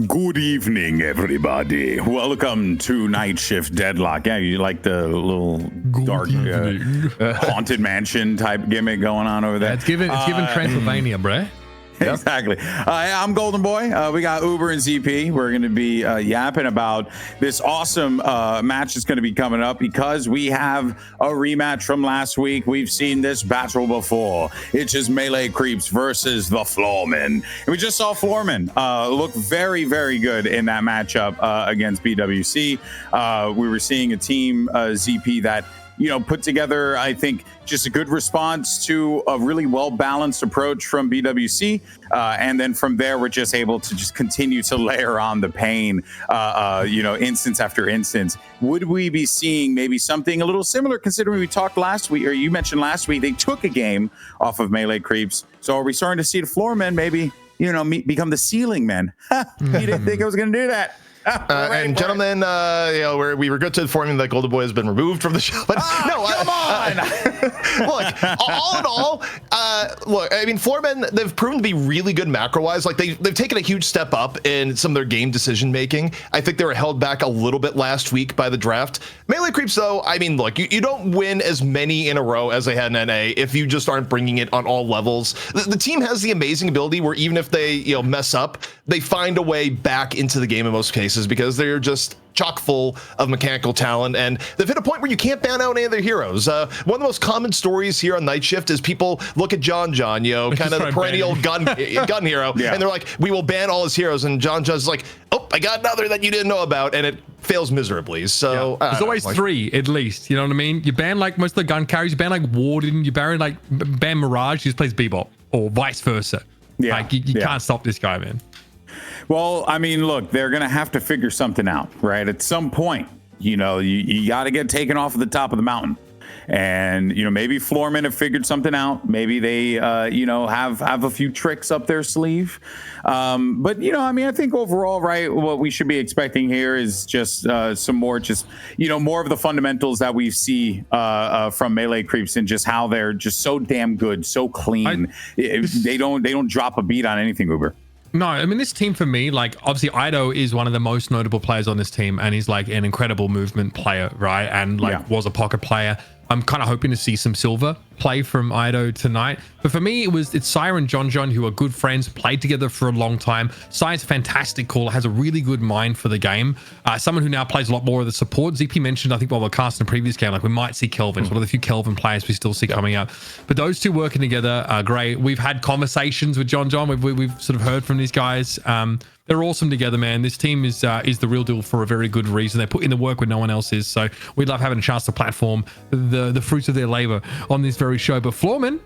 Good evening, everybody. Welcome to Night Shift Deadlock. Yeah, you like the little dark haunted mansion type gimmick going on over there? Yeah, it's given Transylvania, bruh. Yep. Exactly. I'm Golden Boy. We got Uber and ZP. We're going to be yapping about this awesome match that's going to be coming up because we have a rematch from last week. We've seen this battle before. It's just Melee Creeps versus the Floormen. And we just saw Floormen look very, very good in that matchup against BWC. We were seeing a team, ZP, that put together, I think, just a good response to a really well-balanced approach from BWC. And then from there, we're just able to just continue to layer on the pain, instance after instance. Would we be seeing maybe something a little similar, considering we talked last week, or you mentioned last week, they took a game off of Melee Creeps. So are we starting to see the Floormen maybe, become the ceiling men? You didn't think I was going to do that. And gentlemen, we regret to inform you that Golden Boy has been removed from the show. But no, come on! Look, all in all, look, I mean, Floormen, they've proven to be really good macro-wise. Like they've taken a huge step up in some of their game decision making. I think they were held back a little bit last week by the draft. Melee Creeps, though, I mean, look, you don't win as many in a row as they had in NA if you just aren't bringing it on all levels. The team has the amazing ability where even if they mess up, they find a way back into the game in most cases, because they're just chock full of mechanical talent, and they've hit a point where you can't ban out any of their heroes. One of the most common stories here on Night Shift is people look at John, kind of the perennial gun hero, yeah. And they're like, we will ban all his heroes, and John's like, oh, I got another that you didn't know about, and it fails miserably. So yeah. There's always three at least, you know what I mean? You ban like most of the gun carries, you ban like Warden, you ban Mirage, he just plays Bebop, or vice versa. Yeah. Like you can't stop this guy, man. Well, I mean, look, they're going to have to figure something out, right? At some point, you got to get taken off of the top of the mountain. And, maybe Floormen have figured something out. Maybe they, have a few tricks up their sleeve. But, I think overall, right, what we should be expecting here is just some more, more of the fundamentals that we see from Melee Creeps, and just how they're just so damn good, so clean. They don't drop a beat on anything, Uber. No, I mean, this team for me, like, obviously Ido is one of the most notable players on this team, and he's like an incredible movement player, right? And was a pocket player. I'm kind of hoping to see some silver play from Ido tonight. But for me, it's Sire and John, who are good friends, played together for a long time. Sire's a fantastic caller, has a really good mind for the game. Someone who now plays a lot more of the support. ZP mentioned, I think, while we're casting the previous game, like we might see Kelvin. It's one of the few Kelvin players we still see coming up. But those two working together are great. We've had conversations with John. We've sort of heard from these guys. They're awesome together, man. This team is the real deal for a very good reason. They put in the work when no one else is. So we'd love having a chance to platform the fruits of their labor on this very show. But Floormen,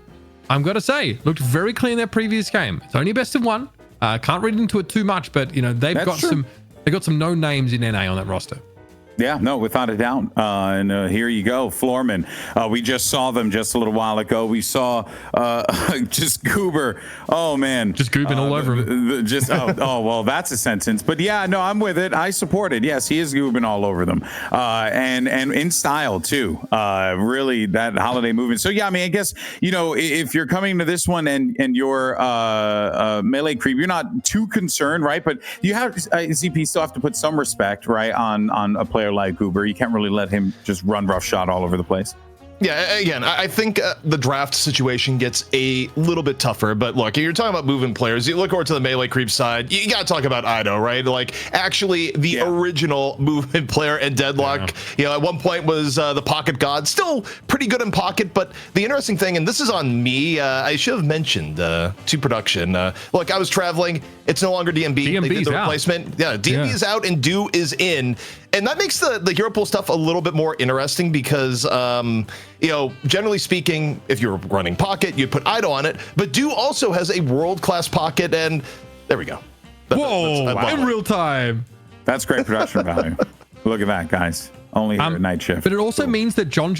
I'm going to say, looked very clean in their previous game. It's only best of one. Can't read into it too much, but they've got some no names in NA on that roster. Yeah, no, without a doubt. And here you go, Floormen. We just saw them just a little while ago. We saw just Goober. Oh, man. Just goobing all over him. Well, that's a sentence. But yeah, no, I'm with it. I support it. Yes, he is goobing all over them. And in style, too. Really, that holiday movement. So, yeah, I mean, I guess, if you're coming to this one and you're Melee Creep, you're not too concerned, right? But you have, ZP still have to put some respect, right, on a player like Goober. You can't really let him just run roughshod all over the place. Yeah, again, I think the draft situation gets a little bit tougher, but look, you're talking about moving players. You look over to the Melee Creep side, you got to talk about Ido, right? Like, actually, the original movement player in Deadlock, at one point was the Pocket God, still pretty good in Pocket, but the interesting thing, and this is on me, I should have mentioned to production, look, I was traveling, it's no longer DMB. They did the replacement. Yeah, DMB is out and Do is in. And that makes the hero pool stuff a little bit more interesting because, generally speaking, if you're running Pocket, you'd put Ido on it. But Do also has a world-class Pocket, and there we go. In real time. That's great production value. Look at that, guys. Only here at Night Shift. But it also means that John,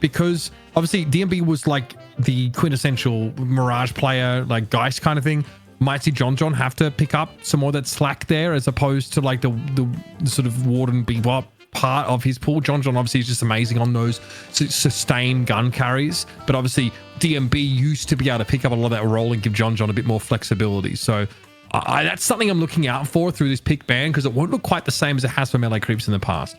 because obviously DMB was like the quintessential Mirage player, like Geist kind of thing. Might see John have to pick up some more of that slack there, as opposed to like the sort of Warden Bebop part of his pool. John obviously is just amazing on those sustained gun carries, but obviously DMB used to be able to pick up a lot of that role and give John a bit more flexibility. So that's something I'm looking out for through this pick ban, because it won't look quite the same as it has for melee creeps in the past.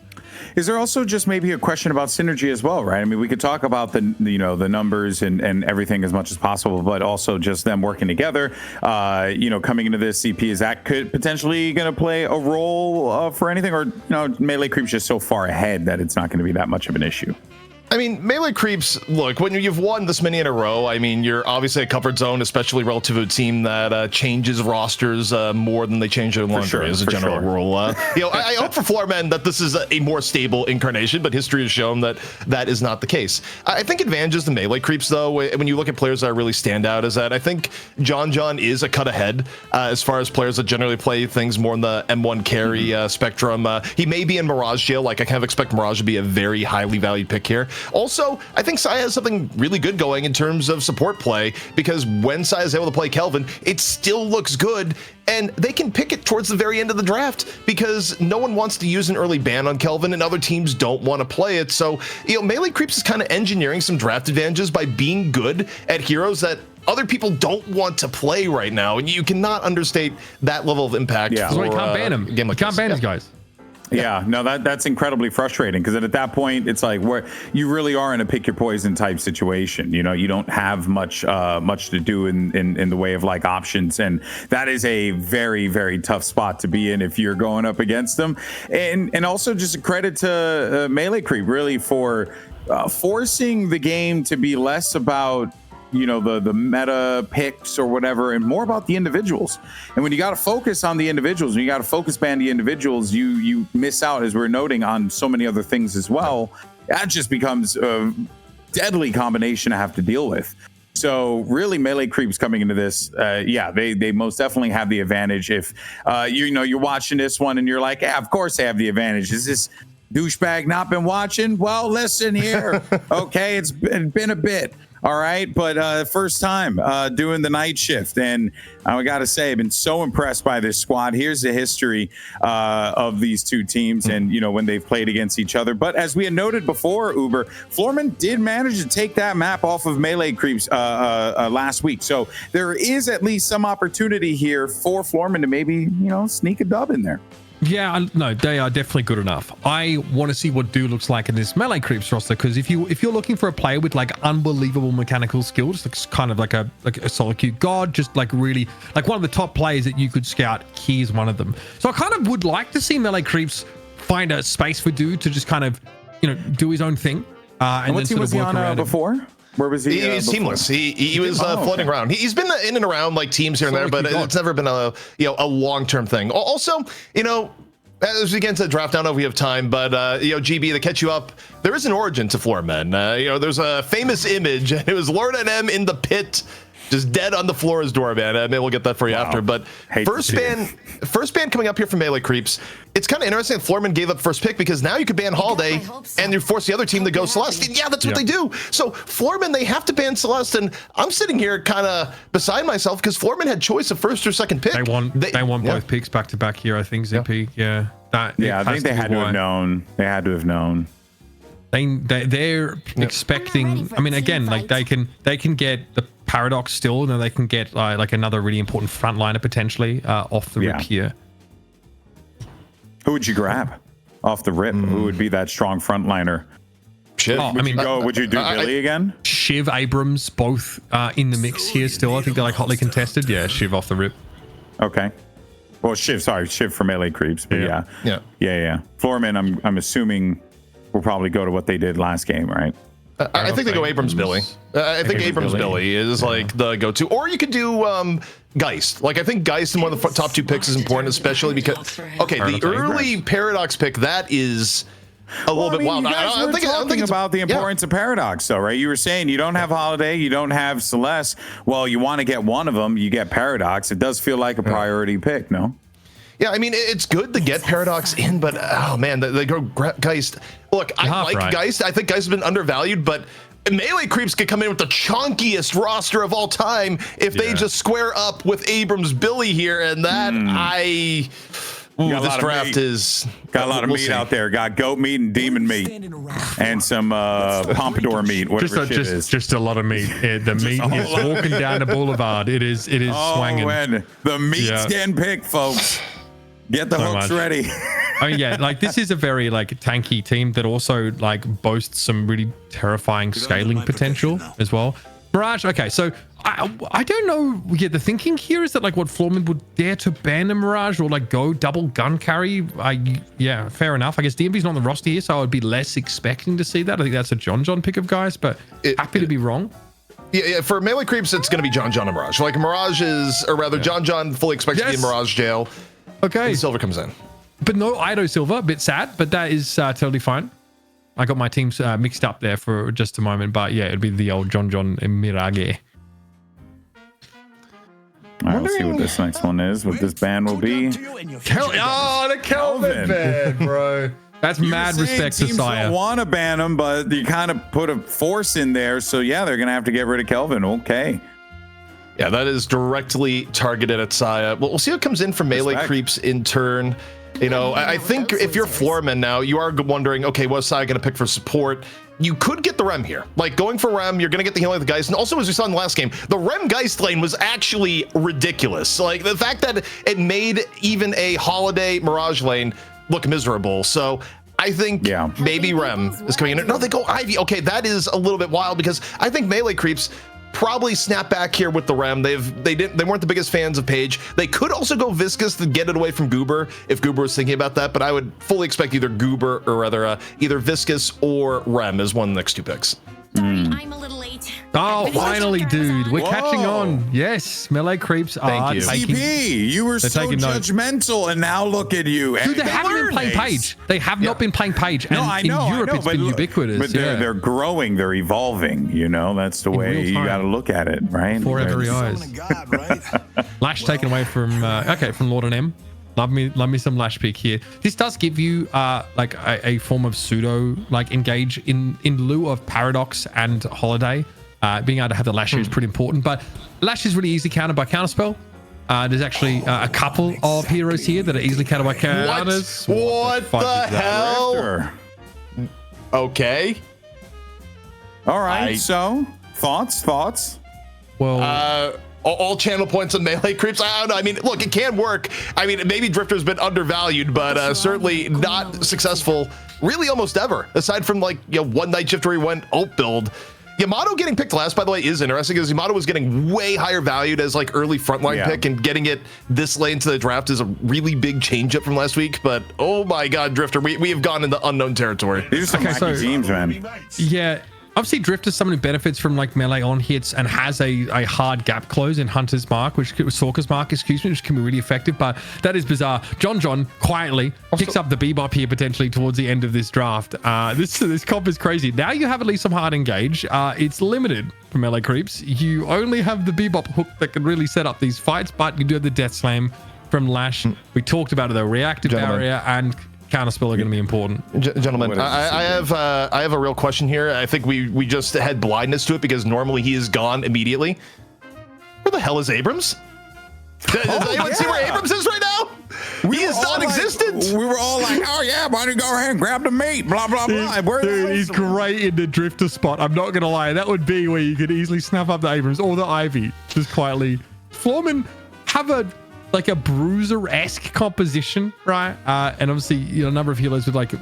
Is there also just maybe a question about synergy as well, right? I mean, we could talk about the numbers and everything as much as possible, but also just them working together. Coming into this CP, is that could potentially going to play a role for anything, or melee creeps just so far ahead that it's not going to be that much of an issue? I mean, melee creeps, look, when you've won this many in a row, I mean, you're obviously a comfort zone, especially relative to a team that changes rosters more than they change their laundry, as a general rule. I hope for Floormen that this is a more stable incarnation, but history has shown that that is not the case. I think advantages to melee creeps, though, when you look at players that really stand out, is that I think John is a cut ahead as far as players that generally play things more in the M1 carry spectrum. He may be in Mirage jail. Like, I kind of expect Mirage to be a very highly valued pick here. Also, I think Sai has something really good going in terms of support play, because when Sai is able to play Kelvin, it still looks good, and they can pick it towards the very end of the draft because no one wants to use an early ban on Kelvin and other teams don't want to play it. So, melee creeps is kind of engineering some draft advantages by being good at heroes that other people don't want to play right now, and you cannot understate that level of impact. Yeah, so you can't ban him. You can't ban these guys. Yeah, no, that's incredibly frustrating, because at that point it's like where you really are in a pick your poison type situation. You don't have much to do in the way of like options, and that is a very, very tough spot to be in if you're going up against them. And also just a credit to Melee Creep really for forcing the game to be less about the meta picks or whatever, and more about the individuals. And when you got to focus on the individuals, and you got to focus ban the individuals, you miss out, as we're noting, on so many other things as well. That just becomes a deadly combination to have to deal with. So really, melee creeps coming into this, they most definitely have the advantage. If you're watching this one and you're like, yeah, of course they have the advantage. Is this douchebag not been watching? Well, listen here. Okay, it's been a bit. All right, but first time doing the night shift, and I got to say, I've been so impressed by this squad. Here's the history of these two teams, and when they've played against each other. But as we had noted before, Uber, Floormen did manage to take that map off of melee creeps last week, so there is at least some opportunity here for Floormen to maybe sneak a dub in there. Yeah, no, they are definitely good enough. I want to see what Do looks like in this melee creeps roster, because if you're looking for a player with like unbelievable mechanical skills, like kind of like a Solitude God, just like really like one of the top players that you could scout, he is one of them. So I kind of would like to see melee creeps find a space for Do to just kind of do his own thing. And what team was he on before? Where was he? He was seamless. He was floating around. He's been in and around like teams here and there, but it's never been a long-term thing. Also, as we get into the draft, I don't know if we have time, but GB, to catch you up, there is an origin to Floormen. There's a famous image, and it was Lord NM in the pit, just dead on the floor as doorman. Maybe we'll get that for you after. But first ban coming up here from melee creeps. It's kind of interesting that Floormen gave up first pick, because now you could ban Holiday and you force the other team to go Celeste. And yeah, that's what they do. So Floormen, they have to ban Celeste, and I'm sitting here kind of beside myself because Floormen had choice of first or second pick. They won both picks back to back here, I think. ZP, I think they had to have known. They had to have known. They're expecting. I mean, again, like they can get the Paradox still, and they can get like another really important frontliner potentially off the rip here. Who would you grab off the rip? Who would be that strong frontliner? Shiv. Would you do Billy again? Shiv, Abrams, both in the mix here still. I think they're like hotly contested. Yeah, Shiv off the rip. Okay. Well, Shiv for melee creeps, but yeah. Floormen, I'm assuming will probably go to what they did last game, right? I think they go Abrams Billy. I think Abrams Billy is like the go-to. Or you could do Geist. Like, I think Geist in one of the top two picks is important, especially because the early Paradox pick, that is a little bit wild. I don't think about the importance of Paradox, though, right? You were saying you don't have Holiday, you don't have Celeste. Well, you want to get one of them, you get Paradox. It does feel like a priority pick, no? Yeah, I mean, it's good to get Paradox in, but oh man, they go Geist. Look, I like Geist. I think Geist has been undervalued, but melee creeps could come in with the chunkiest roster of all time if they just square up with Abrams Billy here, and that Ooh, Got a this lot of draft meat. is Got a lot of we'll meat see. out there. Got goat meat and demon meat, and some pompadour meat. Whatever shit is. Just a lot of meat. The meat is walking down the boulevard. It is swanging. When the meat's getting picked, folks. Get the hooks ready. I mean, yeah, like this is a very like tanky team that also like boasts some really terrifying scaling potential as well. Mirage, okay, so I don't know. Yeah, the thinking here is that like what Floormen would dare to ban a Mirage or like go double gun carry. Yeah, fair enough. I guess DMV's not on the roster here, so I would be less expecting to see that. I think that's a John pick of guys, but happy to be wrong. Yeah, for melee creeps, it's going to be John and Mirage. Like Mirage is, or rather, John fully expects to be in Mirage jail. Okay, and Silver comes in, but no Ido Silver. A bit sad, but that is totally fine. I got my teams mixed up there for just a moment, but yeah, it'd be the old John and Mirage. All right, let's see what this next one is. What this ban will be. The Kelvin ban, bro. That's mad respect to Teams Sire. don't want to ban him, but you kind of put a force in there. So yeah, they're gonna have to get rid of Kelvin. Okay. Yeah, that is directly targeted at Saya. Well, we'll see what comes in from melee creeps in turn. You know, I think if you're Floormen now, you are wondering, okay, what's Saya going to pick for support? You could get the Rem here. Like, going for Rem, you're going to get the healing of the Geist. And also, as we saw in the last game, the Rem Geist lane was actually ridiculous. Like, the fact that it made even a Holiday Mirage lane look miserable. So I think maybe Rem is coming in. No, they go Ivy. Okay, that is a little bit wild because I think melee creeps probably snap back here with the Rem. They weren't the biggest fans of Page. They could also go Viscous to get it away from Goober if Goober was thinking about that, but I would fully expect either Goober or rather either Viscous or Rem as one of the next two picks. I'm a little late. Oh, finally, dude. We're catching on. Yes, melee creeps are taking... CP, you were so judgmental, and now look at you. Dude, they haven't been playing Page. They have not been playing Page. And I know, in Europe, it's been ubiquitous. But they're growing. They're evolving. You know, that's the way you got to look at it, right? Before our very eyes. Lash taken away from, from Lord and M. Love me some Lash pick here. This does give you like a form of pseudo like engage in lieu of Paradox and Holiday. Being able to have the Lash here is pretty important, but Lash is really easily countered by Counterspell. There's actually a couple of heroes here that are easily countered by counters. What the hell? Okay. All right. So thoughts? Well. All channel points on melee creeps. I don't know. I mean, look, it can work. I mean, maybe Drifter's been undervalued, but certainly not successful really almost ever. Aside from like, one night shift where he went ult build. Yamato getting picked last, by the way, is interesting because Yamato was getting way higher valued as like early frontline pick, and getting it this late into the draft is a really big change up from last week. But oh my God, Drifter, we have gone into unknown territory. These are some wacky teams, man. Yeah. Obviously, Drifter's someone who benefits from like melee on hits and has a hard gap close in Hunter's Mark, Stalker's Mark, which can be really effective. But that is bizarre. John quietly picks up the Bebop here potentially towards the end of this draft. This comp is crazy. Now you have at least some hard engage. It's limited for melee creeps. You only have the Bebop hook that can really set up these fights, but you do have the Death Slam from Lash. We talked about it, the reactive barrier and Counterspell are going to be important. Gentlemen, I have a real question here. I think we just had blindness to it because normally he is gone immediately. Where the hell is Abrams? Does anyone see where Abrams is right now? He is non-existent. We were all like, oh yeah, why don't you go ahead and grab the meat? Blah, blah, blah. Dude, he's great in the Drifter spot. I'm not going to lie. That would be where you could easily snap up the Abrams or the Ivy just quietly. Floormen have a bruiser-esque composition, right? And obviously, a number of healers with like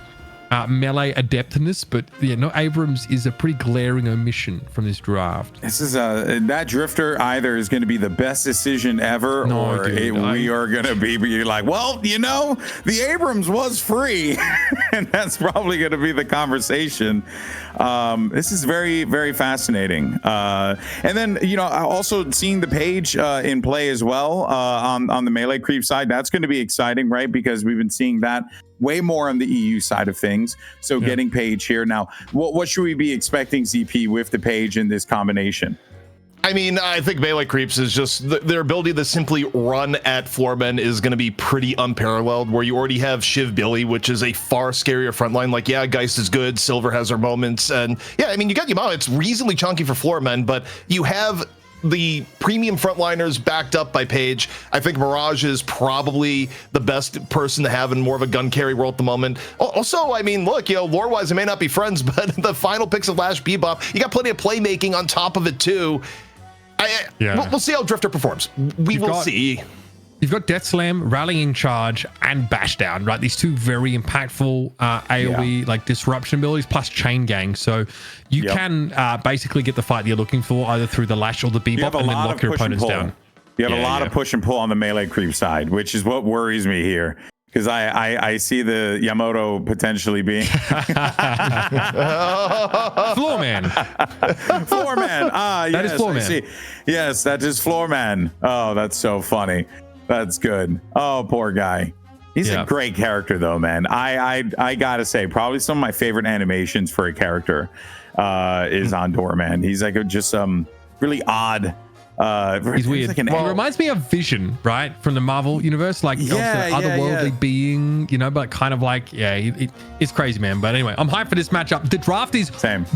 melee adeptness, but no Abrams is a pretty glaring omission from this draft. This is that Drifter either is going to be the best decision ever, we are going to be like, well, the Abrams was free, and that's probably going to be the conversation. This is very, very fascinating. And then, also seeing the Page in play as well on the melee creep side, that's going to be exciting, right? Because we've been seeing that way more on the EU side of things. So getting Page here. Now, what should we be expecting, ZP, with the Page in this combination? I mean, I think melee creeps is just their ability to simply run at Floormen is going to be pretty unparalleled, where you already have Shiv Billy, which is a far scarier frontline. Like, Geist is good, Silver has her moments, and I mean, you got Yamato. It's reasonably chunky for Floormen, but you have the premium frontliners backed up by Paige. I think Mirage is probably the best person to have in more of a gun carry role at the moment. Also, I mean, look, lore-wise, it may not be friends, but the final picks of Lash Bebop, you got plenty of playmaking on top of it too. We'll see how Drifter performs. We will see. You've got Death Slam, Rallying Charge, and Bash Down, right? These two very impactful AoE like disruption abilities, plus Chain Gang. So you can basically get the fight that you're looking for either through the Lash or the Bebop, and then lock your opponents down. You have a lot of push and pull on the melee creep side, which is what worries me here. Because I see the Yamato potentially being Floormen. Floormen. That is Floormen. Yes, that is Floormen. Oh, that's so funny. That's good. Oh, poor guy. He's a great character, though, man. I gotta say, probably some of my favorite animations for a character is on Doorman. He's like just really odd. He's weird. He reminds me of Vision, right, from the Marvel universe, like otherworldly being, but kind of like it's crazy, man. But anyway, I'm hyped for this matchup. The draft is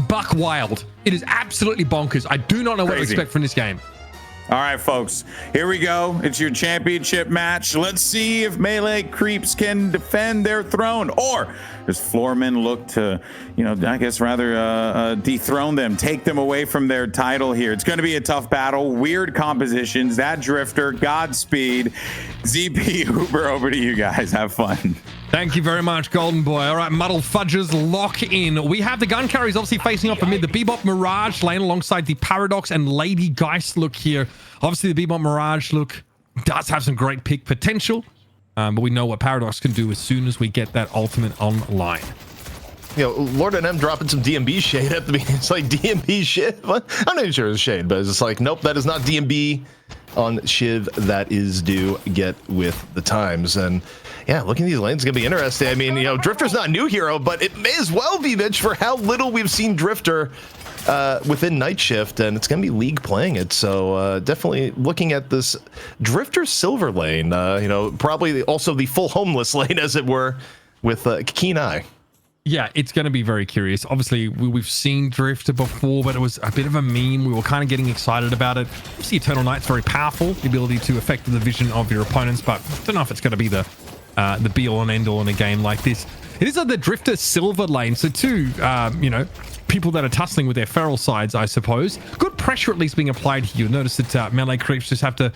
buck wild. It is absolutely bonkers. I do not know what to expect from this game. All right, folks, here we go. It's your championship match. Let's see if melee creeps can defend their throne, or does Floormen look to, I guess rather dethrone them, take them away from their title here. It's going to be a tough battle. Weird compositions. That Drifter, Godspeed. ZP, Uber, over to you guys. Have fun. Thank you very much, Golden Boy. All right, Muddle Fudgers, lock in. We have the gun carries obviously facing off amid the Bebop Mirage lane alongside the Paradox and Lady Geist look here. Obviously, the Bebop Mirage look does have some great pick potential, but we know what Paradox can do as soon as we get that ultimate online. Lord and M dropping some DMB shade at the beginning. It's like DMB shit. I'm not even sure it's shade, but it's just like, nope, that is not DMB on Shiv. That is do get with the times. And yeah, looking at these lanes is going to be interesting. I mean, Drifter's not a new hero, but it may as well be, Mitch, for how little we've seen Drifter within Night Shift, and it's going to be League playing it. So definitely looking at this Drifter Silver lane, probably also the full homeless lane, as it were, with keen eye. Yeah, it's going to be very curious. Obviously, we've seen Drifter before, but it was a bit of a meme. We were kind of getting excited about it. Obviously, Eternal Knight's very powerful, the ability to affect the vision of your opponents, but I don't know if it's going to be the be-all and end-all in a game like this. It is the Drifter Silver lane, so two, people that are tussling with their feral sides, I suppose. Good pressure at least being applied here. You'll notice that melee creeps just have to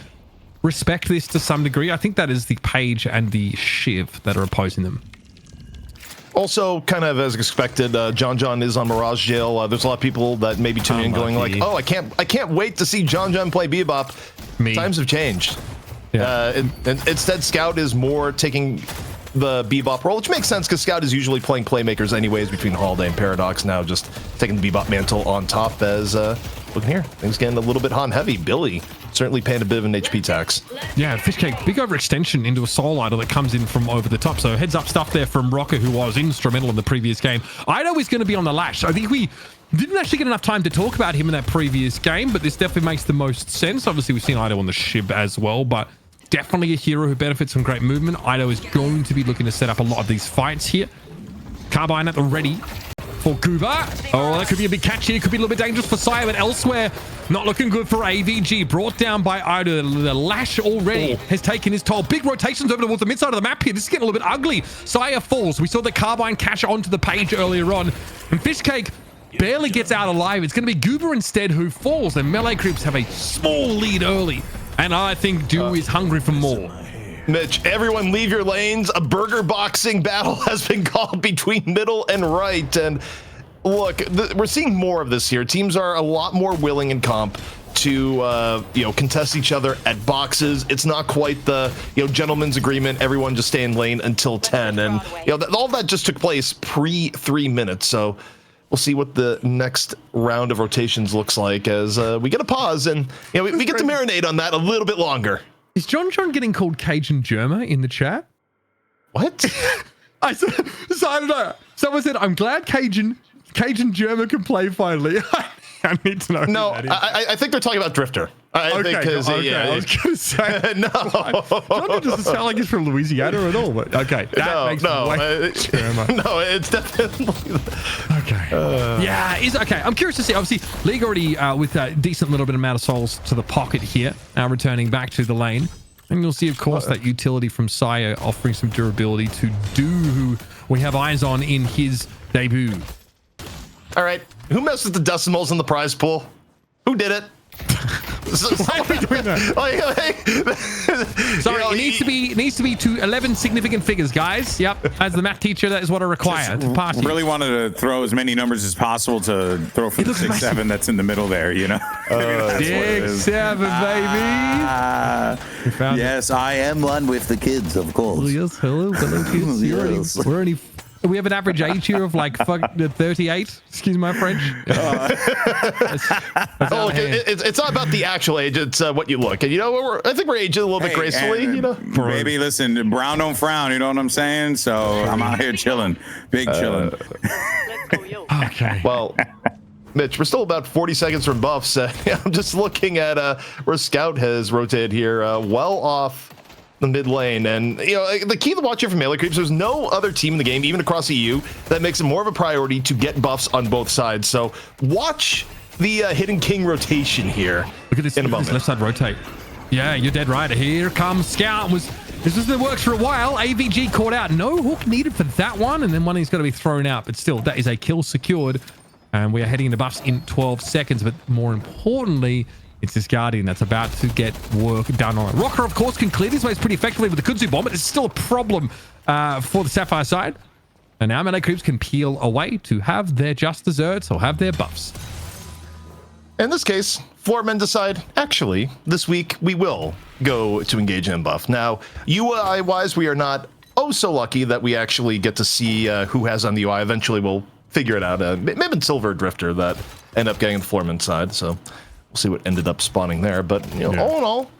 respect this to some degree. I think that is the Page and the Shiv that are opposing them. Also, kind of as expected, John is on Mirage Jail. There's a lot of people that may be tuning in going like, oh, I can't wait to see John play Bebop. Times have changed. Yeah. And instead, Scout is more taking the Bebop role, which makes sense because Scout is usually playing playmakers anyways between Holiday and Paradox. Now just taking the Bebop mantle on top as, looking here, things getting a little bit hot and heavy. Billy certainly paying a bit of an HP tax. Yeah, Fishcake, big overextension into a Soul Idol that comes in from over the top. So heads up stuff there from Rocker, who was instrumental in the previous game. Ido is going to be on the Lash. I think we didn't actually get enough time to talk about him in that previous game, but this definitely makes the most sense. Obviously, we've seen Ido on the Shib as well, but definitely a hero who benefits from great movement. Ido is going to be looking to set up a lot of these fights here. Carbine at the ready for Goober. Oh, that could be a big catch here. Could be a little bit dangerous for Saya, but elsewhere, not looking good for AVG. Brought down by Ido. The Lash already has taken his toll. Big rotations over towards the mid side of the map here. This is getting a little bit ugly. Saya falls. We saw the Carbine catch onto the Page earlier on. And Fishcake barely gets out alive. It's going to be Goober instead who falls. And Melee Creeps have a small lead early. And I think Dew is hungry for more. Mitch, everyone leave your lanes. A burger boxing battle has been called between middle and right. And look, we're seeing more of this here. Teams are a lot more willing in comp to, contest each other at boxes. It's not quite the, gentleman's agreement. Everyone just stay in lane until 10. And, all that just took place pre 3 minutes. So we'll see what the next round of rotations looks like as we get a pause and, we get to marinate on that a little bit longer. Is John getting called Cajun Germa in the chat? What? I don't know. Someone said, I'm glad Cajun Germa can play finally. I need to know. No, who that is. I think they're talking about Drifter. I think 'cause, okay. yeah, I was gonna say no. John doesn't sound like he's from Louisiana at all. But okay, that makes way no, it's definitely okay. Okay. I'm curious to see. Obviously, League already with a decent little bit amount of souls to the pocket here, returning back to the lane. And you'll see, of course, that utility from Sire offering some durability to Do, who we have eyes on in his debut. All right. Who messed with the decimals in the prize pool? Who did it? Why are we doing that? Sorry, it needs to be to 11 significant figures, guys. Yep. As the math teacher, that is what I require to pass. Really wanted to throw as many numbers as possible to throw for the 6-7 that's in the middle there, you know? 6-7, baby. Yes, I am one with the kids, of course. Yes, hello kids. Yes. We're only we have an average age here of like 38. Excuse my French. It's not about the actual age. It's what you look. And you know, I think we're aging a little bit gracefully. You know, baby, listen, brown don't frown. You know what I'm saying? So I'm out here chilling, big chilling. Okay. Well, Mitch, we're still about 40 seconds from buffs. I'm just looking at where Scout has rotated here, well off the mid lane. And you know, the key to watching for melee creeps, there's no other team in the game, even across EU, that makes it more of a priority to get buffs on both sides. So watch the Hidden King rotation here. Look at this, left side rotate. Yeah, you're dead right. Here comes Scout. This was the works for a while. AVG caught out. No hook needed for that one, and then one is going to be thrown out. But still, that is a kill secured. And we are heading into buffs in 12 seconds. But more importantly, it's this Guardian that's about to get work done on it. Rocker, of course, can clear this place pretty effectively with the Kudzu Bomb, but it's still a problem for the Sapphire side. And now melee creeps can peel away to have their just desserts or have their buffs. In this case, Floormen decide, actually, this week we will go to engage in buff. Now, UI-wise, we are not so lucky that we actually get to see who has on the UI. Eventually, we'll figure it out. Maybe it's Silver Drifter that end up getting the Floormen side, so we'll see what ended up spawning there. But, you know, all in all,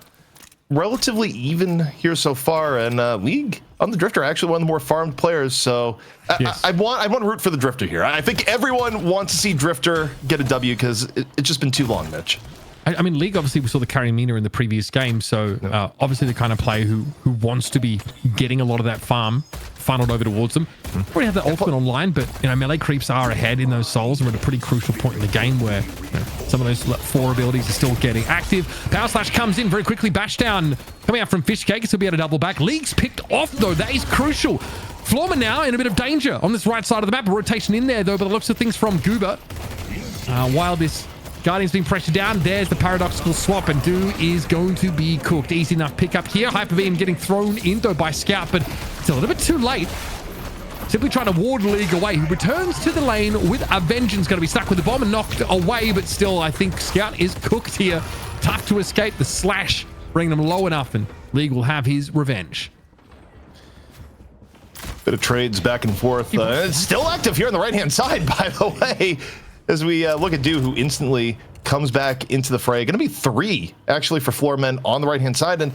relatively even here so far, and League on the Drifter actually one of the more farmed players. So yes. I want to root for the Drifter here. I think everyone wants to see Drifter get a W because it's just been too long, Mitch. I mean, League, obviously, we saw the carry Mina in the previous game, so obviously the kind of player who wants to be getting a lot of that farm funneled over towards them. Already have the ultimate online, but, you know, melee creeps are ahead in those souls, and we're at a pretty crucial point in the game where some of those 4 abilities are still getting active. Power Slash comes in very quickly. Bash down coming out from Fishcake. He'll be able to double back. League's picked off, though. That is crucial. Floormen now in a bit of danger on this right side of the map. A rotation in there, though, by the looks of things from Goober. While this Guardian's being pressured down, there's the paradoxical swap, and Do is going to be cooked. Easy enough pickup here. Hyper Beam getting thrown in, though, by Scout, but it's a little bit too late. Simply trying to ward League away, who returns to the lane with a vengeance. Going to be stuck with the bomb and knocked away, but still, I think Scout is cooked here. Tough to escape. The slash bringing them low enough, and League will have his revenge. Bit of trades back and forth. It's still active here on the right-hand side, by the way, as we look at Do, who instantly comes back into the fray. Going to be 3, actually, for Floormen on the right-hand side. And,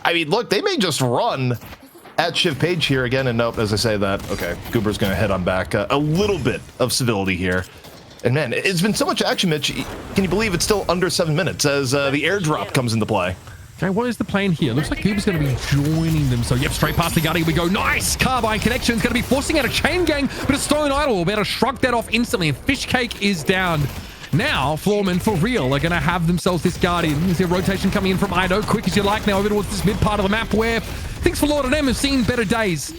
I mean, look, they may just run at Shiv Page here again. And nope, as I say that, okay, Goober's going to head on back. A little bit of civility here. And, man, it's been so much action, Mitch. Can you believe it's still under 7 minutes as the airdrop comes into play? Okay, what is the plan here? Looks like Goober's going to be joining them. So, yep, straight past the Guardian we go. Nice! Carbine connection is going to be forcing out a chain gang, but a Stone Idol will be able to shrug that off instantly. And Fishcake is down. Now, Floormen, for real, are going to have themselves this Guardian. You see a rotation coming in from Ido, quick as you like now over towards this mid part of the map where things for Lord NM have seen better days.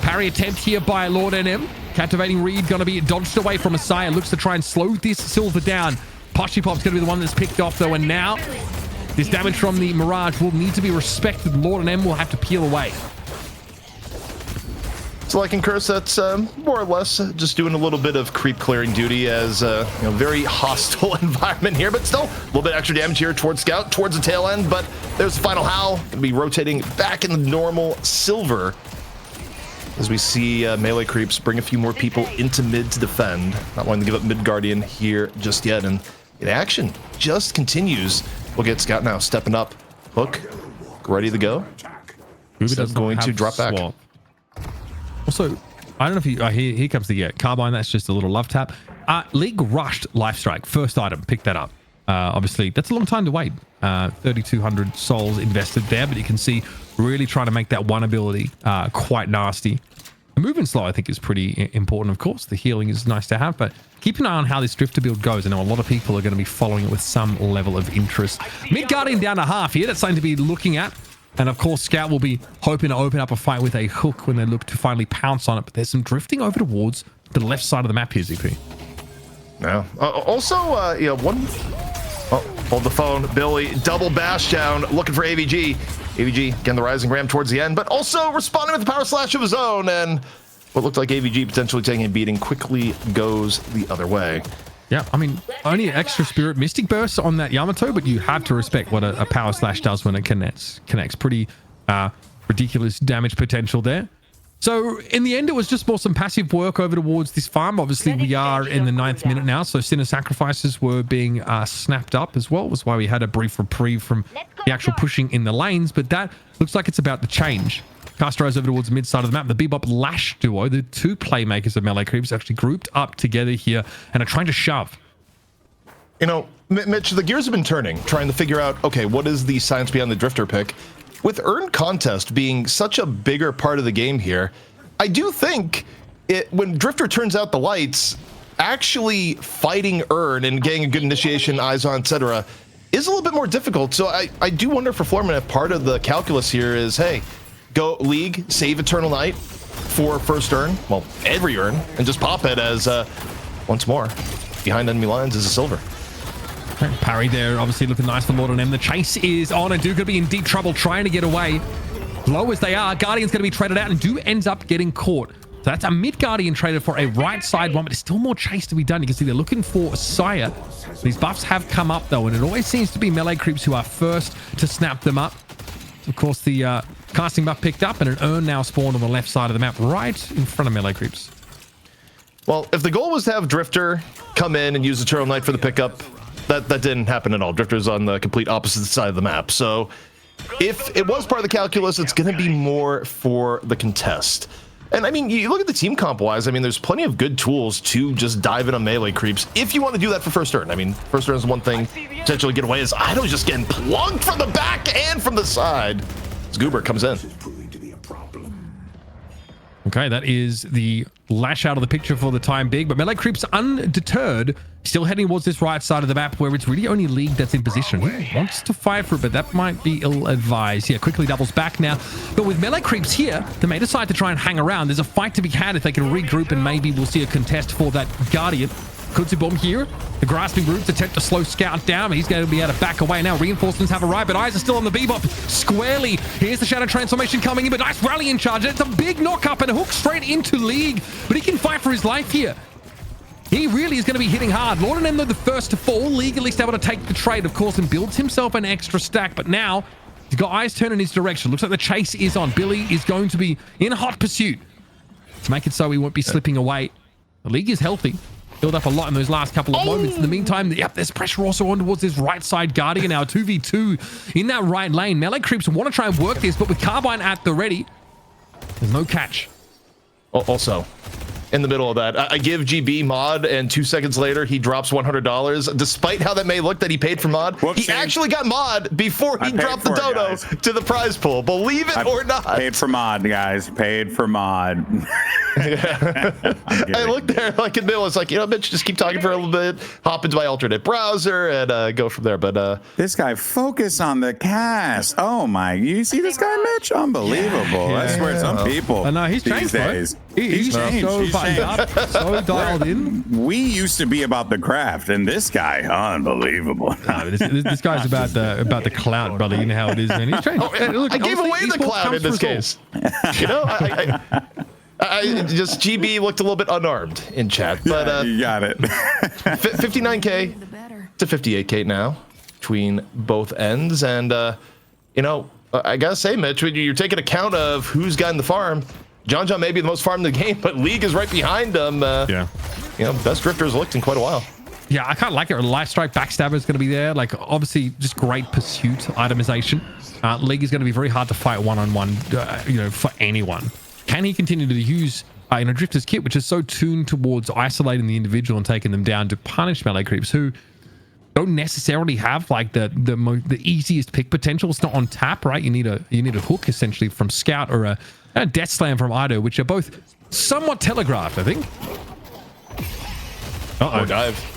Parry attempt here by Lord NM. Captivating Reed going to be dodged away from Messiah. Looks to try and slow this Silver down. Poshy Pop's going to be the one that's picked off, though, and now this damage from the Mirage will need to be respected. Lord and M will have to peel away. So like in Curse, that's more or less just doing a little bit of creep clearing duty as you know, very hostile environment here, but still a little bit extra damage here towards Scout, towards the tail end, but there's the final Howl. Gonna be rotating back in the normal Silver as we see melee creeps bring a few more people into mid to defend. Not wanting to give up mid Guardian here just yet, and the action just continues. We'll get Scout now stepping up. Hook, ready to go. Goober going to drop back. Also, I don't know if you... here comes the Carbine. That's just a little love tap. League rushed Lifestrike. First item, pick that up. Obviously, that's a long time to wait. 3,200 souls invested there, but you can see really trying to make that one ability quite nasty. The movement slow, I think, is pretty important, of course. The healing is nice to have, but keep an eye on how this Drifter build goes. I know a lot of people are going to be following it with some level of interest. Mid Guardian down to half here. That's something to be looking at. And, of course, Scout will be hoping to open up a fight with a hook when they look to finally pounce on it. But there's some drifting over towards the left side of the map here, ZP. Yeah. Also, one... Oh, hold the phone. Billy, double bash down, looking for AVG. AVG, again, the Rising Ram towards the end, but also responding with the power slash of his own, and what looked like AVG potentially taking a beating quickly goes the other way. Yeah, I mean, only extra Spirit Mystic Burst on that Yamato, but you have to respect what a power slash does when it connects. Pretty ridiculous damage potential there. So in the end, it was just more some passive work over towards this farm. Obviously, we are in the 9th minute now, so Sinner Sacrifices were being snapped up as well. Was why we had a brief reprieve from the actual pushing in the lanes, but that looks like it's about to change. Castro over towards the mid side of the map. The Bebop Lash duo, the two playmakers of Melee Creeps, actually grouped up together here and are trying to shove. You know, Mitch, the gears have been turning, trying to figure out, okay, what is the science behind the Drifter pick? With Earn Contest being such a bigger part of the game here, I do think when Drifter turns out the lights, actually fighting Earn and getting a good initiation, eyes on, etc., is a little bit more difficult. So I do wonder for Floormen if part of the calculus here is, hey, go League, save Eternal Night for first Earn, well, every Earn, and just pop it as, once more, behind enemy lines is a silver. Parry there, obviously looking nice for Lord and M. The chase is on, and Do going to be in deep trouble trying to get away. Low as they are, Guardian's going to be traded out, and Do ends up getting caught. So that's a mid Guardian traded for a right side one, but there's still more chase to be done. You can see they're looking for Sire. These buffs have come up, though, and it always seems to be Melee Creeps who are first to snap them up. Of course, the casting buff picked up, and an Earn now spawned on the left side of the map, right in front of Melee Creeps. Well, if the goal was to have Drifter come in and use Eternal Night for the pickup, that didn't happen at all. Drifter's on the complete opposite side of the map. So if it was part of the calculus, it's going to be more for the contest. And I mean, you look at the team comp wise, I mean, there's plenty of good tools to just dive in on Melee Creeps if you want to do that for first Earn. I mean, first Earn is one thing, potentially get away is Ido's just getting plunked from the back and from the side. As Goober comes in. Okay, that is the Lash out of the picture for the time being, but Melee Creeps undeterred, still heading towards this right side of the map where it's really only League that's in position. He wants to fight for it, but that might be ill-advised. Yeah, quickly doubles back now. But with Melee Creeps here, they may decide to try and hang around. There's a fight to be had if they can regroup, and maybe we'll see a contest for that Guardian. Kutsubom here. The grasping roots attempt to slow Scout down. He's going to be able to back away now. Reinforcements have arrived, but eyes are still on the Bebop. Squarely. Here's the Shadow Transformation coming in, but nice rallying charge. It's a big knock-up and a hook straight into League, but he can fight for his life here. He really is going to be hitting hard. Lord and M, though, the first to fall. League at least able to take the trade, of course, and builds himself an extra stack, but now he's got eyes turned in his direction. Looks like the chase is on. Billy is going to be in hot pursuit to make it so he won't be slipping away. The League is healthy. Build up a lot in those last couple of moments. In the meantime, yep, there's pressure also on towards this right side Guardian now. 2v2 in that right lane. Melee Creeps want to try and work this, but with Carbine at the ready, there's no catch. Also, in the middle of that, I give GB mod, and 2 seconds later, he drops $100. Despite how that may look that he paid for mod, he actually got mod before he dropped the dodo to the prize pool. Believe it or not. Paid for mod, guys. Paid for mod. I looked there like in the middle. It's like, you know, Mitch, just keep talking for a little bit, hop into my alternate browser, and go from there. But this guy, focus on the cast. Oh my! You see this guy, Mitch? Unbelievable. I swear, some people. I know he's changed, days. He's changed. So buttoned up, so dialed in. We used to be about the craft, and this guy, unbelievable. No, this guy's about the clout, brother. You know how it is, man. He's changed. Look, I gave away the clout in this case. You know, I just GB looked a little bit unarmed in chat, but yeah, you got it. 59K to 58K now between both ends, and you know, I gotta say, Mitch, when you're taking account of who's gotten the farm, John may be the most farmed in the game, but League is right behind him. Yeah, you know, best Drifter's looked in quite a while. Yeah, I kind of like it. Life Strike Backstabber is going to be there. Like, obviously, just great pursuit itemization. League is going to be very hard to fight one-on-one, you know, for anyone. Can he continue to use in a Drifter's kit, which is so tuned towards isolating the individual and taking them down to punish melee creeps who don't necessarily have like the easiest pick potential. It's not on tap, right? You need a hook essentially from Scout or a Death Slam from Ido, which are both somewhat telegraphed, I think. Uh-oh. Dive.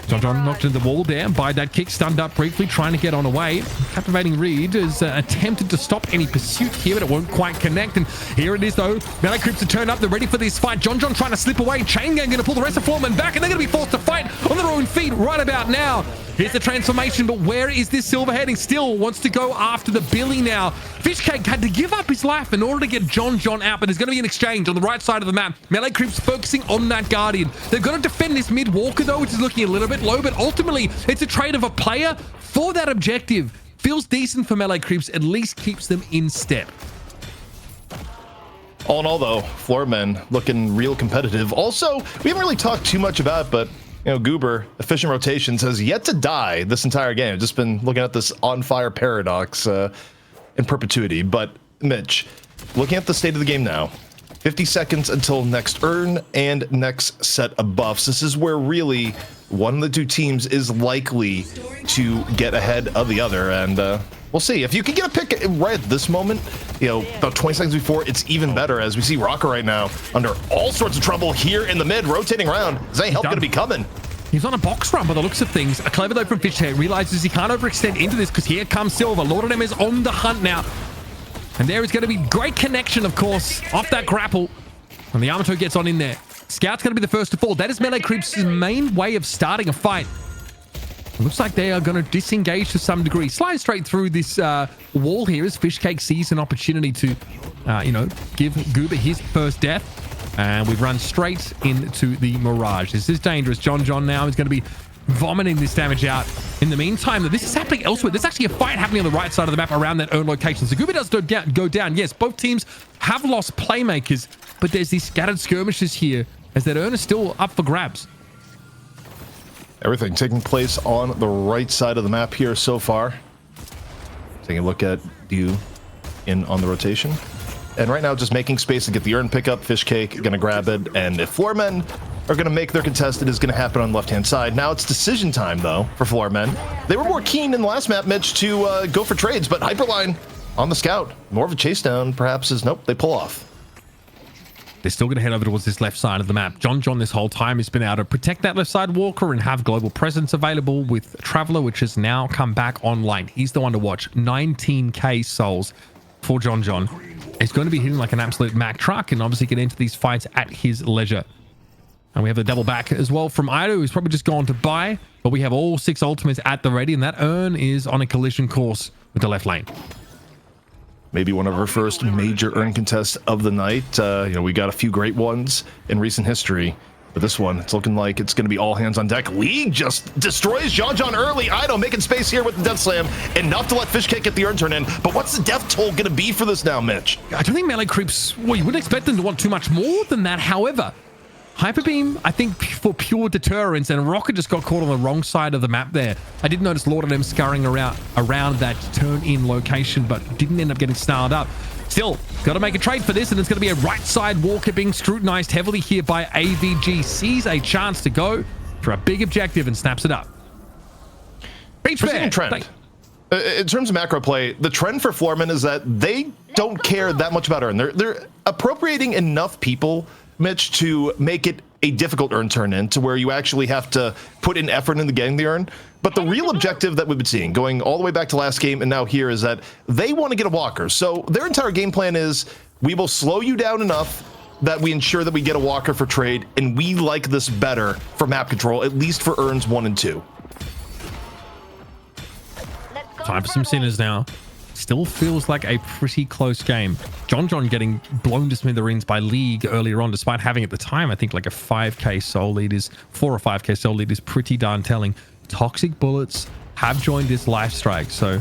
John knocked into the wall there. By that kick, stunned up briefly, trying to get on away. Captivating Reed is attempted to stop any pursuit here, but it won't quite connect. And here it is, though. Melee creeps are turned up. They're ready for this fight. John trying to slip away. Chain Gang going to pull the rest of Floormen back, and they're going to be forced to fight on their own feet right about now. Here's the transformation, but where is this Silver heading? Still wants to go after the Billy now. Fishcake had to give up his life in order to get John out, but there's going to be an exchange on the right side of the map. Melee creeps focusing on that Guardian. They're going to defend this mid Walker, though, which is looking a little bit low, but ultimately it's a trade of a player for that objective. Feels decent for Melee creeps, at least keeps them in step. All in all, though, Floormen looking real competitive. Also, we haven't really talked too much about it, but you know, Goober, efficient rotations, has yet to die this entire game. I've just been looking at this on-fire paradox in perpetuity. But, Mitch, looking at the state of the game now, 50 seconds until next urn and next set of buffs. This is where really one of the two teams is likely to get ahead of the other. And we'll see. If you can get a pick right at this moment, you know, about 20 seconds before, it's even better, as we see Rocker right now under all sorts of trouble here in the mid, rotating around. Is any help going to be coming? He's on a box run by the looks of things. A clever though from Fishhead realizes he can't overextend into this because here comes Silver. Lord of them is on the hunt now. And there is going to be great connection, of course, off that grapple. And the Armato gets on in there. Scout's going to be the first to fall. That is Melee Creeps' main way of starting a fight. It looks like they are going to disengage to some degree. Slide straight through this wall here as Fishcake sees an opportunity to, you know, give Goober his first death. And we've run straight into the Mirage. This is dangerous. John now is going to be vomiting this damage out. In the meantime, this is happening elsewhere. There's actually a fight happening on the right side of the map around that urn location. So Goober does go down. Yes, both teams have lost playmakers, but there's these scattered skirmishes here as that urn is still up for grabs. Everything taking place on the right side of the map here so far. Taking a look at Dew in on the rotation. And right now, just making space to get the urn pickup. Fishcake going to grab it. And if Floormen are going to make their contest, it is going to happen on the left-hand side. Now it's decision time, though, for Floormen. They were more keen in the last map, Mitch, to go for trades, but Hyperline on the Scout. More of a chase down, perhaps, is nope, they pull off. They're still going to head over towards this left side of the map. John this whole time has been able to protect that left side Walker and have global presence available with Traveler, which has now come back online. He's the one to watch. 19k souls for John. He's going to be hitting like an absolute Mack truck and obviously get into these fights at his leisure. And we have the double back as well from Ido, who's probably just gone to buy, but we have all 6 ultimates at the ready, and that urn is on a collision course with the left lane. Maybe one of our first major urn contests of the night. You know, we got a few great ones in recent history, but this one, it's looking like it's going to be all hands on deck. League just destroys John early. Ido making space here with the Death Slam, enough to let Fishcake get the urn turn in. But what's the death toll going to be for this now, Mitch? I don't think Melee Creeps, well, you wouldn't expect them to want too much more than that. However, Hyper Beam, I think for pure deterrence, and Rocket just got caught on the wrong side of the map there. I did notice Lord of them scurrying around that turn-in location, but didn't end up getting snarled up. Still, got to make a trade for this, and it's going to be a right side Walker being scrutinized heavily here by AVG. Sees a chance to go for a big objective and snaps it up. Beach Bear. Trend. In terms of macro play, the trend for Floormen is that they don't care that much about urn. They're appropriating enough people, Mitch, to make it a difficult urn turn in to where you actually have to put in effort into getting the urn. But the real objective that we've been seeing going all the way back to last game and now here is that they want to get a walker. So their entire game plan is we will slow you down enough that we ensure that we get a walker for trade, and we like this better for map control, at least for urns 1 and 2. Time for some sinners now. Still feels like a pretty close game. John getting blown to smithereens by League earlier on, despite having at the time, I think like a 5k soul lead is 4 or 5k soul lead is pretty darn telling. Toxic Bullets have joined this life strike. So,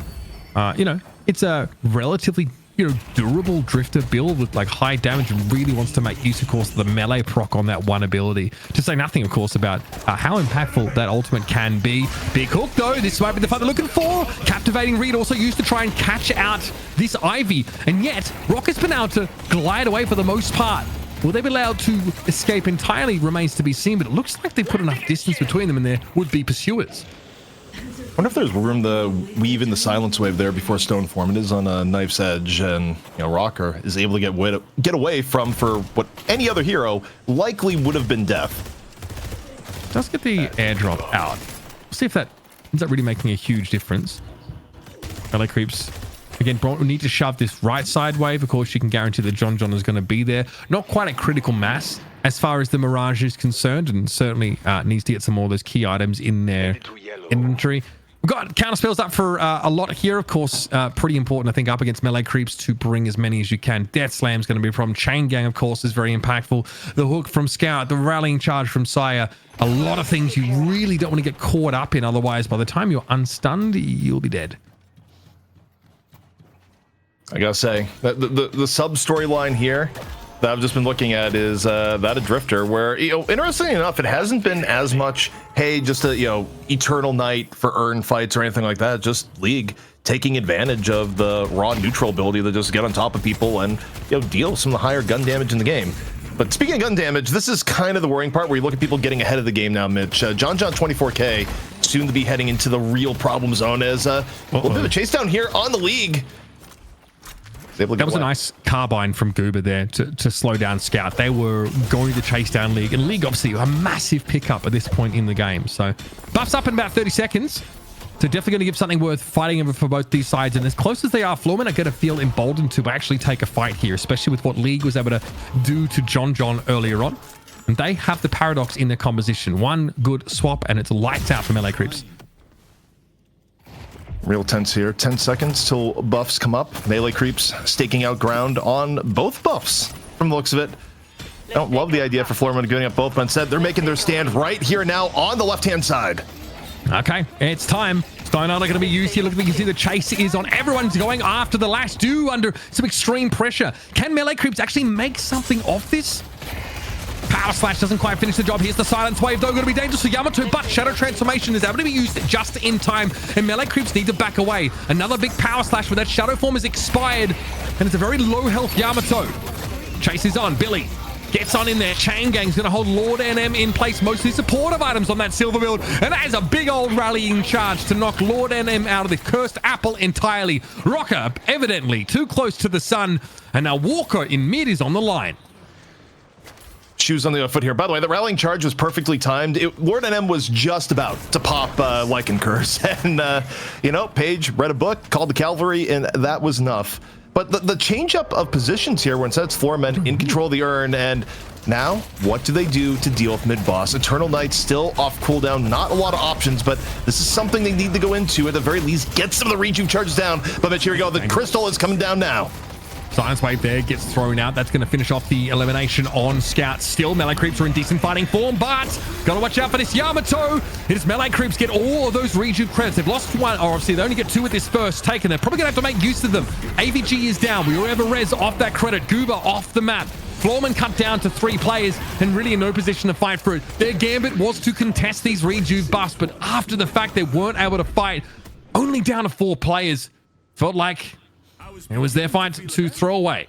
you know, it's a relatively, you know, durable drifter build with like high damage and really wants to make use, of course, of the melee proc on that one ability. To say nothing, of course, about how impactful that ultimate can be. Big hook, though. This might be the fight they're looking for. Captivating Reed also used to try and catch out this Ivy. And yet, Rocket's been able to glide away for the most part. Will they be allowed to escape entirely remains to be seen, but it looks like they put enough distance between them and there would be pursuers. I wonder if there's room to weave in the silence wave there before Stone Foreman is on a knife's edge, and Rocker is able to get away from for what any other hero likely would have been death. Does get the airdrop out. We'll see if that ends up really making a huge difference. Melee creeps. Again, we need to shove this right side wave. Of course, you can guarantee that John is going to be there. Not quite at critical mass as far as the Mirage is concerned, and certainly needs to get some more of those key items in their inventory. We've got counter spells up for a lot here, of course. Pretty important, I think, up against melee creeps to bring as many as you can. Death Slam's going to be a problem. Chain Gang, of course, is very impactful. The hook from Scout, the rallying charge from Sire. A lot of things you really don't want to get caught up in. Otherwise, by the time you're unstunned, you'll be dead. I gotta say, the sub storyline here that I've just been looking at is that of Drifter, where, interestingly enough, it hasn't been as much, hey, just a, Eternal Night for earn fights or anything like that. Just League taking advantage of the raw neutral ability to just get on top of people and, deal some of the higher gun damage in the game. But speaking of gun damage, this is kind of the worrying part where you look at people getting ahead of the game now, Mitch. John 24K soon to be heading into the real problem zone as a little bit of a chase down here on the League. That was a nice carbine from Goober there to slow down Scout. They were going to chase down League, and League obviously a massive pickup at this point in the game. So buffs up in about 30 seconds. So definitely going to give something worth fighting over for both these sides. And as close as they are, Floormen are going to feel emboldened to actually take a fight here, especially with what League was able to do to John earlier on. And they have the Paradox in their composition. One good swap, and it's lights out for melee creeps. Real tense here. 10 seconds till buffs come up. Melee creeps staking out ground on both buffs from the looks of it. I don't love the idea for Floormen going up both, but instead they're making their stand right here now on the left-hand side. Okay, it's time. Stone Island are going to be used here. Look, you can see the chase is on. Everyone's going after the last do under some extreme pressure. Can melee creeps actually make something of this? Power Slash doesn't quite finish the job. Here's the Silence Wave, though, going to be dangerous for Yamato, but Shadow Transformation is able to be used just in time, and melee creeps need to back away. Another big Power Slash, but that Shadow Form is expired, and it's a very low health Yamato. Chase is on. Billy gets on in there. Chain Gang's going to hold Lord NM in place. Mostly supportive items on that silver build, and that is a big old rallying charge to knock Lord NM out of the cursed apple entirely. Rocker, evidently too close to the sun, and now Walker in mid is on the line. Shoes on the other foot here. By the way, the rallying charge was perfectly timed. Lord NM was just about to pop Lycan Curse. And, Paige read a book, called the Cavalry, and that was enough. But the change-up of positions here, when instead it's Floormen in control of the urn, and now, what do they do to deal with mid-boss? Eternal Night still off cooldown. Not a lot of options, but this is something they need to go into. At the very least, get some of the rejuve charges down. But here we go. The crystal is coming down now. Silence Wave there gets thrown out. That's going to finish off the elimination on Scout. Still, melee creeps are in decent fighting form, but gotta watch out for this Yamato. His melee creeps get all of those rejuve credits. They've lost one, or obviously they only get two with this first take, and they're probably gonna have to make use of them. AVG is down. We already have a res off that credit. Goober off the map. Floormen cut down to 3 players and really in no position to fight for it. Their gambit was to contest these rejuve buffs, but after the fact they weren't able to fight, only down to 4 players. Felt like it was their fight to throw away.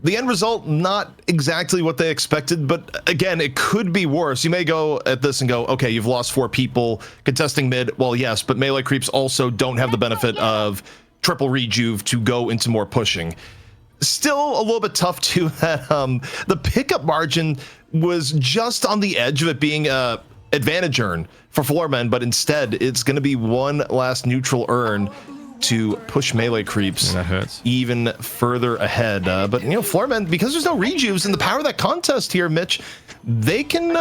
The end result, not exactly what they expected, but again, it could be worse. You may go at this and go, okay, you've lost 4 people contesting mid. Well, yes, but melee creeps also don't have the benefit of triple rejuve to go into more pushing. Still a little bit tough too that the pickup margin was just on the edge of it being a advantage urn for Floormen, but instead it's going to be one last neutral urn to push melee creeps that hurts even further ahead. But Floormen, because there's no rejuves and the power of that contest here, Mitch, they can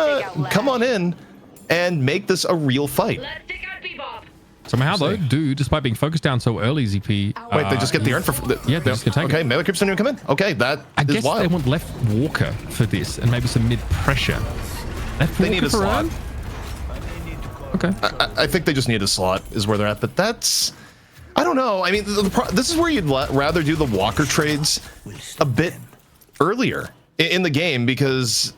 come on in and make this a real fight. Somehow though, despite being focused down so early, ZP. Wait, they just get the urn for. Yeah, they just can take it. Okay, melee creeps don't even come in. Okay, that I is guess wild. they want left Walker for this and maybe some mid pressure. Left They need a slot. urn? Okay. I think they just need a slot is where they're at, but that's, I don't know. I mean, this is where you'd rather do the Walker trades a bit earlier in the game, because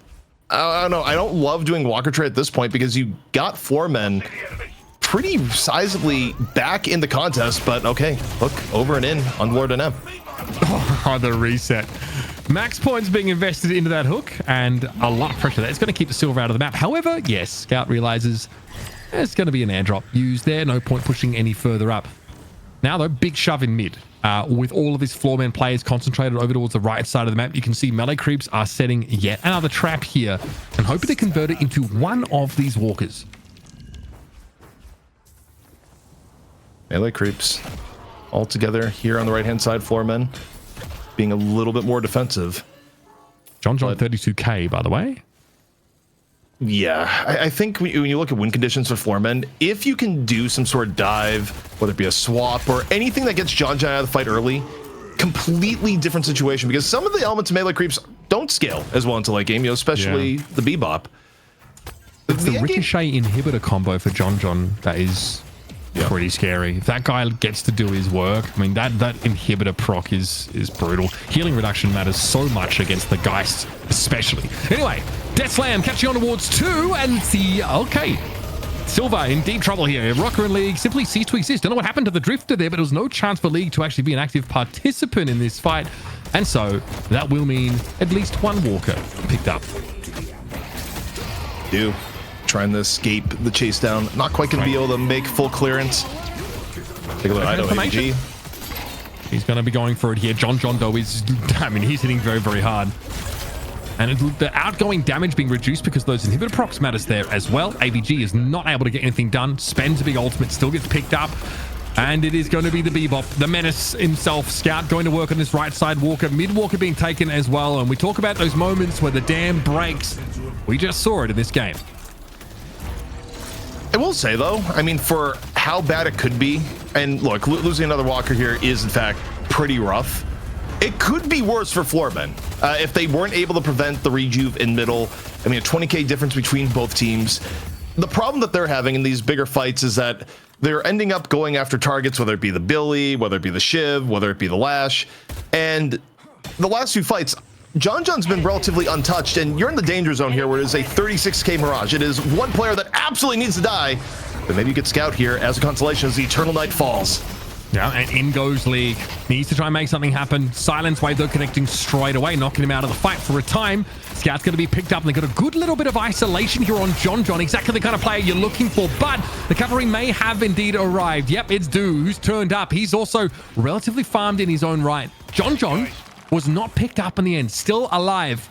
I don't know. I don't love doing Walker trade at this point because you got Floormen pretty sizably back in the contest, but okay, look, over and in on Lord NM. Oh, the reset. Max points being invested into that hook and a lot of pressure there. It's going to keep the silver out of the map. However, yes, Scout realizes there's going to be an airdrop used there. No point pushing any further up. Now, though, big shove in mid. With all of his Floormen players concentrated over towards the right side of the map, you can see melee creeps are setting yet another trap here and hoping to convert it into one of these walkers. Melee creeps all together here on the right-hand side. Floormen being a little bit more defensive. John 32k, by the way. Yeah, I think when you look at win conditions for Floormen, if you can do some sort of dive, whether it be a swap or anything that gets John out of the fight early, completely different situation, because some of the elements of melee creeps don't scale as well into late game, especially the Bebop. It's the Ricochet inhibitor combo for John that is pretty scary. If that guy gets to do his work, I mean, that inhibitor proc is brutal. Healing reduction matters so much against the Geist, especially. Anyway, Death Slam catching on towards 2 and see, okay. Silver in deep trouble here. Rocker and League simply ceased to exist. Don't know what happened to the Drifter there, but there was no chance for League to actually be an active participant in this fight. And so that will mean at least one Walker picked up. Trying to escape the chase down. Not quite going to be able to make full clearance. Take a look at AVG. He's going to be going for it here. John though is, I mean, he's hitting very, very hard. And the outgoing damage being reduced because those inhibitor procs matters there as well. AVG is not able to get anything done. Spends a big ultimate, still gets picked up. And it is going to be the Bebop, the Menace himself. Scout going to work on this right side Walker. Mid Walker being taken as well. And we talk about those moments where the dam breaks. We just saw it in this game. I will say, though, I mean, for how bad it could be, and look, losing another Walker here is, in fact, pretty rough. It could be worse for Floormen if they weren't able to prevent the rejuve in middle. I mean, a 20k difference between both teams. The problem that they're having in these bigger fights is that they're ending up going after targets, whether it be the Billy, whether it be the Shiv, whether it be the Lash. And the last few fights, John's been relatively untouched, and you're in the danger zone here where it is a 36k Mirage. It is one player that absolutely needs to die, but maybe you get Scout here as a consolation as the Eternal Night falls. Yeah, and in goes League. Needs to try and make something happen. Silence Wave, though, connecting straight away, knocking him out of the fight for a time. Scout's going to be picked up, and they've got a good little bit of isolation here on John. Exactly the kind of player you're looking for, but the cavalry may have indeed arrived. Yep, it's Do who's turned up. He's also relatively farmed in his own right. John was not picked up in the end, still alive.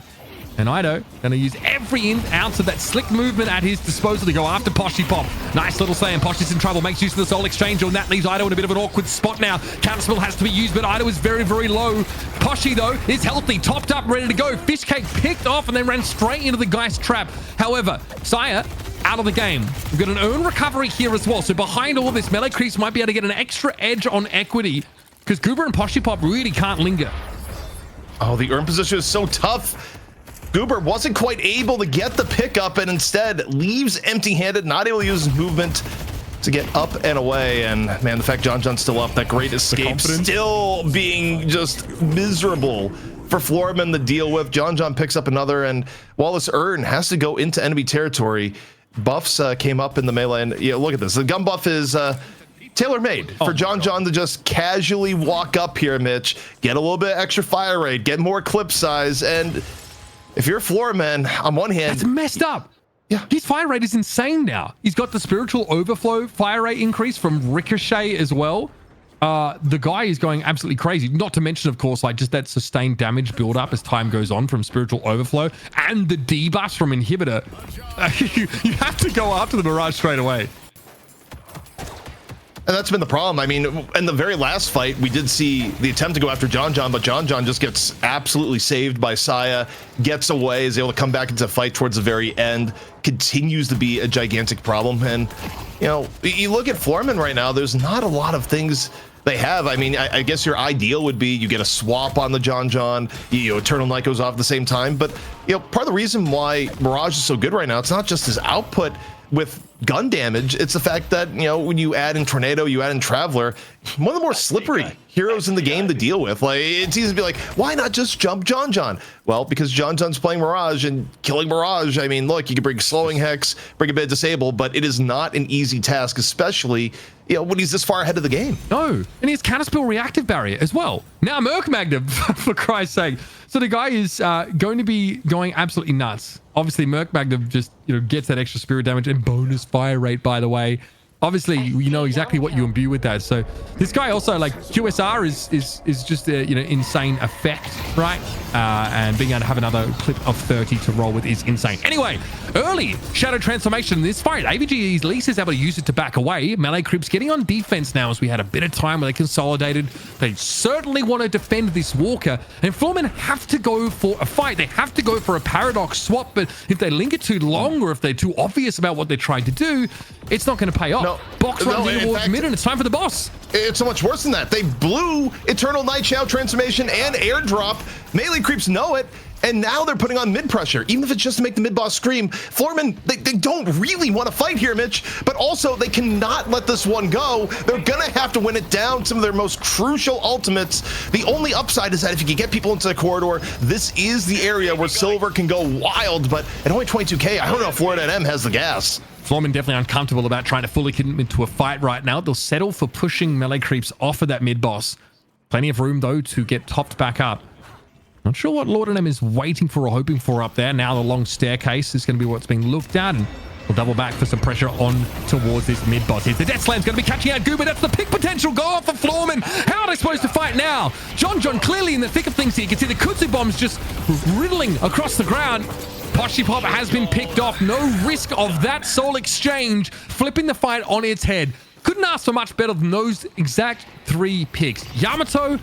And Ido going to use every ounce of that slick movement at his disposal to go after Poshy Pop. Nice little slam. Poshy's in trouble. Makes use of the soul exchange, and that leaves Ido in a bit of an awkward spot now. Counterspell has to be used, but Ido is very, very low. Poshy, though, is healthy, topped up, ready to go. Fishcake picked off and then ran straight into the Geist trap. However, Saya out of the game. We've got an earn recovery here as well. So behind all this, melee creeps might be able to get an extra edge on equity because Goober and Poshy Pop really can't linger. Oh, the earn position is so tough. Goober wasn't quite able to get the pickup and instead leaves empty-handed, not able to use his movement to get up and away. And man, the fact John's still up, that great escape still being just miserable for Floormen to deal with. John picks up another, and while this earn has to go into enemy territory, buffs came up in the melee. And look at this. The gun buff is tailor-made for John to just casually walk up here, Mitch, get a little bit extra fire rate, get more clip size, and if you're Floormen, on one hand, that's messed up. Yeah, his fire rate is insane now. He's got the spiritual overflow fire rate increase from Ricochet as well. The guy is going absolutely crazy. Not to mention, of course, like just that sustained damage build up as time goes on from spiritual overflow and the debuffs from inhibitor. You have to go after the Mirage straight away. And that's been the problem. I mean, in the very last fight, we did see the attempt to go after John, but John just gets absolutely saved by Saya, gets away, is able to come back into the fight towards the very end, continues to be a gigantic problem. And, you look at Floormen right now, there's not a lot of things they have. I mean, I guess your ideal would be you get a swap on the John, Eternal Night goes off at the same time. But, part of the reason why Mirage is so good right now, it's not just his output with gun damage, it's the fact that, when you add in Tornado, you add in Traveler, one of the more slippery heroes in the game to deal with. Like, it's easy to be like, why not just jump John? Well, because John's playing Mirage and killing Mirage. I mean, look, you can bring Slowing Hex, bring a bit of Disable, but it is not an easy task, especially, when he's this far ahead of the game. No, and he has Counterspell Reactive Barrier as well. Now Merc Magnum, for Christ's sake. So the guy is going to be going absolutely nuts. Obviously, Merc Magnum just gets that extra spirit damage and bonus fire rate, by the way. Obviously, you know exactly what you imbue with that. So this guy also, like, QSR is just a insane effect, right? And being able to have another clip of 30 to roll with is insane. Anyway, early shadow transformation in this fight. AVG at least is able to use it to back away. Melee Creeps getting on defense now as we had a bit of time where they consolidated. They certainly want to defend this Walker. And Floormen have to go for a fight. They have to go for a paradox swap. But if they link it too long or if they're too obvious about what they're trying to do, it's not going to pay off. Box runs in towards mid, and it's time for the boss. It's so much worse than that. They blew Eternal Night Shadow transformation and airdrop. Melee Creeps know it, and now they're putting on mid pressure, even if it's just to make the mid boss scream. Floormen, they don't really want to fight here, Mitch, but also they cannot let this one go. They're gonna have to win it down. Some of their most crucial ultimates. The only upside is that if you can get people into the corridor, this is the area where Silver can go wild, but at only 22k, I don't know if Florida M has the gas. Floormen definitely uncomfortable about trying to fully commit to a fight right now. They'll settle for pushing Melee Creeps off of that mid boss. Plenty of room, though, to get topped back up. Not sure what Lord M is waiting for or hoping for up there. Now the long staircase is going to be what's being looked at, and we'll double back for some pressure on towards this mid boss. Here's the Death Slam's going to be catching out Goober. That's the pick potential goal for Floormen. How are they supposed to fight now? John clearly in the thick of things here. You can see the Kutsu bombs just riddling across the ground. Poshy Pop has been picked off. No risk of that soul exchange, flipping the fight on its head. Couldn't ask for much better than those exact 3 picks. Yamato,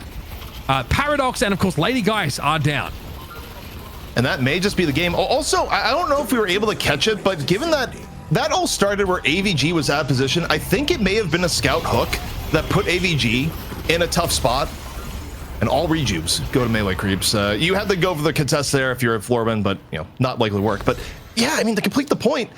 Paradox, and of course Lady Geist are down. And that may just be the game. Also, I don't know if we were able to catch it, but given that that all started where AVG was out of position, I think it may have been a scout hook that put AVG in a tough spot. And all rejuves go to Melee Creeps. You had to go for the contest there if you're a Floorman, but not likely to work. But yeah, I mean, to complete the point,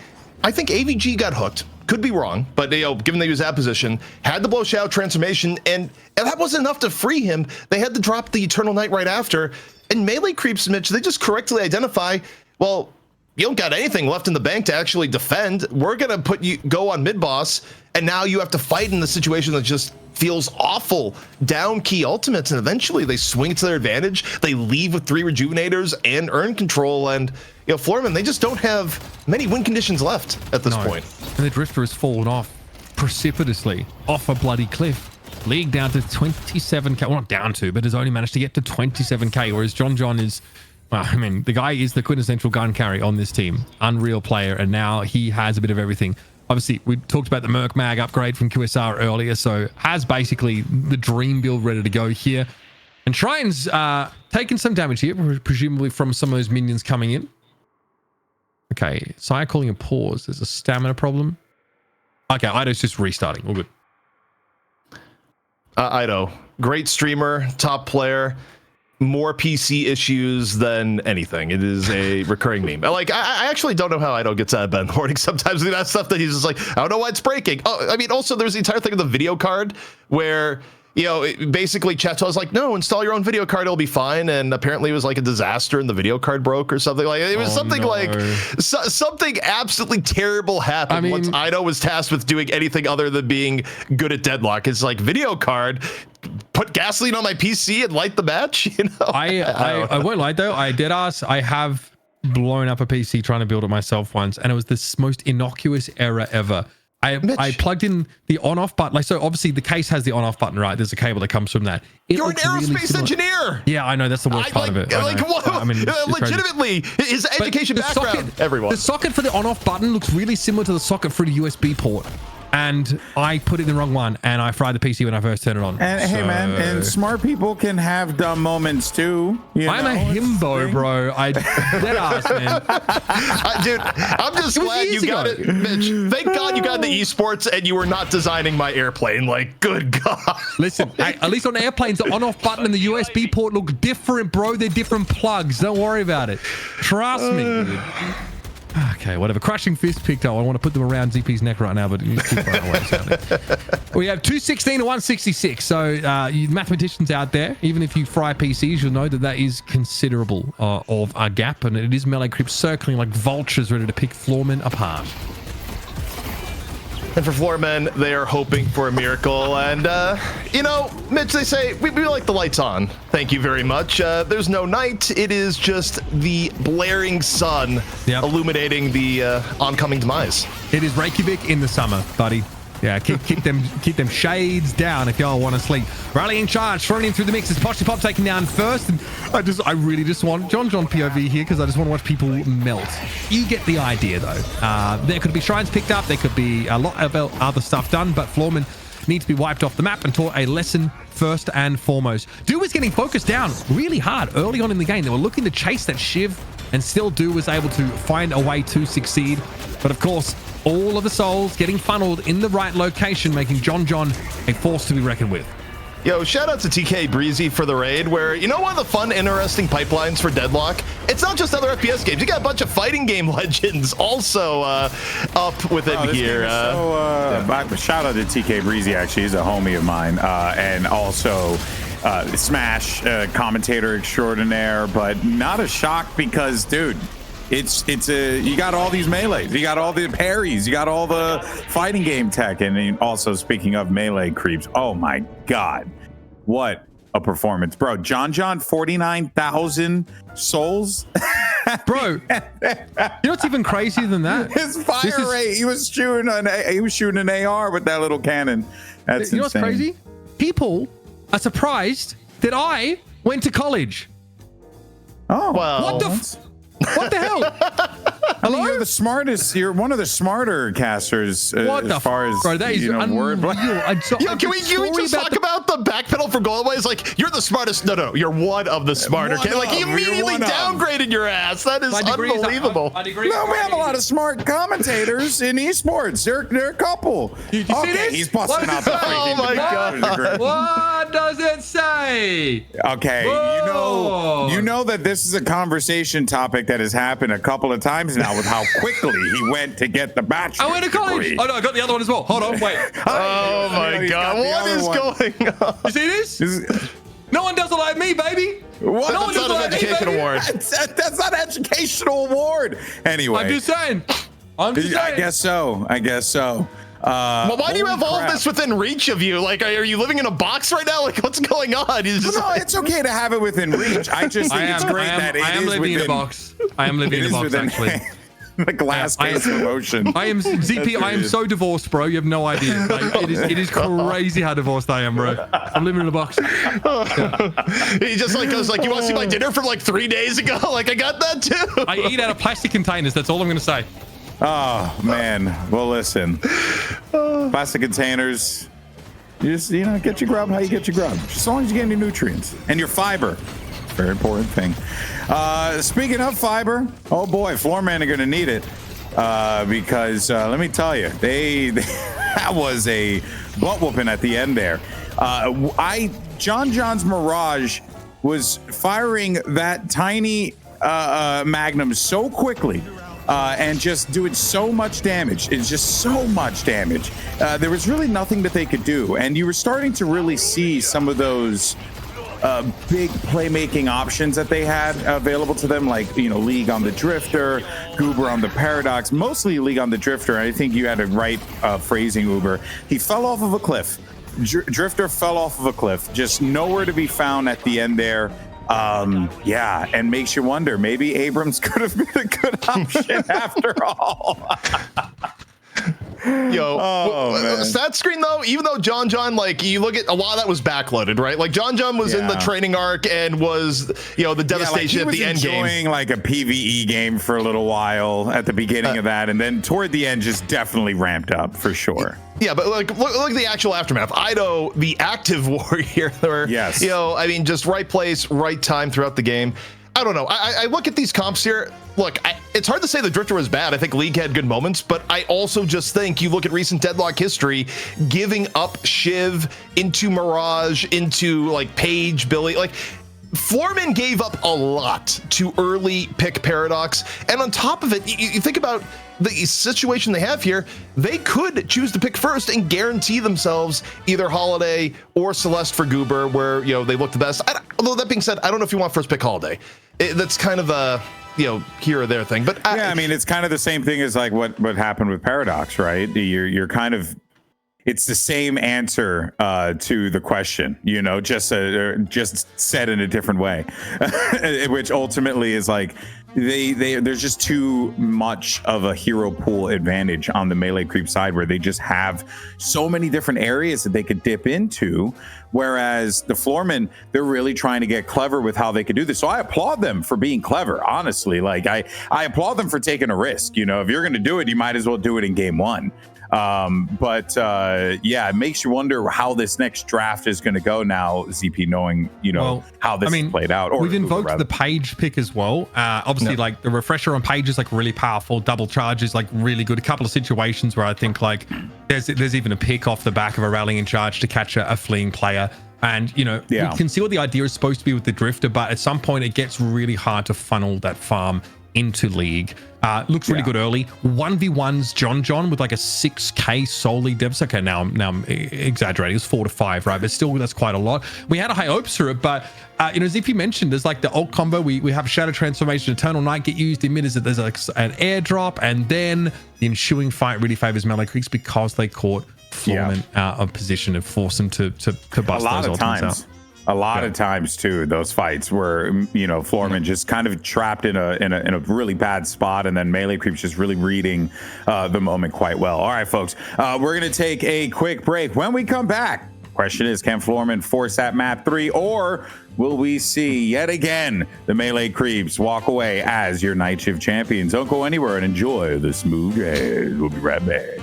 I think AVG got hooked. Could be wrong, but given they was out position, had the blow shadow transformation, and that wasn't enough to free him. They had to drop the Eternal Night right after. And Melee Creeps, Mitch, they just correctly identify, well, you don't got anything left in the bank to actually defend. We're gonna go on mid boss, and now you have to fight in the situation that just feels awful. Down key ultimates, and eventually they swing it to their advantage. They leave with 3 rejuvenators and earn control, and Floormen, they just don't have many win conditions left at this point. And the Drifter has fallen off precipitously off a bloody cliff. League down to 27k. Well, not down to, but has only managed to get to 27k, whereas John is, well, I mean, the guy is the quintessential gun carry on this team. Unreal player, and now he has a bit of everything. Obviously, we talked about the Merc Mag upgrade from QSR earlier, so has basically the dream build ready to go here. And Shrine's taking some damage here, presumably from some of those minions coming in. Okay, Sire calling a pause. There's a stamina problem. Okay, Ido's just restarting. All good. Ido, great streamer, top player, more PC issues than anything. It is a recurring meme. Like, I actually don't know how Ido gets out of bed in the morning. Sometimes that stuff that he's just like, I don't know why it's breaking. Oh, I mean, also there's the entire thing of the video card where, basically Cheto was like, no, install your own video card, it'll be fine. And apparently it was like a disaster and the video card broke or something. Like it was something absolutely terrible happened once Ido was tasked with doing anything other than being good at Deadlock. It's like, video card, put gasoline on my PC and light the match. I won't lie though, I did ask, I have blown up a PC trying to build it myself once, and it was the most innocuous error ever. I plugged in the on-off button. Like, so obviously the case has the on-off button, right? There's a cable that comes from that. You're an aerospace engineer. Yeah, I know. That's the worst part of it. What? I mean, legitimately, his education background. The socket for the on-off button looks really similar to the socket for the USB port. And I put it in the wrong one, and I fried the PC when I first turned it on. And hey, man, and smart people can have dumb moments too. I'm a himbo, bro. I dead ass, man. Dude, I'm just glad you got it, Mitch. Thank God you got the esports, and you were not designing my airplane. Like, good God. Listen, at least on airplanes, the on-off button and the USB port look different, bro. They're different plugs. Don't worry about it. Trust me, dude. Okay, whatever. Crushing Fist picked up. I want to put them around ZP's neck right now, but you keep right away. We have 216 to 166. So, you mathematicians out there, even if you fry PCs, you'll know that is considerable of a gap, and it is Melee Creeps circling like vultures ready to pick Floormen apart. And for Floormen, they are hoping for a miracle. And, you know, Mitch, they say, we like the lights on. Thank you very much. There's no night. It is just the blaring sun illuminating the oncoming demise. It is Reykjavik in the summer, buddy. Yeah, keep them shades down if y'all want to sleep. Rallying charge, thrown in through the mix. It's Poshy Pop taking down first. And I really just want John POV here because I just want to watch people melt. You get the idea though. There could be shrines picked up. There could be a lot of other stuff done, but Floormen need to be wiped off the map and taught a lesson first and foremost. Do was getting focused down really hard early on in the game. They were looking to chase that Shiv, and still Do was able to find a way to succeed. But of course, all of the souls getting funneled in the right location, making John a force to be reckoned with. Yo, shout out to TK Breezy for the raid, where, you know, one of the fun, interesting pipelines for Deadlock? It's not just other FPS games. You got a bunch of fighting game legends also up within here. Shout out to TK Breezy, actually. He's a homie of mine. And also Smash commentator extraordinaire, but not a shock because, dude, you got all these melees, you got all the parries, you got all the fighting game tech, and also speaking of melee creeps, oh my god, what a performance, bro! John 49,000 souls, bro. You know what's even crazier than that? His fire rate. He was shooting an AR with that little cannon. That's you know insane. What's crazy? People are surprised that I went to college. Oh, well, what the hell? Hello? You're the smartest. You're one of the smarter casters as far as bro, that is wordplay. Can we just talk about the backpedal for Goldway? It's like, you're the smartest. No, you're one of the smarter. Like, he immediately downgraded your ass. That is unbelievable. No, we have a lot of smart commentators in esports. They're a couple. You see this? He's busting out the freaking. Oh my god. What does it say? Okay, you know that this is a conversation topic that has happened a couple of times now with how quickly he went to get the bachelor's I went to college. degree. Oh no, I got the other one as well. Hold on, wait. Oh my god, what is going on? You see this? No one does it like me, baby. What? That's not an education award. That's not an educational award. Anyway, I'm just saying. I guess so. Well, why do you have all of this within reach of you? Like, are you living in a box right now? Like, what's going on? No, it's okay to have it within reach. I just think it's great that it is living in a box. I am living in a box, actually. The glass case of emotion. I am ZP. I am so divorced, bro. You have no idea. Like, it is crazy how divorced I am, bro. I'm living in a box. He just like goes like, you want to see my dinner from like 3 days ago? Like, I got that too. I eat out of plastic containers. That's all I'm gonna say. Oh man. Well, listen. Plastic containers. You just get your grub how you get your grub. Just as long as you get your nutrients and your fiber. Very important thing. Speaking of fiber, oh boy, Floormen are going to need it because let me tell you, that was a butt whooping at the end there. John's Mirage was firing that tiny Magnum so quickly. And just doing so much damage. It's just so much damage. There was really nothing that they could do. And you were starting to really see some of those big playmaking options that they had available to them, like, League on the Drifter, Goober on the Paradox, mostly League on the Drifter. I think you had a right phrasing, Uber. He fell off of a cliff. Drifter fell off of a cliff, just nowhere to be found at the end there. And makes you wonder, maybe Abrams could have been a good option after all. Yo, stat screen though, even though John, like, you look at a lot of that was backloaded, right? Like John was in the training arc and was, the devastation at the end game. He was enjoying like a PvE game for a little while at the beginning of that, and then toward the end just definitely ramped up for sure. Yeah, but look at the actual aftermath. Ido, the active warrior, yes. Just right place, right time throughout the game. I don't know. I look at these comps here. Look, it's hard to say the Drifter was bad. I think League had good moments, but I also just think you look at recent Deadlock history, giving up Shiv into Mirage, into like Paige, Billy, like Floormen gave up a lot to early pick Paradox. And on top of it, you think about the situation they have here, they could choose to pick first and guarantee themselves either Holiday or Celeste for Goober, where, they look the best. Although that being said, I don't know if you want first pick Holiday. That's kind of a here or there thing. But yeah, I mean, it's kind of the same thing as like what happened with Paradox, right? You're kind of, it's the same answer to the question, just said in a different way, which ultimately is like there's just too much of a hero pool advantage on the melee creep side where they just have so many different areas that they could dip into. Whereas the Floormen, they're really trying to get clever with how they could do this. So I applaud them for being clever, honestly. Like I applaud them for taking a risk. If you're going to do it, you might as well do it in game one. Yeah, it makes you wonder how this next draft is going to go now, ZP, knowing, how this is played out. We've invoked the Page pick as well. Obviously, like the refresher on Page is like really powerful. Double charge is like really good. A couple of situations where I think like there's even a pick off the back of a rallying charge to catch a fleeing player. And, we can see what the idea is supposed to be with the Drifter, but at some point it gets really hard to funnel that farm into League. Looks really good early. 1v1's John with like a 6k solely devs. Okay, now I'm exaggerating. It's 4 to 5, right? But still, that's quite a lot. We had high hopes for it, but as if you mentioned, there's like the ult combo. We have Shadow Transformation, Eternal Night get used. The mid is that there's like an airdrop, and then the ensuing fight really favors melee creeps because they caught Floormen out of position and force them to bust those ultimates out. A lot of times too, those fights where Floormen just kind of trapped in a really bad spot, and then melee creeps just really reading the moment quite well. All right, folks, we're gonna take a quick break. When we come back, question is, can Floormen force that map 3, or will we see yet again the melee creeps walk away as your night shift champions? Don't go anywhere and enjoy the smooth jazz. We'll be right back.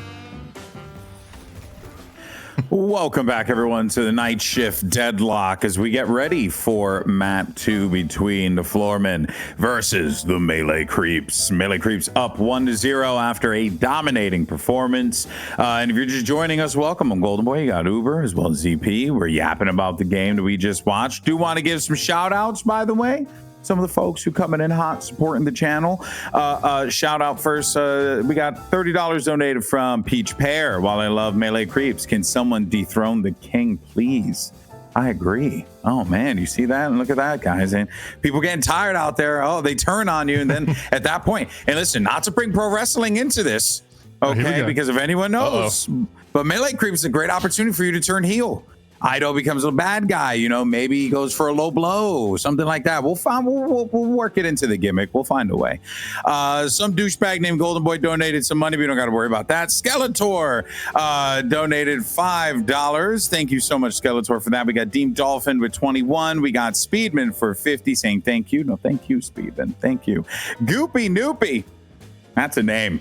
Welcome back, everyone, to the Night Shift Deadlock as we get ready for map 2 between the Floormen versus the Melee Creeps. Melee Creeps up 1-0 after a dominating performance. And if you're just joining us, welcome. I'm Golden Boy. You got Uber as well as ZP. We're yapping about the game that we just watched. Do want to give some shout outs, by the way. Some of the folks who coming in hot supporting the channel. Shout out first. We got $30 donated from Peach Pear. While I love melee creeps, can someone dethrone the king, please? I agree. Oh man, you see that? And look at that, guys. And people getting tired out there. Oh, they turn on you, and then at that point, and listen, not to bring pro wrestling into this, okay? Because if anyone knows, but melee creeps is a great opportunity for you to turn heel. Ido becomes a bad guy, maybe he goes for a low blow, something like that. We'll work it into the gimmick. We'll find a way. Some douchebag named Golden Boy donated some money. We don't got to worry about that. Skeletor donated $5. Thank you so much, Skeletor, for that. We got Deem Dolphin with 21. We got Speedman for 50 saying thank you. No, thank you, Speedman. Thank you. Goopy Noopy. That's a name.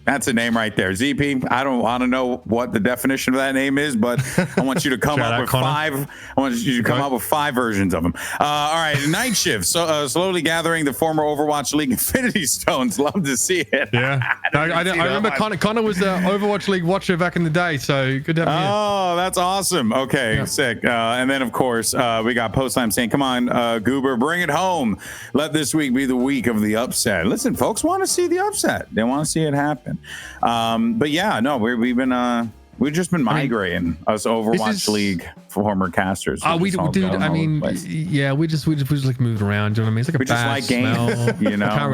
That's a name right there. ZP, I don't want to know what the definition of that name is, but I want you to come up with Connor. I want you to come up with 5 versions of them. All right, Night Shift. So slowly gathering the former Overwatch League Infinity Stones. Love to see it. Yeah, I remember Connor was the Overwatch League watcher back in the day, so good to have you. Oh, that's awesome. Okay, sick. And then, of course, we got Postline saying, come on, Goober, bring it home. Let this week be the week of the upset. Listen, folks want to see the upset. They want to see it happen. But yeah, no, we've just been migrating us Overwatch League former casters. We just like moving around. Do you know what I mean? It's like a we just bad like games.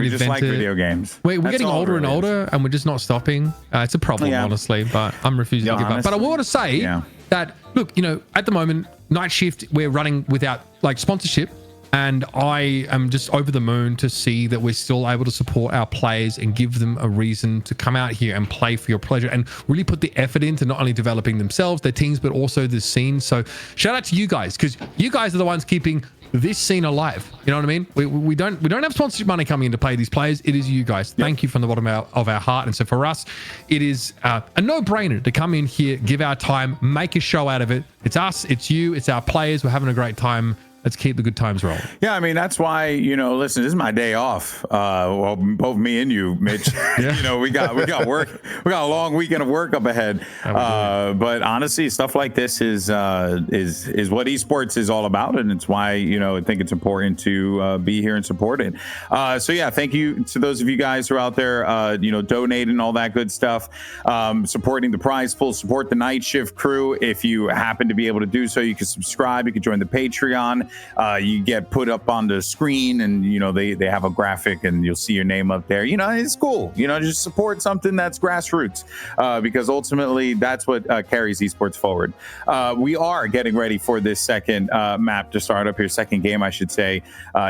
We just like video games. We're getting older and older, and we're just not stopping. It's a problem, honestly. But I'm refusing to give up. But I want to say that look, at the moment, Night Shift, we're running without like sponsorship. And I am just over the moon to see that we're still able to support our players and give them a reason to come out here and play for your pleasure and really put the effort into not only developing themselves, their teams, but also the scene. So shout out to you guys, because you guys are the ones keeping this scene alive. You know what I mean? We don't have sponsorship money coming in to pay these players. It is you guys. Thank you from the bottom of our heart. And so for us, it is a no-brainer to come in here, give our time, make a show out of it. It's us, it's you, it's our players. We're having a great time. Let's keep the good times rolling. Yeah, I mean, that's why, listen, this is my day off. Well, both me and you, Mitch, we got work. We got a long weekend of work up ahead. But honestly, stuff like this is what esports is all about. And it's why, I think it's important to be here and support it. So yeah, thank you to those of you guys who are out there, donating all that good stuff, supporting the prize pool, support the Night Shift crew. If you happen to be able to do so, you can subscribe. You can join the Patreon. you get put up on the screen, and they have a graphic, and you'll see your name up there. It's cool. Just support something that's grassroots, because ultimately that's what carries esports forward. We are getting ready for this second map to start up here, second game, I should say,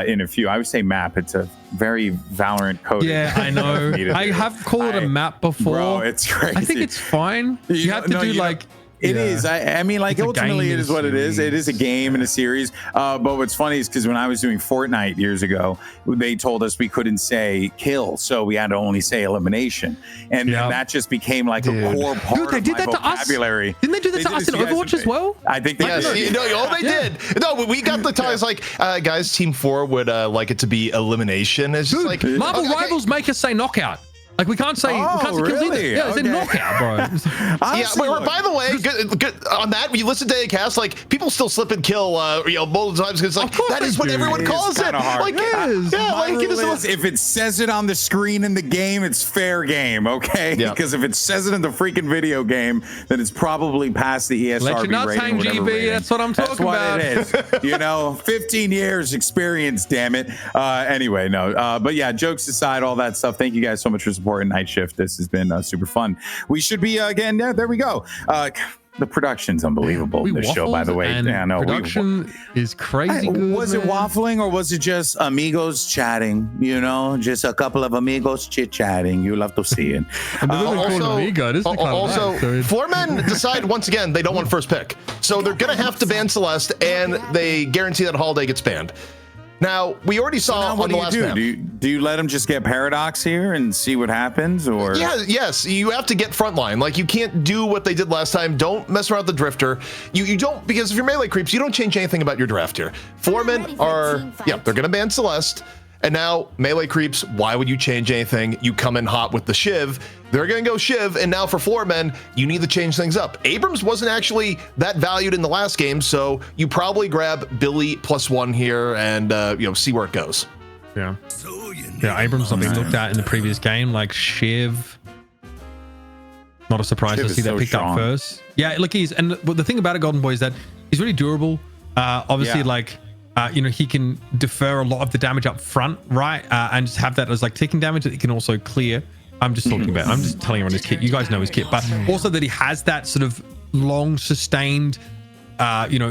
in a few. I would say map. It's a very Valorant coded. Yeah, I know. I have called it a map before. Bro, it's crazy. I think it's fine. You have to do like. It is. I mean, like, ultimately, it is what it is. It is a game and a series. But what's funny is because when I was doing Fortnite years ago, they told us we couldn't say kill, so we had to only say elimination, and that just became like a core part they did of my that vocabulary. To us. Didn't they do that to us in Overwatch as well? I think they did. They did. No, we got the times like, guys, Team 4 would like it to be elimination. It's just like Marvel Rivals make us say knockout. Like we can't say kills either. Yeah, it's a knockout, bro. Honestly, by the way, good on that. When you listen to a cast, like people still slip and kill, multiple times because like that is what everyone calls it. Like, if it says it on the screen in the game, it's fair game, okay? Because if it says it in the freaking video game, then it's probably past the ESRB rating. GB, that's what I'm talking about. That's what it is. 15 years experience, damn it. Anyway, no. But yeah, jokes aside, all that stuff. Thank you guys so much for supporting Night Shift. This has been super fun. We should be again. Yeah, there we go. The production's unbelievable. This show, by the way. Yeah, no, production is crazy good. Was it waffling or was it just amigos chatting? Just a couple of amigos chit chatting. You'll have to see it. Also, Floormen decide once again they don't want first pick, so they're gonna have to ban Celeste, and they guarantee that Holiday gets banned. Now, we already saw on the last map. Do you let them just get Paradox here and see what happens? Or yes, you have to get frontline. Like, you can't do what they did last time. Don't mess around with the Drifter. You don't, because if you're melee creeps, you don't change anything about your draft here. Floormen are, they're going to ban Celeste. And now, melee creeps, why would you change anything? You come in hot with the Shiv. They're going to go Shiv, and now for Floormen, you need to change things up. Abrams wasn't actually that valued in the last game, so you probably grab Billy +1 here and, see where it goes. Yeah. Yeah, Abrams not being looked at in the previous game, like Shiv. Not a surprise to see that picked up first. Yeah, look, he is. And the thing about it, Golden Boy, is that he's really durable. Obviously, he can defer a lot of the damage up front, right? And just have that as like ticking damage that he can also clear. I'm just talking about, I'm just telling everyone his kit. You guys know his kit, but also that he has that sort of long sustained,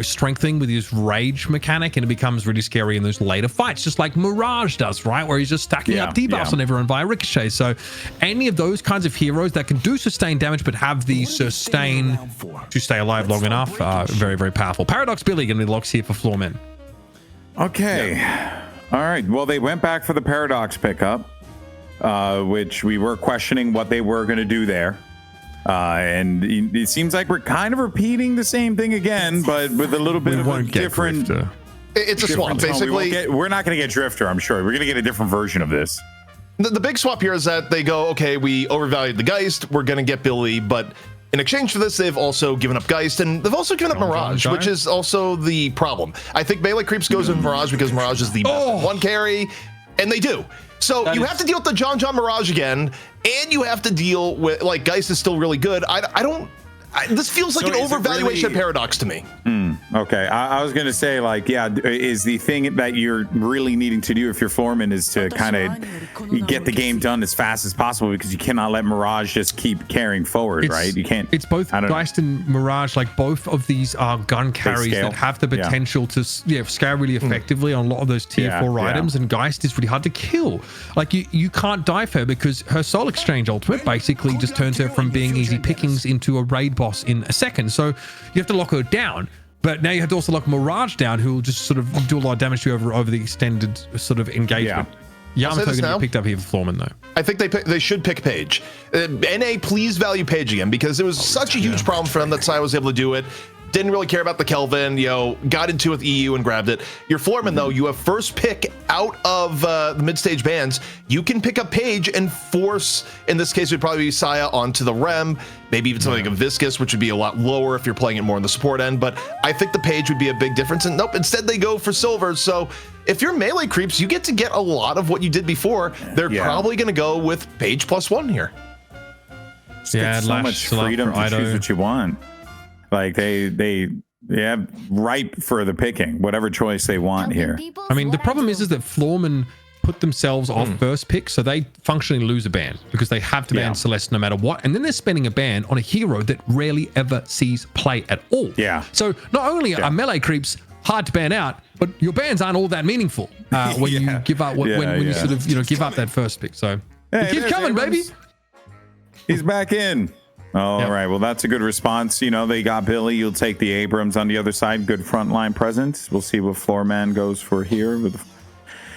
strengthening with his rage mechanic, and it becomes really scary in those later fights, just like Mirage does, right? Where he's just stacking up debuffs on everyone via ricochet. So any of those kinds of heroes that can do sustained damage, but have the sustain to stay alive long enough, very, very powerful. Paradox Billy going to be the locks here for Floormen. Okay. All right. Well, they went back for the Paradox pickup, which we were questioning what they were going to do there. And it seems like we're kind of repeating the same thing again, but with a little bit of a different... It's a swap, basically. We're not going to get Drifter, I'm sure. We're going to get a different version of this. The big swap here is that they go, okay, we overvalued the Geist, we're going to get Billy, but in exchange for this, they've also given up Geist, and they've also given up Mirage, which is also the problem. I think melee creeps goes in Mirage because Mirage is the best one carry, and they do. So you have to deal with the John Mirage again, and you have to deal with, like, Geist is still really good. This feels like an overvaluation of Paradox to me. Okay, I was going to say, like, is the thing that you're really needing to do if you're Floormen is to kind of get the game done as fast as possible, because you cannot let Mirage just keep carrying forward, right? You can't. It's both Geist and Mirage, like both of these are gun carries that have the potential to scale really effectively on a lot of those tier 4 items, and Geist is really hard to kill. Like you can't die for her because her Soul Exchange ultimate basically just turns her from being easy pickings into a raid boss in a second. So you have to lock her down. But now you have to also lock Mirage down, who will just sort of do a lot of damage to you over the extended sort of engagement. Yamato going to be picked up here for Floormen, though. I think they should pick Page. NA, please value Page again, because it was such a huge problem for them that Sai was able to do it. Didn't really care about the Kelvin, got into it with EU and grabbed it. Your Floormen, though, you have first pick out of the mid-stage bans. You can pick up Page and force, in this case, it would probably be Saya onto the Rem, maybe even something like a Viscous, which would be a lot lower if you're playing it more on the support end. But I think the Page would be a big difference. And nope, instead they go for Silver. So if you're melee creeps, you get to get a lot of what you did before. They're probably going to go with Page +1 here. Just get so much freedom to choose what you want. Like they ripe for the picking, whatever choice they want here. I mean, the problem is that Floormen put themselves off first pick, so they functionally lose a ban because they have to ban Celeste no matter what. And then they're spending a ban on a hero that rarely ever sees play at all. Yeah. So not only are melee creeps hard to ban out, but your bans aren't all that meaningful when you give up when you sort of give up that first pick. So keep coming, baby. He's back in. All right. Well, that's a good response. They got Billy. You'll take the Abrams on the other side. Good frontline presence. We'll see what Floorman goes for here.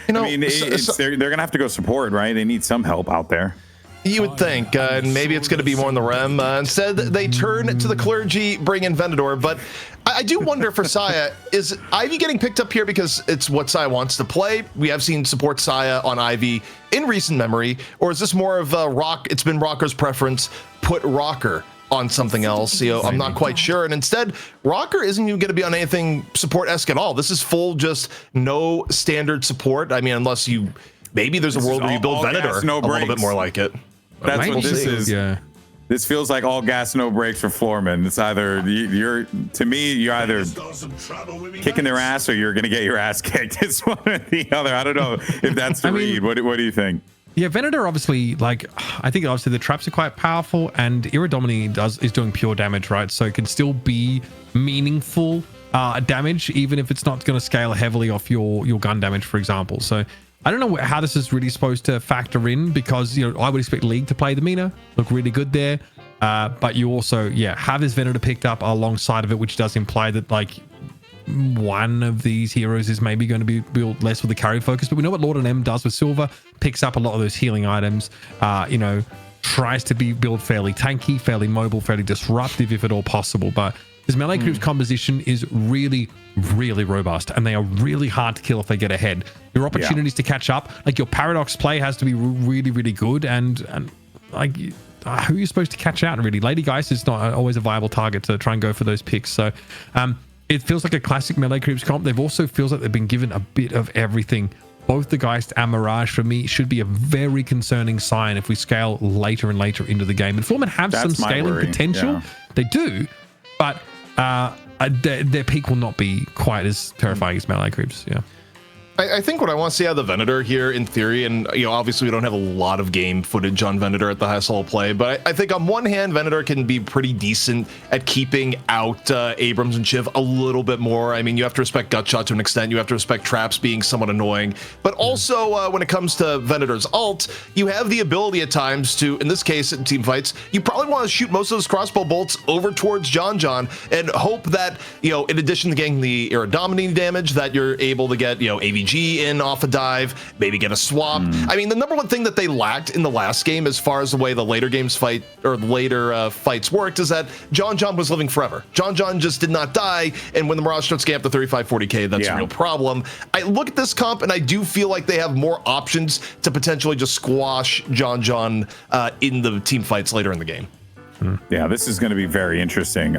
They're going to have to go support, right? They need some help out there. You would think, and maybe it's going to be more in the Rem. Instead, they turn to the clergy, bring in Venador. But I do wonder for Saya, is Ivy getting picked up here because it's what Saya wants to play? We have seen support Saya on Ivy in recent memory, or is this more of a Rock? It's been Rocker's preference, put Rocker on something else. I'm not quite sure. And instead, Rocker isn't even going to be on anything support-esque at all. This is full, just no standard support. I mean, unless maybe there's a world where you build Venador a little bit more like it. That's what this is. Yeah. This feels like all gas, no brakes for Floormen. It's either you're either kicking their ass or you're going to get your ass kicked. It's one or the other. I don't know if that's the read. What do you think? Yeah, Venador obviously, I think obviously the traps are quite powerful, and Iridamine is doing pure damage, right? So it can still be meaningful damage, even if it's not going to scale heavily off your gun damage, for example. So I don't know how this is really supposed to factor in, because I would expect League to play the Mina, look really good there, but you also have this Venador picked up alongside of it, which does imply that one of these heroes is maybe going to be built less with the carry focus. But we know what Lord and M does with Silver, picks up a lot of those healing items, tries to be built fairly tanky, fairly mobile, fairly disruptive if at all possible. But this melee creep's composition is really, really robust, and they are really hard to kill if they get ahead. Your opportunities to catch up, your Paradox play has to be really, really good, and who are you supposed to catch out, really? Lady Geist is not always a viable target to try and go for those picks. So it feels like a classic melee creeps comp. They've also feels like they've been given a bit of everything. Both the Geist and Mirage, for me, should be a very concerning sign if we scale later and later into the game. And Floormen have some scaling potential. Yeah. They do, but their peak will not be quite as terrifying as melee creeps. Yeah. I think what I want to see out of the Venador here, in theory, and obviously we don't have a lot of game footage on Venador at the highest level play, but I think on one hand, Venador can be pretty decent at keeping out Abrams and Shiv a little bit more. I mean, you have to respect Gutshot to an extent. You have to respect traps being somewhat annoying, but also when it comes to Venador's ult, you have the ability at times to, in this case, in team fights, you probably want to shoot most of those crossbow bolts over towards John and hope that, in addition to getting the Iridamine damage, that you're able to get, AVG in off a dive, maybe get a swap. I mean, the number one thing that they lacked in the last game, as far as the way the later games fight or later fights worked, is that John was living forever. John just did not die, and when the Mirage starts getting up to 35-40k, that's a real problem. I look at this comp, and I do feel like they have more options to potentially just squash John in the team fights later in the game. Yeah, this is going to be very interesting.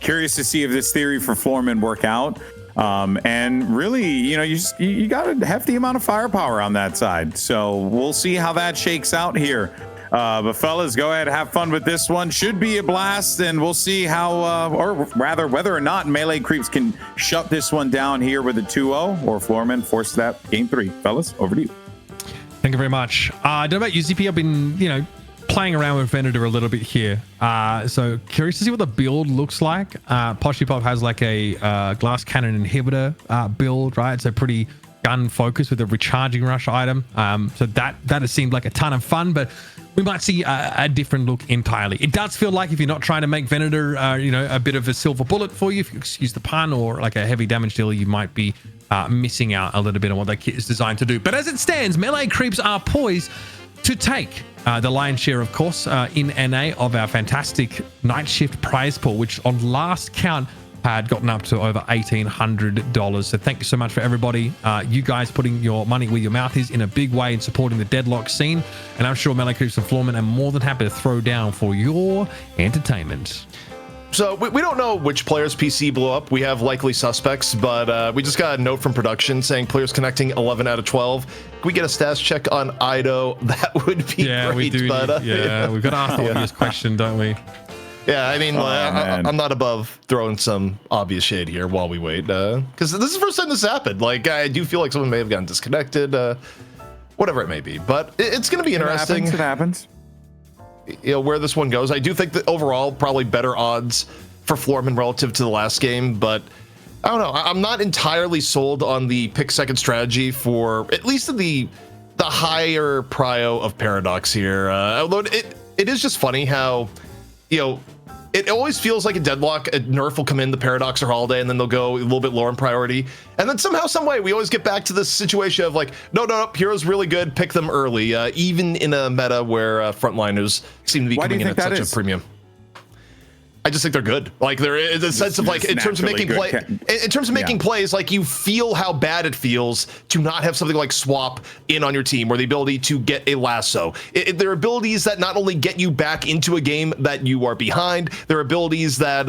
Curious to see if this theory for Floormen work out. And really, you got a hefty amount of firepower on that side. So we'll see how that shakes out here. But fellas, go ahead, have fun with this one. Should be a blast, and we'll see how, or rather, whether or not melee creeps can shut this one down here with a 2-0, or Floormen force that game 3. Fellas, over to you. Thank you very much. I don't know about you, ZP. I've been, playing around with Venador a little bit here. So curious to see what the build looks like. Poshipop has a glass cannon inhibitor build, right? So pretty gun focused with a recharging rush item. So that has seemed like a ton of fun, but we might see a different look entirely. It does feel like if you're not trying to make Venador, a bit of a silver bullet for you, if you excuse the pun, or like a heavy damage dealer, you might be missing out a little bit on what that kit is designed to do. But as it stands, melee creeps are poised to take the lion's share, of course, in NA of our fantastic night shift prize pool, which on last count had gotten up to over $1,800. So thank you so much for everybody. You guys putting your money where your mouth is in a big way and supporting the Deadlock scene. And I'm sure Melee Creeps and Floormen are more than happy to throw down for your entertainment. So we don't know which player's PC blew up. We have likely suspects, but we just got a note from production saying players connecting 11 out of 12. Can we get a status check on Ido? That would be great. We do. But, we've got to ask the obvious question, don't we? Yeah, I mean, man. I'm not above throwing some obvious shade here while we wait, because this is the first time this happened. Like, I do feel like someone may have gotten disconnected, whatever it may be. But it's going to be interesting. It happens. You know, where this one goes. I do think that overall, probably better odds for Floormen relative to the last game, but I don't know. I'm not entirely sold on the pick second strategy for at least the higher prio of Paradox here. Although it is just funny how, you know, it always feels like a Deadlock, a nerf will come in, the Paradox or Holiday, and then they'll go a little bit lower in priority. And then somehow, some way, we always get back to this situation of like, no, Hero's really good, pick them early, even in a meta where frontliners seem to be coming in at such a premium. I just think they're good. Like there is a sense of like in terms of making plays, like you feel how bad it feels to not have something like Swap in on your team or the ability to get a lasso. There are abilities that not only get you back into a game that you are behind, there are abilities that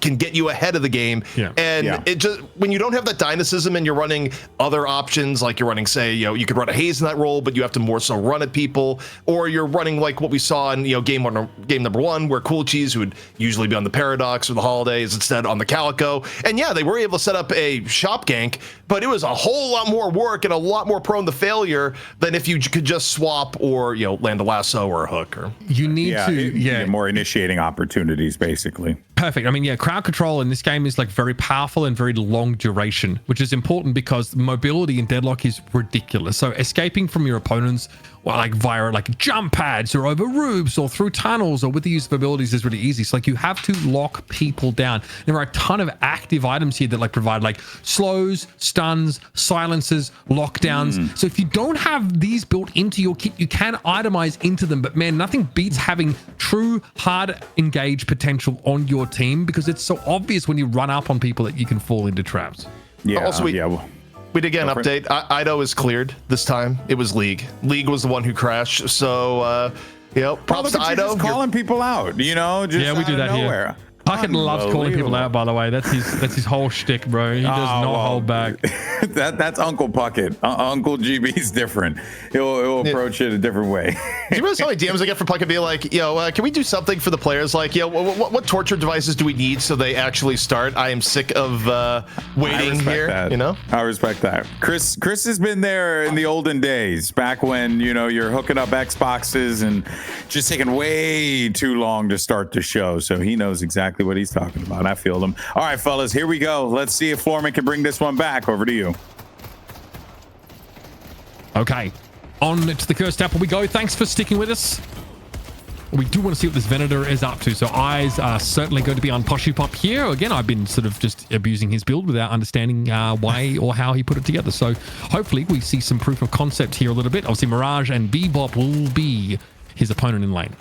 can get you ahead of the game. It just when you don't have that dynamism and you're running other options, like you're running, say, you know, you could run a Haze in that role, but you have to more so run at people, or you're running like what we saw in game number one, where Cool Cheese, who would usually be on the Paradox or the Holidays instead on the Calico. And yeah, they were able to set up a shop gank, but it was a whole lot more work and a lot more prone to failure than if you could just swap or, you know, land a lasso or a hook. Or you need to more initiating opportunities, basically. Perfect. I mean, yeah, crowd control in this game is like very powerful and very long duration, which is important because mobility in Deadlock is ridiculous. So escaping from your opponents, well, like via like jump pads or over roofs or through tunnels or with the use of abilities is really easy. So like you have to lock people down. There are a ton of active items here that like provide like slows, stuns, silences, lockdowns. So if you don't have these built into your kit, you can itemize into them. But man, nothing beats having true hard engage potential on your team because it's so obvious when you run up on people that you can fall into traps. We did get an update. Ido is cleared this time. It was League. League was the one who crashed. So, you know, props to Ido. Just calling people out, you know, just we do that nowhere. Here. Puckett loves calling people out, by the way. That's his whole shtick, bro. He does not hold back. That's Uncle Puckett. Uncle GB's different. He'll approach it a different way. Do you realize how many DMs I get from Puckett being like, yo, can we do something for the players? Like, yo, what torture devices do we need so they actually start? I am sick of waiting here. That. You know, I respect that. Chris has been there in the olden days, back when, you know, you're hooking up Xboxes and just taking way too long to start the show. So he knows exactly what he's talking about. I feel him. All right, fellas, here we go. Let's see if Floormen can bring this one back. Over to you. Okay, on to the cursed apple we go. Thanks for sticking with us. We do want to see what this Venator is up to, so eyes are certainly going to be on Poshy Pop here. Again, I've been sort of just abusing his build without understanding why or how he put it together, so hopefully we see some proof of concept here a little bit. Obviously, Mirage and Bebop will be his opponent in lane.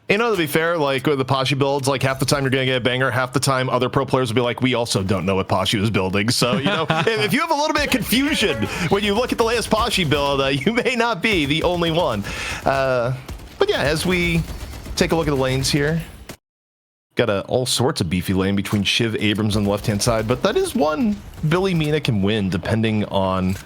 You know, to be fair, like with the Poshy builds, like half the time you're going to get a banger, half the time other pro players will be like, we also don't know what Poshy was building. So, you know, if you have a little bit of confusion when you look at the latest Poshy build, you may not be the only one. But yeah, as we take a look at the lanes here, got all sorts of beefy lane between Shiv, Abrams on the left-hand side, but that is one Billy Mina can win depending on,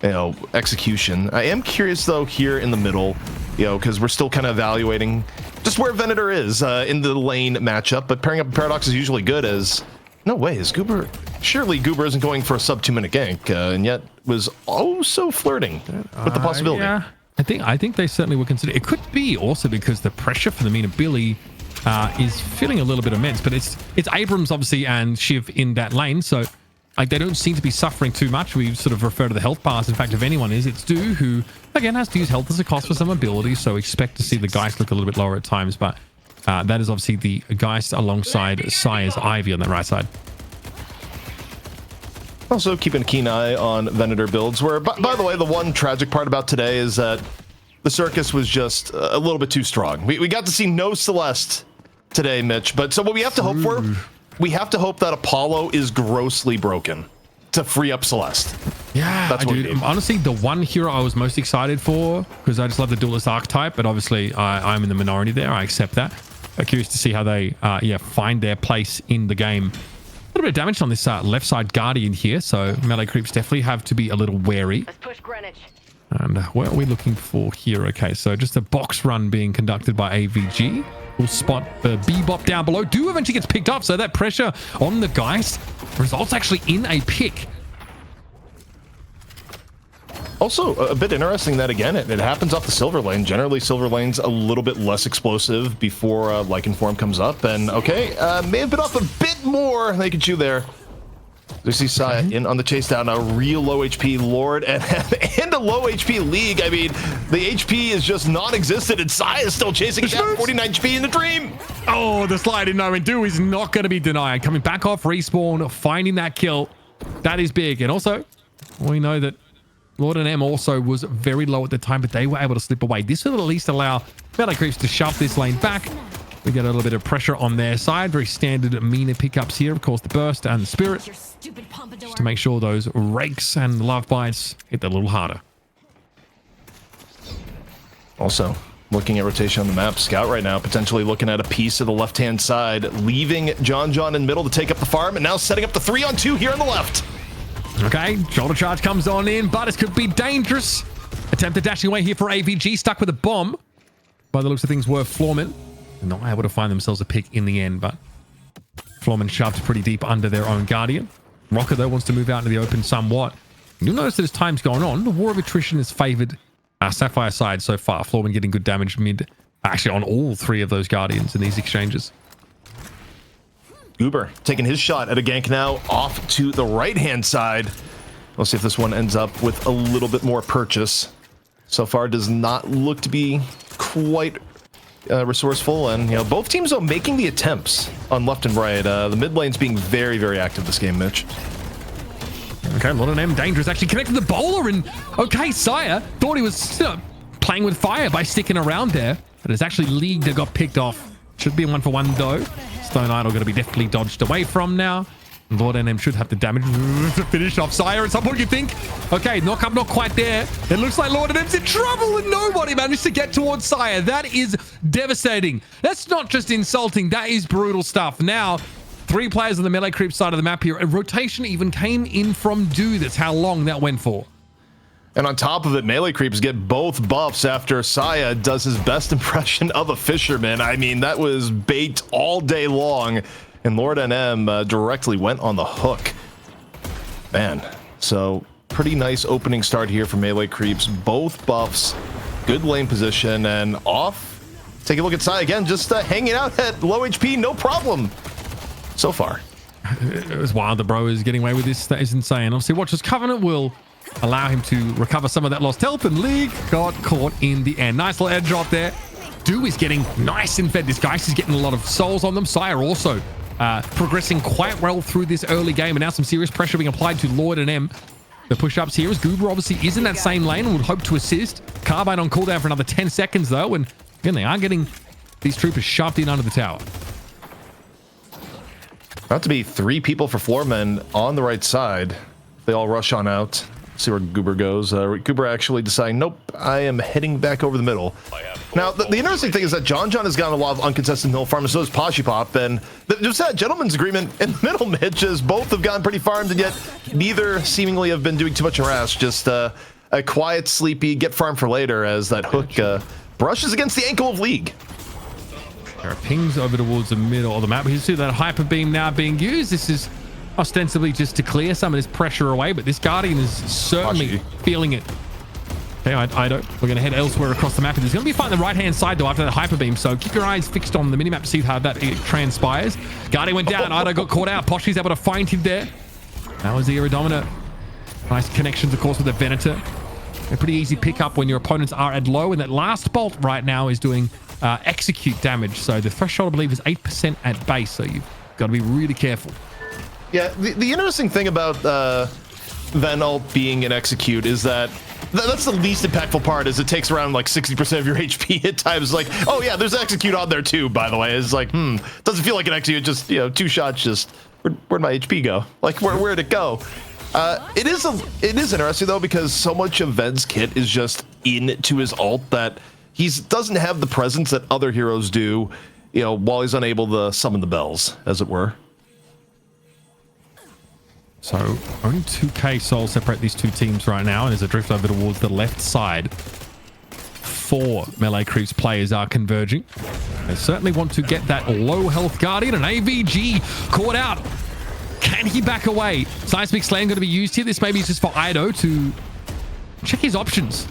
you know, execution. I am curious though here in the middle, you know, because we're still kind of evaluating just where Venator is in the lane matchup, but pairing up Paradox is usually good as, no way, is Goober, surely Goober isn't going for a sub 2-minute gank, and yet was so flirting with the possibility. Yeah, I think they certainly will consider. It could be also because the pressure for the Mina Billy is feeling a little bit immense, but it's Abrams obviously and Shiv in that lane, so like they don't seem to be suffering too much. We sort of refer to the health bars. In fact, if anyone is, it's Do, who again has to use health as a cost for some abilities. So expect to see the Geist look a little bit lower at times. But that is obviously the Geist alongside Sire's Ivy on the right side. Also keeping a keen eye on Venator builds, where, by the way, the one tragic part about today is that the Circus was just a little bit too strong. We got to see no Celeste today, Mitch. But so what we have to hope for, we have to hope that Apollo is grossly broken to free up Celeste. Yeah, that's what dude. Honestly, the one hero I was most excited for, because I just love the duelist archetype, but obviously I'm in the minority there. I accept that. I'm curious to see how they find their place in the game. A little bit of damage on this left side Guardian here, so melee creeps definitely have to be a little wary. Let's push Greenwich. And what are we looking for here? Okay, so just a box run being conducted by AVG. We'll spot the Bebop down below. Do eventually gets picked up, so that pressure on the Geist results actually in a pick. Also, a bit interesting that, again, it happens off the silver lane. Generally, silver lane's a little bit less explosive before Lycan Form comes up. And, okay, may have been off a bit more they could chew there. We see Saya in on the chase down, a real low HP Lord and a low HP League. I mean, the HP is just non-existent, and Saya is still chasing it down, 49 HP in the dream. Oh, the slide in no, and Do is not going to be denied. Coming back off respawn, finding that kill. That is big. And also, we know that Lord and M also was very low at the time, but they were able to slip away. This will at least allow Melee Creeps to shove this lane back. We get a little bit of pressure on their side. Very standard Mina pickups here. Of course, the Burst and the Spirit. Just to make sure those Rakes and Love Bites hit a little harder. Also, looking at rotation on the map, Scout right now potentially looking at a piece of the left-hand side, leaving John in middle to take up the farm, and now setting up the 3-on-2 here on the left. Okay, shoulder charge comes on in, but it could be dangerous. Attempted dashing away here for AVG, stuck with a bomb. By the looks of things, were Floormen. Not able to find themselves a pick in the end, but Floormen shoved pretty deep under their own Guardian. Rocker, though, wants to move out into the open somewhat. You'll notice that as time's going on, the War of Attrition has favored Sapphire side so far. Floormen getting good damage mid, actually on all three of those Guardians in these exchanges. Uber taking his shot at a gank now off to the right-hand side. We'll see if this one ends up with a little bit more purchase. So far, does not look to be quite resourceful, and you know, both teams are making the attempts on left and right. The mid lane's being very, very active this game, Mitch. Okay, Lord and M dangerous, actually connected the bowler, and okay, Saya thought he was playing with fire by sticking around there, but it's actually League that got picked off. Should be 1-for-1 though. Stone Idol going to be definitely dodged away from now. Lord NM should have the damage to finish off Sire at some point, you think? Okay, knock up, not quite there. It looks like Lord NM's in trouble and nobody managed to get towards Sire. That is devastating. That's not just insulting. That is brutal stuff. Now, 3 players on the Melee Creep side of the map here. A rotation even came in from Do. That's how long that went for. And on top of it, Melee Creeps get both buffs after Saya does his best impression of a fisherman. I mean, that was bait all day long. And Lord NM directly went on the hook. Man, so pretty nice opening start here for Melee Creeps. Both buffs, good lane position, and off. Take a look at Saya again, just hanging out at low HP, no problem. So far. It was wild. The bro is getting away with this. That is insane. Obviously, Watcher's Covenant will allow him to recover some of that lost health, and League got caught in the end. Nice little edge drop there. Do is getting nice and fed. This guy is getting a lot of souls on them. Sire also progressing quite well through this early game, and now some serious pressure being applied to Lord and M. The push-ups here as Goober obviously is in that same lane and would hope to assist. Carbine on cooldown for another 10 seconds though, and again, they are getting these troopers shoved in under the tower. About to be 3 people for Floormen on the right side. They all rush on out. See where Goober goes. Goober actually deciding, nope, I am heading back over the middle. Now, the interesting thing is that John has gotten a lot of uncontested middle farm, and so does Poshy Pop, and just that gentleman's agreement in the middle, Mitch, is both have gotten pretty farmed, and yet neither seemingly have been doing too much harass. Just a quiet, sleepy, get farmed for later as that hook brushes against the ankle of League. There are pings over towards the middle of the map. You see that hyper beam now being used. This is ostensibly just to clear some of this pressure away, but this Guardian is certainly feeling it. Okay, Ido, we're going to head elsewhere across the map. There's going to be a fight on the right-hand side, though, after that hyper beam, so keep your eyes fixed on the minimap to see how that transpires. Guardian went down. Ido got caught out. Poshy's able to find him there. That was the Iridominant. Nice connections, of course, with the Venator. A pretty easy pickup when your opponents are at low, and that last bolt right now is doing execute damage. So the threshold, I believe, is 8% at base, so you've got to be really careful. Yeah, the interesting thing about Van being an execute is that that's the least impactful part, is it takes around like 60% of your HP at times. Like, oh yeah, there's execute on there too, by the way. It's like, doesn't feel like an execute, just, you know, 2 shots, just, where'd my HP go? Like, where'd it go? It is interesting though, because so much of Ven's kit is just into his ult that he doesn't have the presence that other heroes do, you know, while he's unable to summon the bells, as it were. So only 2k souls separate these 2 teams right now, and as a drift over towards the left side, 4 Melee Creeps players are converging. They certainly want to get that low health Guardian, and AVG caught out. Can he back away? Seismic Slam going to be used here. This maybe is just for Ido to check his options.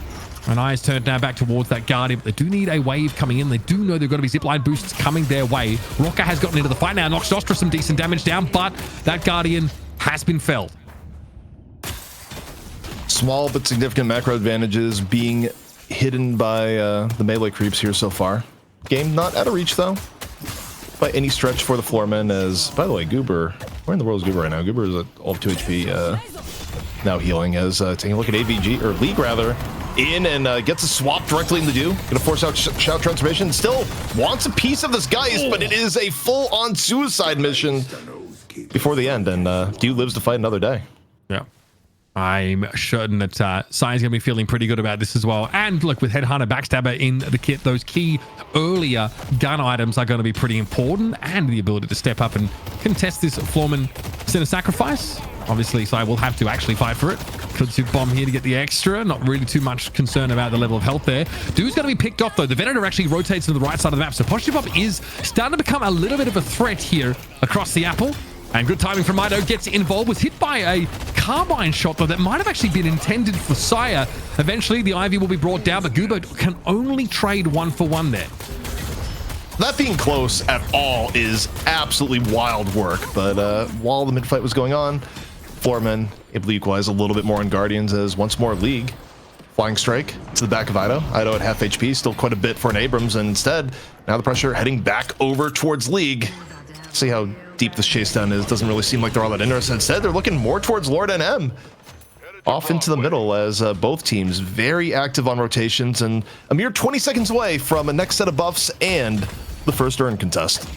And eyes turned now back towards that Guardian, but they do need a wave coming in. They do know there are going to be zipline boosts coming their way. Rocker has gotten into the fight now, knocks Nostra some decent damage down, but that Guardian has been felled. Small but significant macro advantages being hidden by the melee creeps here so far. Game not out of reach, though, by any stretch for the Floormen, as, by the way, Goober, where in the world is Goober right now? Goober is at all of 2 HP, now healing, as taking a look at AVG, or League rather, in and gets a swap directly into Dew. Gonna force out Shout Transformation. Still wants a piece of this Geist, but it is a full-on suicide mission before the end, and Dew lives to fight another day. Yeah. I'm certain that Sai's going to be feeling pretty good about this as well. And look, with Headhunter, Backstabber in the kit, those key earlier gun items are going to be pretty important, and the ability to step up and contest this Floormen Sin of Sacrifice. Obviously, Sai will have to actually fight for it. Could see Bomb here to get the extra. Not really too much concern about the level of health there. Dew's going to be picked off, though. The Venator actually rotates to the right side of the map, so Poshipop is starting to become a little bit of a threat here across the apple. And good timing from Ido, gets involved, was hit by a carbine shot, though, that might have actually been intended for Saya. Eventually, the Ivy will be brought down, but Goober can only trade 1-for-1 there. That being close at all is absolutely wild work, but while the mid-fight was going on, Floormen able to equalize a little bit more on Guardians, as once more League. Flying Strike to the back of Ido. Ido at half HP, still quite a bit for an Abrams, and instead, now the pressure heading back over towards League. See how deep this chase down is. Doesn't really seem like they're all that interested. Instead, they're looking more towards Lord NM. Off into the middle, as both teams very active on rotations, and a mere 20 seconds away from a next set of buffs and the first urn contest.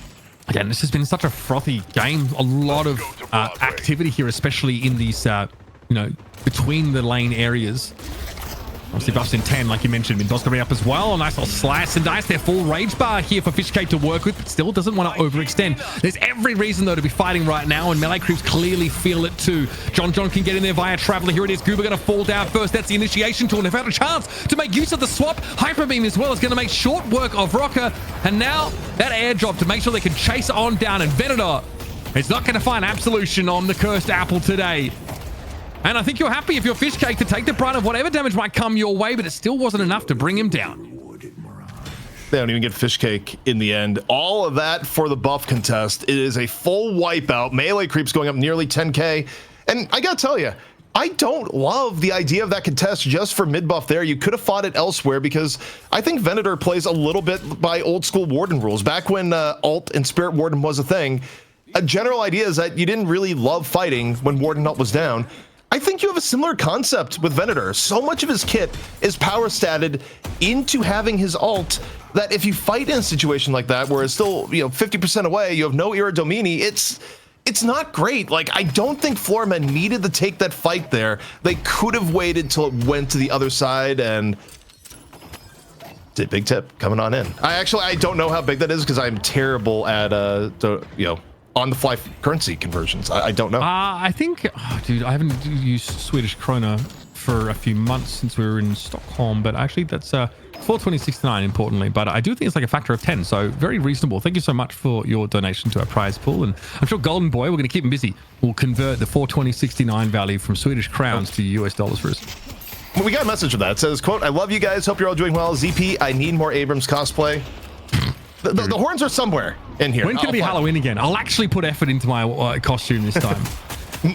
Again, this has been such a frothy game. A lot of activity here, especially in these, between the lane areas. Obviously, buffs in 10, like you mentioned. Mindos going to be up as well. A nice little slice and dice. Their full rage bar here for Fishcake to work with, but still doesn't want to overextend. There's every reason, though, to be fighting right now, and melee creeps clearly feel it too. John can get in there via Traveler. Here it is. Goober going to fall down first. That's the initiation tool, and they've had a chance to make use of the swap. Hyper Beam as well is going to make short work of Rocker, and now that air drop to make sure they can chase on down, and Venator is not going to find absolution on the cursed apple today. And I think you're happy if you're Fishcake to take the brunt of whatever damage might come your way, but it still wasn't enough to bring him down. They don't even get Fishcake in the end. All of that for the buff contest. It is a full wipeout. Melee creeps going up nearly 10k. And I gotta tell you, I don't love the idea of that contest just for mid buff there. You could have fought it elsewhere, because I think Venator plays a little bit by old school Warden rules. Back when Alt and Spirit Warden was a thing, a general idea is that you didn't really love fighting when Warden Alt was down. I think you have a similar concept with Venator. So much of his kit is power statted into having his ult that if you fight in a situation like that where it's still 50% away, you have no Ira Domini, it's not great. Like, I don't think Floormen needed to take that fight there. They could have waited till it went to the other side, and big tip coming on in. I don't know how big that is, because I'm terrible at on the fly currency conversions. I don't know. I think, dude, I haven't used Swedish krona for a few months since we were in Stockholm, but actually that's 420.69 importantly, but I do think it's like a factor of 10, so very reasonable. Thank you so much for your donation to our prize pool, and I'm sure Golden Boy, we're going to keep him busy. We'll convert the 420.69 value from Swedish crowns to US dollars for us. We got a message for that. It says, quote, "I love you guys. Hope you're all doing well. ZP, I need more Abrams cosplay." The horns are somewhere in here. When can it be Halloween again? I'll actually put effort into my costume this time.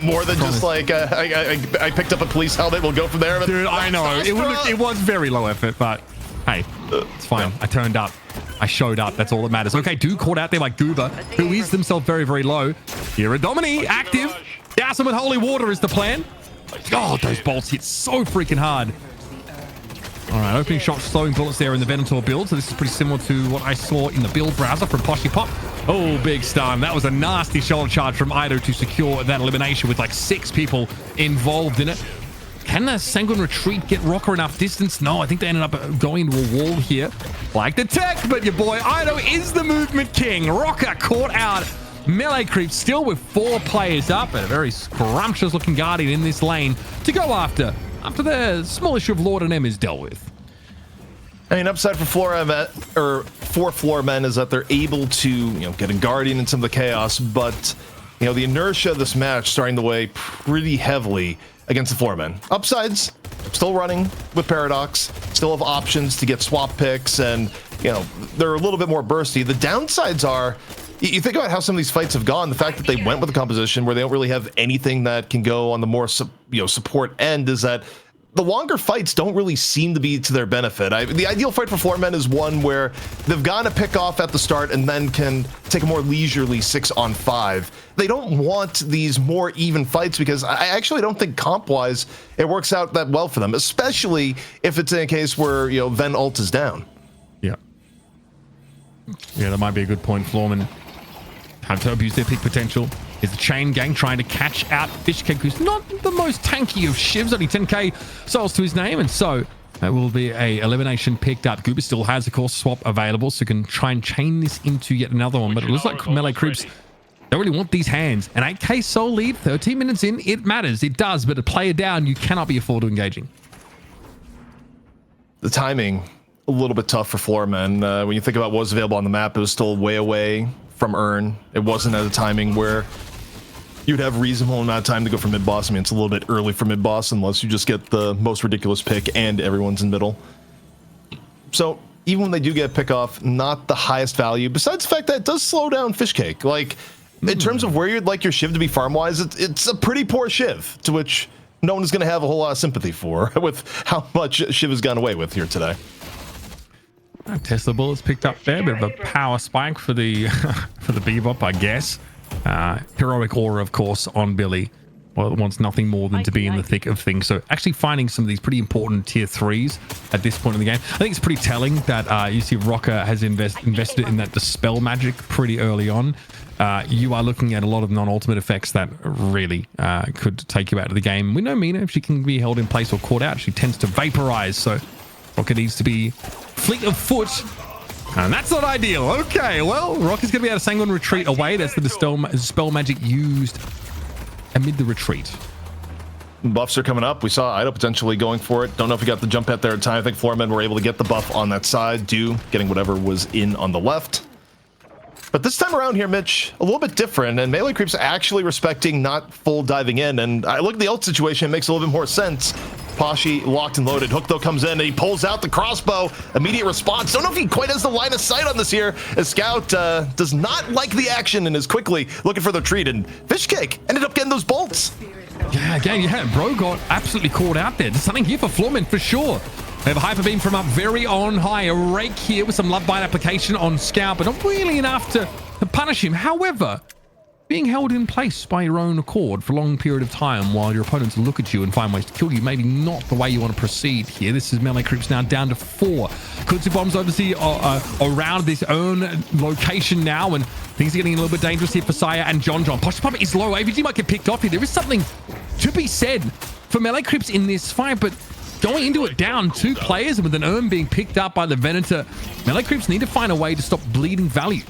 More than just like I picked up a police helmet. We'll go from there. Dude, I know it was very low effort, but hey, it's fine. I turned up. I showed up. That's all that matters. Okay, dude caught out there by Goober, who is themselves very, very low. Here are Domini active. Douse him with holy water is the plan. Oh, those bolts hit so freaking hard. All right, opening shot, slowing bullets there in the Venator build. So this is pretty similar to what I saw in the build browser from Poshipop. Oh, big stun. That was a nasty shoulder charge from Ido to secure that elimination with like 6 people involved in it. Can the Sanguine Retreat get Rocker enough distance? No, I think they ended up going into a wall here. Like the tech, but your boy Ido is the movement king. Rocker caught out. Melee creep still with 4 players up, and a very scrumptious looking Guardian in this lane to go after the small issue of Lord and M is dealt with. I mean, upside for for Floormen is that they're able to, get a Guardian in some of the chaos, but, the inertia of this match starting to weigh pretty heavily against the Floormen. Upsides, still running with Paradox, still have options to get swap picks, and, they're a little bit more bursty. The downsides are, you think about how some of these fights have gone, the fact that they went with a composition where they don't really have anything that can go on the more, support end is that the longer fights don't really seem to be to their benefit. The ideal fight for Floormen is one where they've gotten a pick off at the start and then can take a more leisurely 6-on-5. They don't want these more even fights because I actually don't think comp-wise it works out that well for them, especially if it's in a case where, Ven ult is down. Yeah, that might be a good point. Floormen have to abuse their peak potential. Is the chain gang trying to catch out Fishcake, who's not the most tanky of shivs, only 10k souls to his name, and so that will be a elimination picked up. Goober still has, of course, swap available, so can try and chain this into yet another one, but it looks like Melee Creeps don't really want these hands. An 8k soul lead, 13 minutes in, it matters, it does, but a player down, you cannot be afforded to engaging. The timing, a little bit tough for Floormen. When you think about what was available on the map, it was still way away from Earn. It wasn't at a timing where you'd have reasonable amount of time to go for mid-boss. I mean, it's a little bit early for mid-boss unless you just get the most ridiculous pick and everyone's in middle. So even when they do get a pick off, not the highest value, besides the fact that it does slow down Fishcake. Like, in terms of where you'd like your Shiv to be farm-wise, it's a pretty poor Shiv, to which no one is going to have a whole lot of sympathy for with how much Shiv has gone away with here today. Tesla bullets picked up there, bit of a power spike for the for the Bebop, I guess. Heroic aura, of course, on Billy. Well, it wants nothing more than to be in the thick of things. So actually finding some of these pretty important tier 3s at this point in the game. I think it's pretty telling that you see Rocker has invested in that Dispel magic pretty early on. You are looking at a lot of non-ultimate effects that really could take you out of the game. We know Mina, if she can be held in place or caught out, she tends to vaporize. So Rocker needs to be fleet of foot, and that's not ideal. Okay, well, Rocky's going to be able to sanguine retreat away. That's the spell magic used amid the retreat. Buffs are coming up. We saw Ido potentially going for it. Don't know if he got the jump at there in time. I think Floormen were able to get the buff on that side, getting whatever was in on the left. But this time around here, Mitch, a little bit different, and Melee Creeps actually respecting not full diving in. And I look at the ult situation, it makes a little bit more sense. Pashi locked and loaded. Hook, though, comes in, and he pulls out the crossbow. Immediate response. Don't know if he quite has the line of sight on this here, as Scout does not like the action and is quickly looking for the retreat. And Fishcake ended up getting those bolts. Yeah, again, Bro got absolutely caught out there. There's something here for Floormen, for sure. They have a Hyper Beam from up very on high. A rake here with some Love Bite application on Scout, but not really enough to punish him. However, being held in place by your own accord for a long period of time while your opponents look at you and find ways to kill you, maybe not the way you want to proceed here. This is Melee Creeps now down to 4. Kudzu Bombs obviously around this own location now, and things are getting a little bit dangerous here for Saya and John. Posh Pump is low. AVG might get picked off here. There is something to be said for Melee Creeps in this fight, but going into it down 2 players and with an Urn being picked up by the Venator, Melee Creeps need to find a way to stop bleeding value.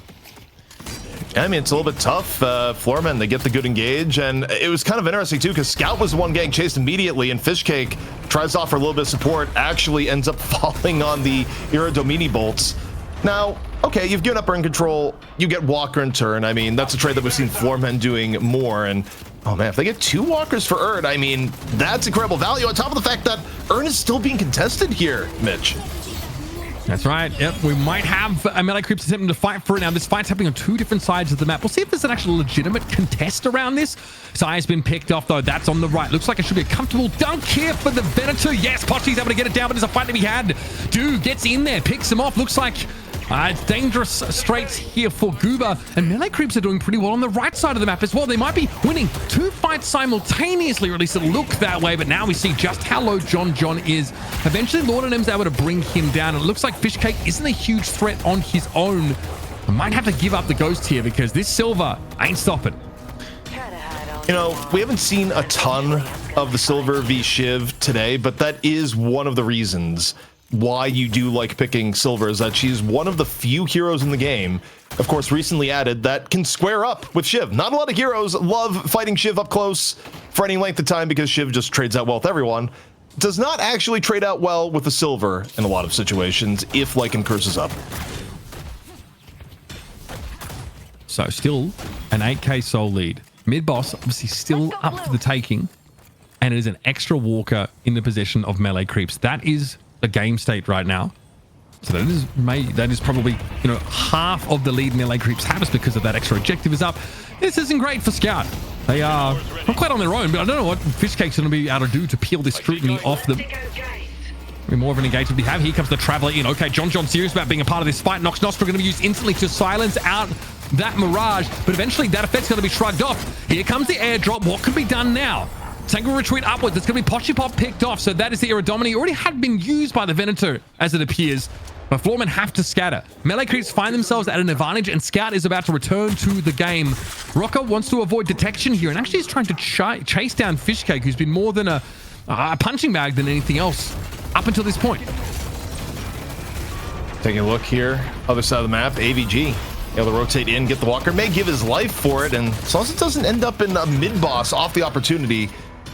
I mean, it's a little bit tough. Floormen, they get the good engage, and it was kind of interesting, too, because Scout was the one getting chased immediately, and Fishcake tries to offer a little bit of support, actually ends up falling on the Iradomini bolts. Now, okay, you've given up Urn control, you get Walker in turn. I mean, that's a trade that we've seen Floormen doing more, and oh man, if they get 2 Walkers for Urn, I mean, that's incredible value on top of the fact that Urn is still being contested here, Mitch. That's right. Yep, we might have a Melee Creeps attempting to fight for it now. This fight's happening on 2 different sides of the map. We'll see if there's an actual legitimate contest around this. Saya's been picked off, though. That's on the right. Looks like it should be a comfortable dunk here for the Venator. Yes, Pochi's able to get it down, but there's a fight to be had. Dude gets in there, picks him off. Looks like it's dangerous straights here for Goober, and Melee Creeps are doing pretty well on the right side of the map as well. They might be winning 2 fights simultaneously, or at least it looked that way, but now we see just how low John is. Eventually, Lord and M's able to bring him down, and it looks like Fishcake isn't a huge threat on his own. I might have to give up the Ghost here because this Silver ain't stopping. You know, we haven't seen a ton of the Silver v Shiv today, but that is one of the reasons why you do like picking Silver, is that she's one of the few heroes in the game, of course recently added, that can square up with Shiv. Not a lot of heroes love fighting Shiv up close for any length of time because Shiv just trades out well with everyone. Does not actually trade out well with the Silver in a lot of situations if Lycan curses up. So still an 8k soul lead. Mid boss obviously still up for the taking, and it is an extra walker in the possession of melee creeps. That is the game state right now. So that is probably, you know, half of the lead melee creeps have is because of that extra objective is up. This isn't great for Scout. They are not quite on their own, but I don't know what Fishcake's going to be able to do to peel this scrutiny off them. More of an engagement we have. Here comes the Traveler in. Okay, John serious about being a part of this fight. Nox Nostra going to be used instantly to silence out that Mirage, but eventually that effect's going to be shrugged off. Here comes the airdrop. What can be done now? Tango retreat upwards. It's going to be Poshipop picked off. So that is the Iridomini. Already had been used by the Venator, as it appears. But Floormen have to scatter. Melee creeps find themselves at an advantage, and Scout is about to return to the game. Rocker wants to avoid detection here, and actually is trying to chase down Fishcake, who's been more than a punching bag than anything else up until this point. Taking a look here, other side of the map, AVG. Able to rotate in, get the walker, may give his life for it, and as long as it doesn't end up in a mid-boss off the opportunity,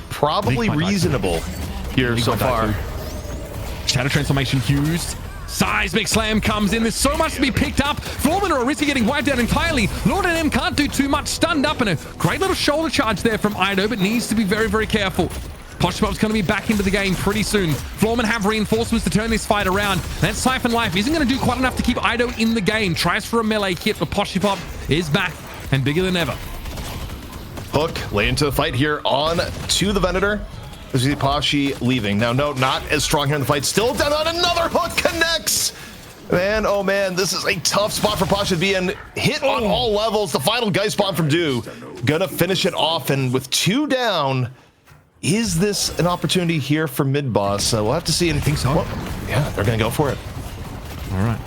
probably reasonable here so far. Shadow transformation used. Seismic slam comes in. There's so much to be picked up. Floormen are at risk of getting wiped out entirely. Lord and M can't do too much. Stunned up, and a great little shoulder charge there from Ido, but needs to be very, very careful. Poshipop's going to be back into the game pretty soon. Floormen have reinforcements to turn this fight around. That Siphon Life isn't going to do quite enough to keep Ido in the game. Tries for a melee hit, but Poshipop is back and bigger than ever. Hook lay into the fight here on to the Venator. As we see Pashi leaving. Now, no, not as strong here in the fight. Still down on another hook connects. Man, oh man, this is a tough spot for Pashi to be in. Hit on all levels. The final Geist Bomb from Do. Gonna finish it off, and with 2 down, is this an opportunity here for mid-boss? We'll have to see. I think so. Well, yeah, they're gonna go for it. All right.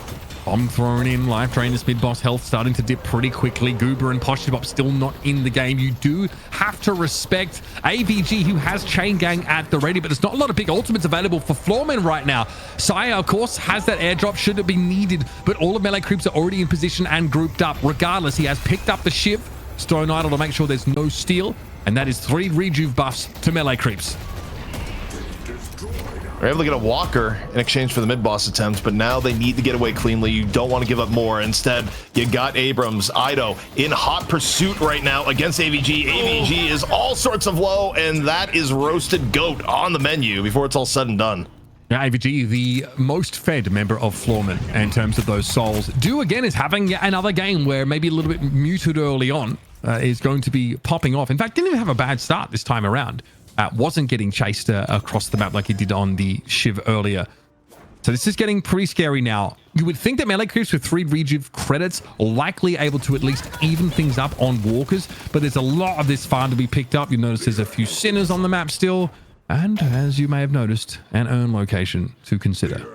Bomb thrown in, life drain. This mid-boss health starting to dip pretty quickly. Goober and Poshipop still not in the game. You do have to respect AVG, who has Chain Gang at the ready, but there's not a lot of big ultimates available for Floormen right now. Saya, of course, has that airdrop should it be needed, but all of melee creeps are already in position and grouped up. Regardless, he has picked up the Shiv, Stone Idol, to make sure there's no steal, and that is 3 rejuve buffs to melee creeps. They're able to get a walker in exchange for the mid-boss attempts, but now they need to get away cleanly. You don't want to give up more. Instead, you got Abrams, Ido in hot pursuit right now against AVG. AVG is all sorts of low, and that is roasted goat on the menu before it's all said and done. Yeah, AVG, the most fed member of Floormen in terms of those souls. Do again is having another game where maybe a little bit muted early on is going to be popping off. In fact, didn't even have a bad start this time around. Wasn't getting chased across the map like he did on the Shiv earlier. So this is getting pretty scary now. You would think that melee creeps with 3 rejuve credits are likely able to at least even things up on walkers, but there's a lot of this farm to be picked up. You notice there's a few sinners on the map still, and as you may have noticed, an urn location to consider.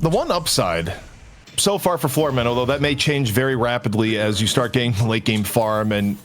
The one upside so far for Floormen, although that may change very rapidly as you start getting late game farm and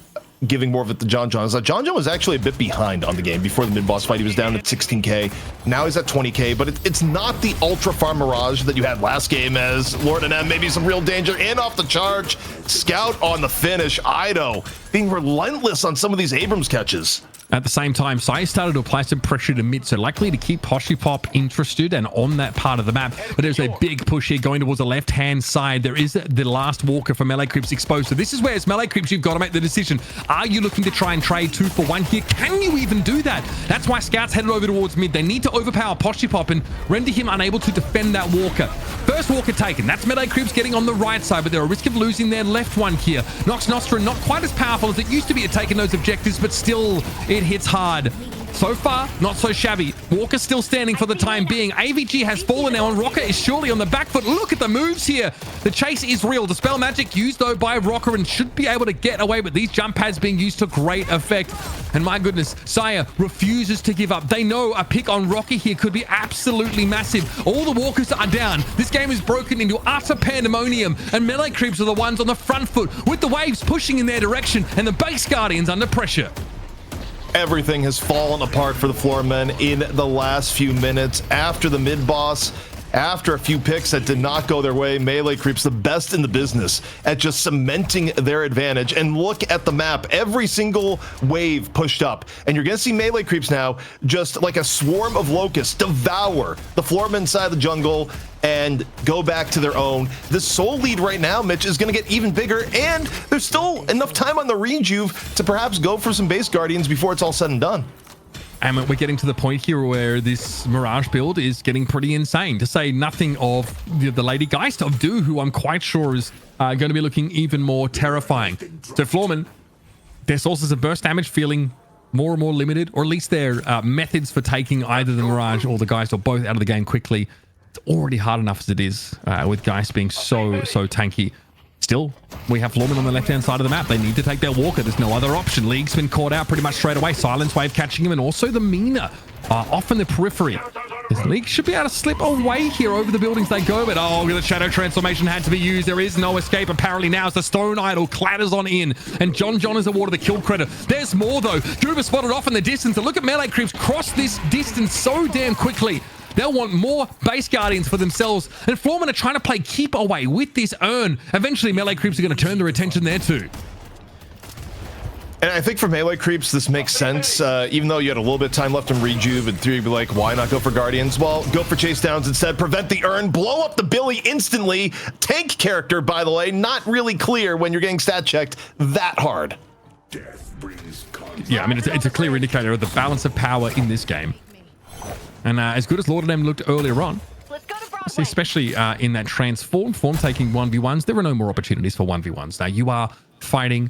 giving more of it to John. Is that John was actually a bit behind on the game before the mid-boss fight. He was down at 16k. Now he's at 20k, but it's not the ultra farm Mirage that you had last game, as Lord and M maybe some real danger in off the charge. Scout on the finish. Ido being relentless on some of these Abrams catches. At the same time, Sai started to apply some pressure to mid, so likely to keep Poshipop interested and on that part of the map. But there's a big push here going towards the left-hand side. There is the last walker for melee creeps exposed. So this is where, as melee creeps, you've got to make the decision. Are you looking to try and trade 2 for 1 here? Can you even do that? That's why Scout's headed over towards mid. They need to overpower Poshipop and render him unable to defend that walker. First walker taken. That's melee creeps getting on the right side, but they're at risk of losing their left one here. Nox Nostra not quite as powerful as it used to be at taking those objectives, but still, it hits hard. So far, not so shabby. Walker still standing for the time being. AVG has fallen now, and Rocker is surely on the back foot. Look at the moves here. The chase is real. Dispel magic used, though, by Rocker and should be able to get away, but these jump pads being used to great effect. And my goodness, Saya refuses to give up. They know a pick on Rocky here could be absolutely massive. All the walkers are down. This game is broken into utter pandemonium, and melee creeps are the ones on the front foot with the waves pushing in their direction and the base guardians under pressure. Everything has fallen apart for the Floormen in the last few minutes after the mid-boss. After a few picks that did not go their way, Melee Creeps the best in the business at just cementing their advantage. And look at the map. Every single wave pushed up. And you're going to see Melee Creeps now just like a swarm of locusts devour the Floormen side of the jungle and go back to their own. The soul lead right now, Mitch, is going to get even bigger. And there's still enough time on the rejuve to perhaps go for some base guardians before it's all said and done. And we're getting to the point here where this Mirage build is getting pretty insane, to say nothing of the Lady Geist of Do, who I'm quite sure is going to be looking even more terrifying. So Floormen, their sources of burst damage feeling more and more limited, or at least their methods for taking either the Mirage or the Geist or both out of the game quickly. It's already hard enough as it is, with Geist being so tanky. Still, we have Floormen on the left-hand side of the map. They need to take their Walker. There's no other option. League's been caught out pretty much straight away. Silence Wave catching him, and also the Mina off in the periphery. This League should be able to slip away here over the buildings they go, but oh, the Shadow Transformation had to be used. There is no escape apparently now as the Stone Idol clatters on in, and John is awarded the kill credit. There's more though. Juba spotted off in the distance, and look at Melee Creeps cross this distance so damn quickly. They'll want more base guardians for themselves, and Floormen are trying to play keep away with this urn. Eventually, Melee Creeps are going to turn their attention there too. And I think for Melee Creeps, this makes sense. Even though you had a little bit of time left in Rejuve, and you'd be like, why not go for Guardians? Well, go for Chase Downs instead. Prevent the urn. Blow up the Billy instantly. Tank character, by the way. Not really clear when you're getting stat checked that hard. Yeah, I mean, it's a clear indicator of the balance of power in this game. And as good as Lord of them looked earlier on, especially in that transform form, taking 1v1s, there are no more opportunities for 1v1s. Now, you are fighting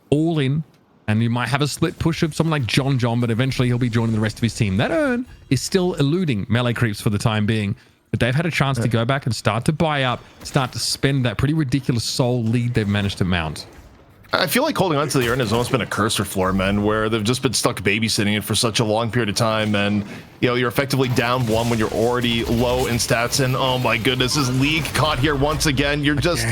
all in, and you might have a split push of someone like John, but eventually he'll be joining the rest of his team. That urn is still eluding Melee Creeps for the time being, but they've had a chance to go back and start to buy up, start to spend that pretty ridiculous soul lead they've managed to mount. I feel like holding on to the urn has almost been a curse for Floormen, where they've just been stuck babysitting it for such a long period of time, and you're effectively down one when you're already low in stats, and oh my goodness, this League caught here once again. You're just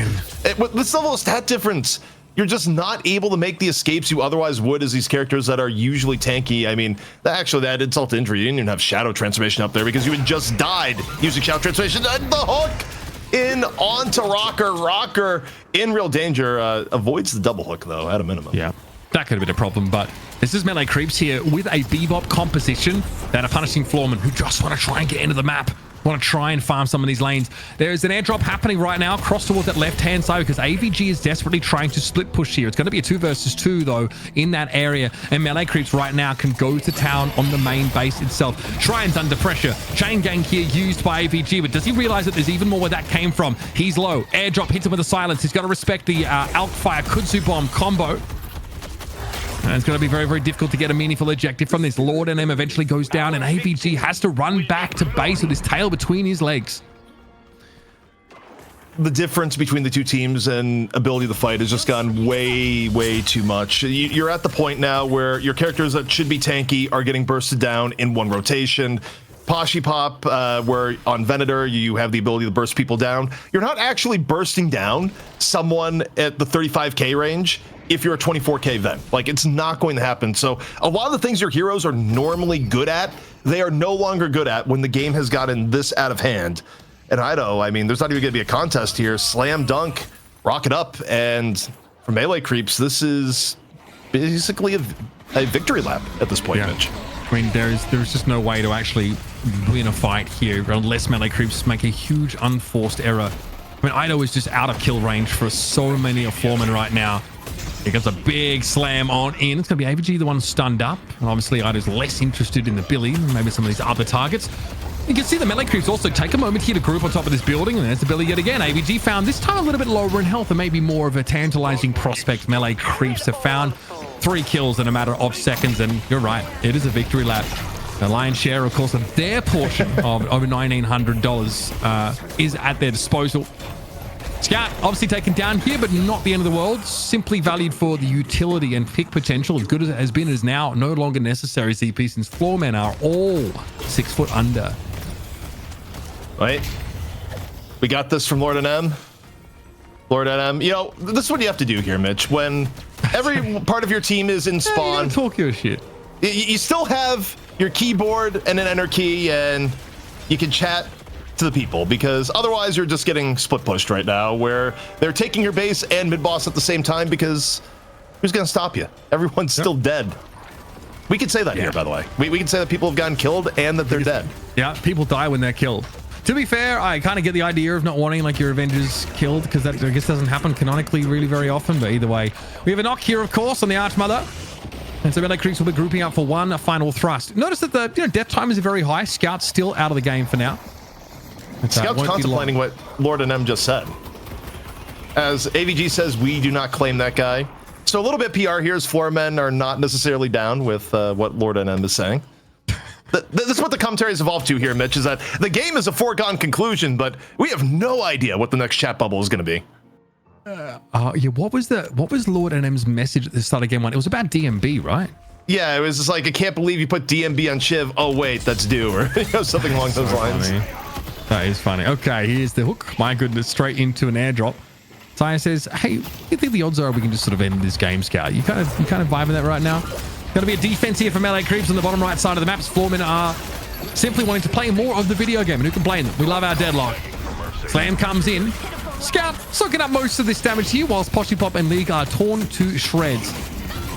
with this level of stat difference, you're just not able to make the escapes you otherwise would as these characters that are usually tanky. I mean, actually, that insult to injury, you didn't even have Shadow Transformation up there because you had just died using Shadow Transformation. And the hook in onto Rocker. Rocker in real danger. Avoids the double hook, though, at a minimum. Yeah, that could have been a problem, but this is Melee Creeps here with a Bebop composition that are punishing Floormen, who just want to try and get into the map, want to try and farm some of these lanes. There is an airdrop happening right now across towards that left-hand side because AVG is desperately trying to split push here. It's going to be a 2 versus 2, though, in that area, and Melee Creeps right now can go to town on the main base itself. Shrines under pressure. Chain gang here used by AVG, but does he realize that there's even more where that came from? He's low. Airdrop hits him with a silence. He's got to respect the Alkfire Kudzu Bomb combo. And it's going to be very, very difficult to get a meaningful objective from this. Lord NM eventually goes down, and AVG has to run back to base with his tail between his legs. The difference between the two teams and ability to fight has just gone way too much. You're at the point now where your characters that should be tanky are getting bursted down in one rotation. Poshy Pop, where on Venator you have the ability to burst people down. You're not actually bursting down someone at the 35k range if you're a 24k Ven. Like, it's not going to happen. So a lot of the things your heroes are normally good at, they are no longer good at when the game has gotten this out of hand. And I mean, there's not even going to be a contest here. Slam dunk, rock it up, and for Melee Creeps, this is basically a victory lap at this point, Mitch. I mean, there's just no way to actually win a fight here unless Melee Creeps make a huge unforced error. I mean, Ido is just out of kill range for so many of Floormen right now. He gets a big slam on in. It's going to be AVG the one stunned up. And obviously, Ido's less interested in the Billy than maybe some of these other targets. You can see the Melee Creeps also take a moment here to group on top of this building, and there's the Billy yet again. AVG found this time a little bit lower in health and maybe more of a tantalizing prospect. Melee Creeps have found 3 kills in a matter of seconds, and you're right, it is a victory lap. The lion's share, of course, of their portion of over $1,900 is at their disposal. Scout obviously taken down here, but not the end of the world. Simply valued for the utility and pick potential. As good as it has been, is now no longer necessary, CP, since Floormen are all 6 foot under. Right. We got this from Lord NM. Lord NM, this is what you have to do here, Mitch. When every part of your team is in spawn, you talk your shit. You still have your keyboard and an enter key, and you can chat to the people, because otherwise you're just getting split pushed right now, where they're taking your base and mid boss at the same time, because who's going to stop you? Everyone's still dead. We can say that here, by the way. We can say that people have gotten killed and that they're dead. Yeah, people die when they're killed. To be fair, I kind of get the idea of not wanting like your Avengers killed, because that I guess doesn't happen canonically really very often. But either way, we have a knock here, of course, on the Archmother. And so Melee Creeps will be grouping up for one final thrust. Notice that the death time is very high. Scout's still out of the game for now. Scout's contemplating what Lord NM just said. As AVG says, we do not claim that guy. So a little bit PR here is Floormen are not necessarily down with what Lord NM is saying. This is what the commentary has evolved to here, Mitch, is that the game is a foregone conclusion, but we have no idea what the next chat bubble is going to be. Yeah, what was Lord NM's message at the start of game one? It was about DMB, right? Yeah, it was just like, I can't believe you put DMB on Shiv. Oh wait, that's due, or something along those lines. Funny. That is funny. Okay, here's the hook. My goodness, straight into an airdrop. Saya says, "Hey, you think the odds are we can just sort of end this game, Scout? You kind of vibing that right now? Going to be a defense here for Melee Creeps on the bottom right side of the maps. Floormen are simply wanting to play more of the video game, and who can blame them? We love our Deadlock. Slam comes in. Scout soaking up most of this damage here, whilst Poshy Pop and League are torn to shreds.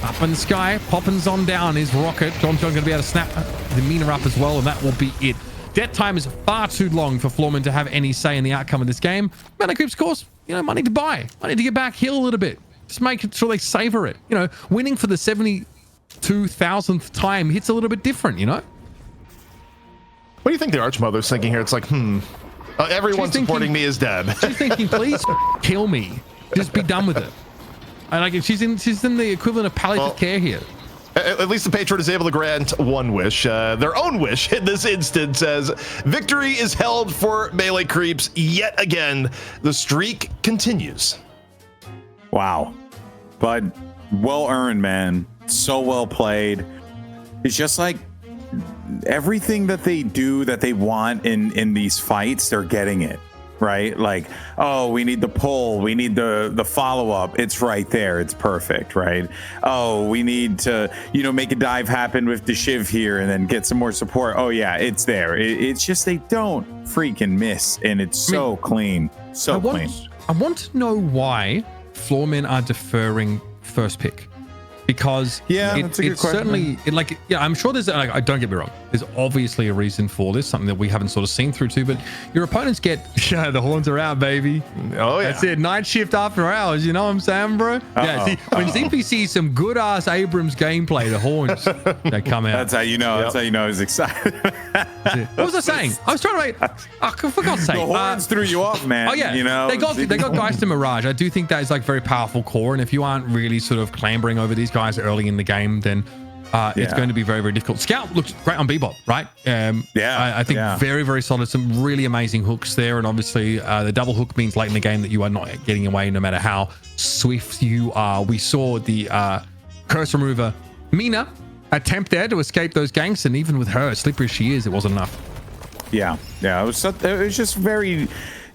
Up in the sky, Poppins on down his rocket. John going to be able to snap the Mina up as well, and that will be it. Death time is far too long for Floormen to have any say in the outcome of this game. Melee Creeps, of course, money to buy, money to get back, heal a little bit. Just make sure they savor it. Winning for the 72,000th time hits a little bit different, What do you think the Archmother's thinking here? It's like, everyone supporting me is dead. She's thinking, please kill me. Just be done with it. And like, she's in the equivalent of palliative care here. At least the patron is able to grant one wish. Their own wish in this instance says, victory is held for Melee Creeps yet again. The streak continues. Wow. But well earned, man. So well played. It's just like everything that they do that they want in these fights, they're getting it. Right? Like, oh, we need the pull, we need the follow-up, it's right there, it's perfect, right? Oh, we need to make a dive happen with the Shiv here and then get some more support. Oh yeah, it's there. It's just they don't freaking miss, and it's so clean, so clean. I want to know why Floormen are deferring first pick, because that's a good question. Certainly I'm sure there's don't get me wrong, there's obviously a reason for this, something that we haven't sort of seen through to, but your opponents get the horns are out, baby. Oh yeah, that's it. Night shift after hours, you know what I'm saying, bro? Yeah, see, when ZP sees some good ass Abrams gameplay, the horns they come out. That's how you know. That's how you know he's excited. What was I saying? I was trying to for God's sake, the horns threw you off, man. Oh yeah, they got Geist and Mirage. I do think that is like very powerful core, and if you aren't really sort of clambering over these guys early in the game, then it's going to be very, very difficult. Scout looks great on Bebop, right? I think very, very solid. Some really amazing hooks there, and obviously the double hook means late in the game that you are not getting away no matter how swift you are. We saw the curse remover Mina attempt there to escape those ganks, and even with her, slippery as she is, it wasn't enough. Yeah, it was just very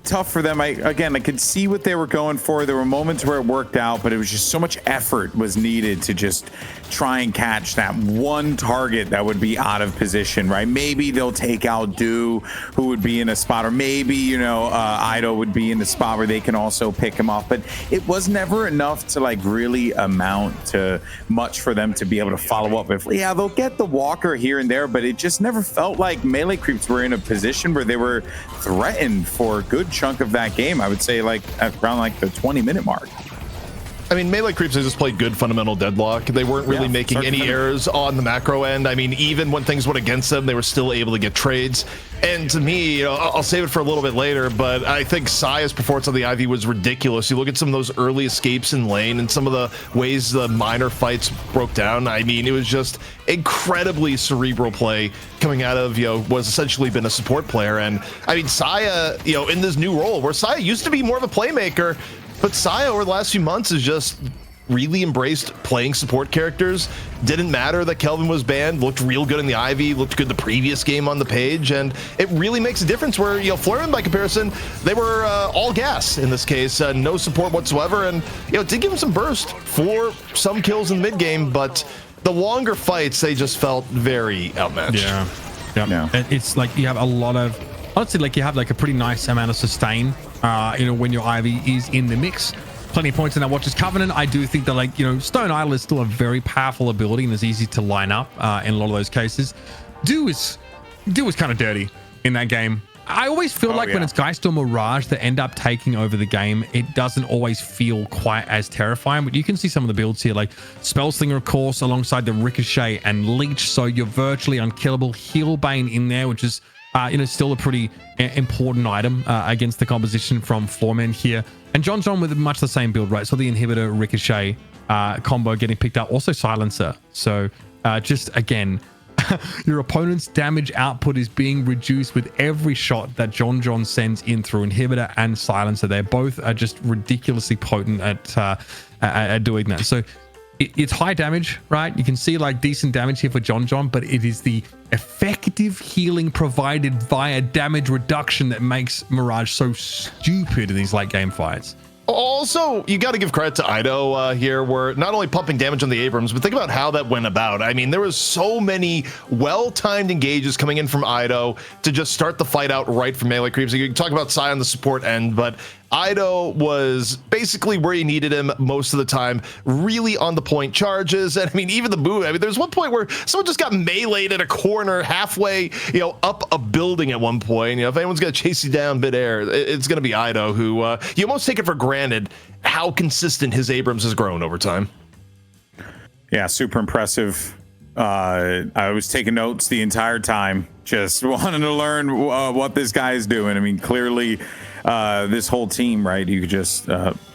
tough for them. I could see what they were going for. There were moments where it worked out, but it was just so much effort was needed to just try and catch that one target that would be out of position, right? Maybe they'll take out Do, who would be in a spot, or maybe Ido would be in the spot where they can also pick him off, but it was never enough to like really amount to much for them to be able to follow up with. Yeah, they'll get the Walker here and there, but it just never felt like Melee Creeps were in a position where they were threatened for a good chunk of that game. I would say like around like the 20-minute mark. I mean, Melee Creeps have just played good fundamental Deadlock. They weren't really making any errors on the macro end. I mean, even when things went against them, they were still able to get trades. And to me, I'll save it for a little bit later, but I think Saya's performance on the Ivy was ridiculous. You look at some of those early escapes in lane and some of the ways the minor fights broke down. I mean, it was just incredibly cerebral play coming out of, what's essentially been a support player. And I mean, Saya, in this new role where Saya used to be more of a playmaker, but Saya over the last few months has just really embraced playing support characters. Didn't matter that Kelvin was banned, looked real good in the Ivy, looked good the previous game on the page, and it really makes a difference where, Floormen by comparison, they were all gas in this case, no support whatsoever, and, it did give him some burst for some kills in the mid game, but the longer fights, they just felt very outmatched. Yeah. It's like you have a lot of honestly, like you have like a pretty nice amount of sustain, when your Ivy is in the mix. Plenty of points in that Watcher's Covenant. I do think that, like, Stone Idol is still a very powerful ability and is easy to line up in a lot of those cases. Do is kind of dirty in that game. I always feel like when it's Geist or Mirage that end up taking over the game, it doesn't always feel quite as terrifying. But you can see some of the builds here, like Spellslinger, of course, alongside the Ricochet and Leech. So you're virtually unkillable. Healbane in there, which is still a pretty important item against the composition from Floormen here. And John with much the same build, right? So the Inhibitor, Ricochet combo getting picked up. Also Silencer. So just again, your opponent's damage output is being reduced with every shot that John sends in through Inhibitor and Silencer. They both are just ridiculously potent at doing that. So it's high damage, right? You can see like decent damage here for John, but it is the effective healing provided via damage reduction that makes Mirage so stupid in these late game fights. Also, you got to give credit to Ido here, where not only pumping damage on the Abrams, but think about how that went about. I mean, there was so many well-timed engages coming in from Ido to just start the fight out right from melee creeps. You can talk about Sai on the support end, but Ido was basically where you needed him most of the time, really on the point charges. And I mean, even the move, there's one point where someone just got meleeed at a corner halfway, up a building at one point. If anyone's going to chase you down midair, it's going to be Ido, who you almost take it for granted how consistent his Abrams has grown over time. Yeah, super impressive. I was taking notes the entire time, just wanting to learn what this guy is doing. I mean, clearly, this whole team, right? You could just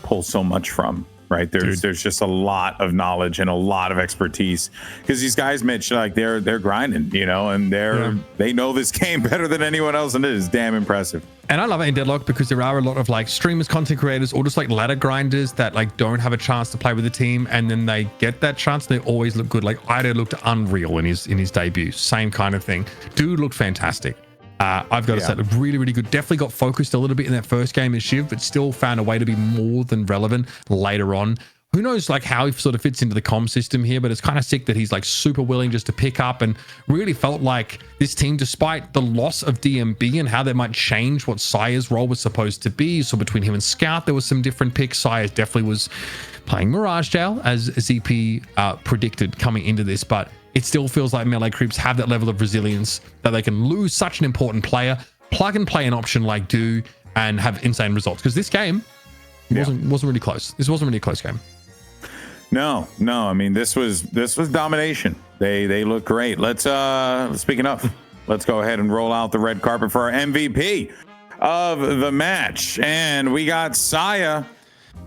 pull so much from, right? There's just a lot of knowledge and a lot of expertise, because these guys, Mitch, like they're grinding, and they know this game better than anyone else, and it is damn impressive. And I love it in Deadlock because there are a lot of like streamers, content creators, or just like ladder grinders that like don't have a chance to play with the team, and then they get that chance. They always look good. Like Ido looked unreal in his debut. Same kind of thing. Dude looked fantastic. I've got to say, looked really, really good. Definitely got focused a little bit in that first game as Shiv, but still found a way to be more than relevant later on. Who knows like how he sort of fits into the comm system here, but it's kind of sick that he's like super willing just to pick up, and really felt like this team, despite the loss of DMB and how that might change what Sire's role was supposed to be. So between him and Scout, there was some different picks. Sire definitely was playing Mirage Jail, as ZP predicted coming into this, but it still feels like melee creeps have that level of resilience that they can lose such an important player, plug and play an option like Do, and have insane results. Because this game wasn't really close. This wasn't really a close game. No. I mean, this was domination. They look great. Let's speaking of, let's go ahead and roll out the red carpet for our MVP of the match, and we got Saya.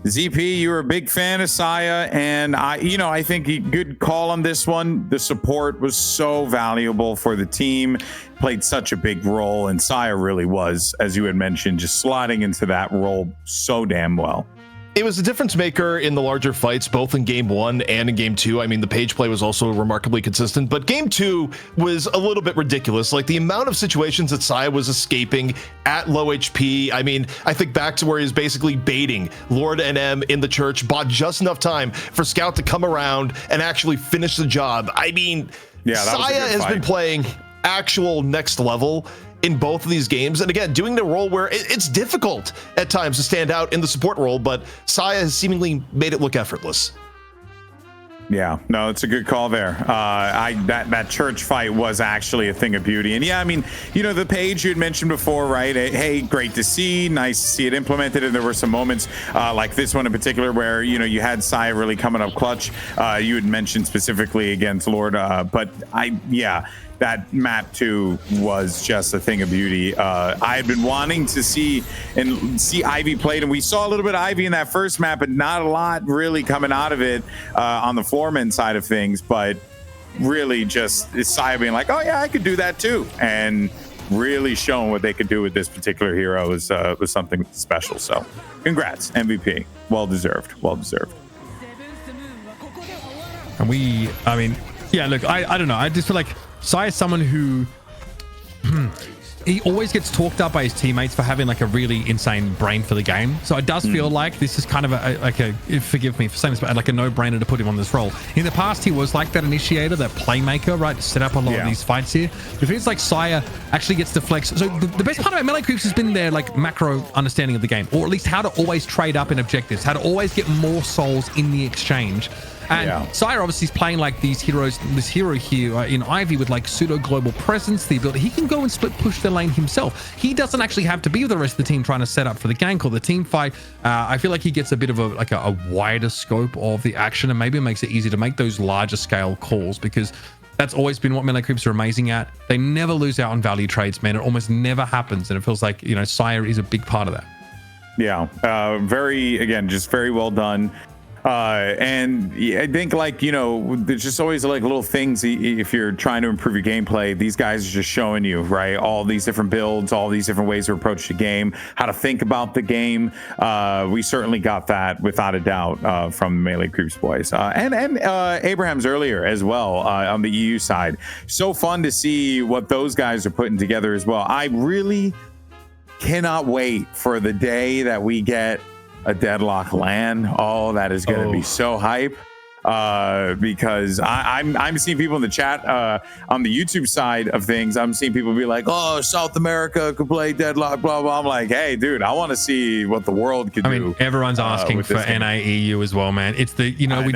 ZP, you were a big fan of Saya, and I think he good call on this one. The support was so valuable for the team, played such a big role, and Saya really was, as you had mentioned, just slotting into that role so damn well. It was a difference maker in the larger fights, both in game 1 and in game 2. I mean, the page play was also remarkably consistent, but game 2 was a little bit ridiculous. Like the amount of situations that Sai was escaping at low HP. I mean, I think back to where he's basically baiting Lord NM in the church, bought just enough time for Scout to come around and actually finish the job. I mean, Saya has been playing actual next level in both of these games, and again, doing the role where it's difficult at times to stand out in the support role, but Saya has seemingly made it look effortless. Yeah, no, it's a good call there. That church fight was actually a thing of beauty. And yeah, I mean, the page you had mentioned before, right? Hey, great to see, nice to see it implemented. And there were some moments like this one in particular where, you had Saya really coming up clutch. You had mentioned specifically against Lord, but that map 2 was just a thing of beauty. I had been wanting to see Ivy played, and we saw a little bit of Ivy in that first map, but not a lot really coming out of it on the Floormen side of things. But really just Saya being like, oh yeah, I could do that too, and really showing what they could do with this particular hero was something special. So congrats, MVP. Well deserved. And look, I don't know. I just feel like Sai is someone who he always gets talked up by his teammates for having like a really insane brain for the game. So it does feel like this is kind of forgive me for saying this, but like a no-brainer to put him on this role. In the past, he was like that initiator, that playmaker, right, to set up a lot of these fights here. It feels like Sire actually gets to flex. So the best part about Melee Creeps has been their like macro understanding of the game, or at least how to always trade up in objectives, how to always get more souls in the exchange. And Sire obviously is playing like these heroes, this hero here in Ivy with like pseudo global presence, the ability he can go and split push the lane himself. He doesn't actually have to be with the rest of the team trying to set up for the gank or the team fight. I feel like he gets a bit of a wider scope of the action, and maybe it makes it easier to make those larger scale calls, because that's always been what Melee Creeps are amazing at. They never lose out on value trades, man. It almost never happens, and it feels like, you know, Sire is a big part of that. Yeah, just very well done. And I think, like, you know, there's just always like little things if you're trying to improve your gameplay. These guys are just showing you, right, all these different builds, all these different ways to approach the game, how to think about the game. We certainly got that without a doubt from Melee Creeps boys, and Abraham's earlier as well on the EU side. So fun to see what those guys are putting together as well. I really cannot wait for the day that we get a Deadlock LAN. Oh, that is going to be so hype. Because I'm seeing people in the chat on the YouTube side of things. I'm seeing people be like, "Oh, South America could play Deadlock," blah blah. I'm like, "Hey, dude, I want to see what the world could do." I mean, everyone's asking for NAEU as well, man. It's the, you know, we've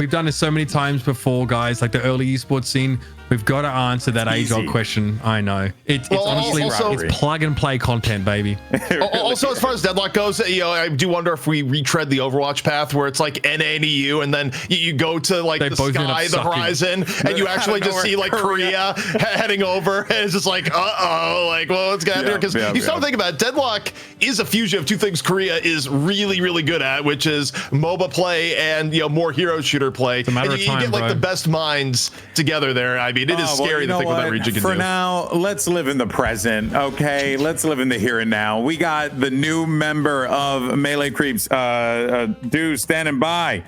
done this so many times before, guys. Like the early esports scene, we've got to answer that age-old question. I know it's honestly it's plug and play content, baby. Also, as far as Deadlock goes, you know, I do wonder if we retread the Overwatch path where it's like NAEU and then you go to like the sky, the horizon, and you actually just see like Korea heading over, and it's just like, like, well, what's going on here? Because you start to think about it, Deadlock is a fusion of two things Korea is really, really good at, which is MOBA play and, you know, more hero shooter play. It's a matter and of time, you get like the best minds together there. I mean, it is scary to think what that region can do. For now, let's live in the present, okay? Let's live in the here and now. We got the new member of Melee Creeps, Do standing by,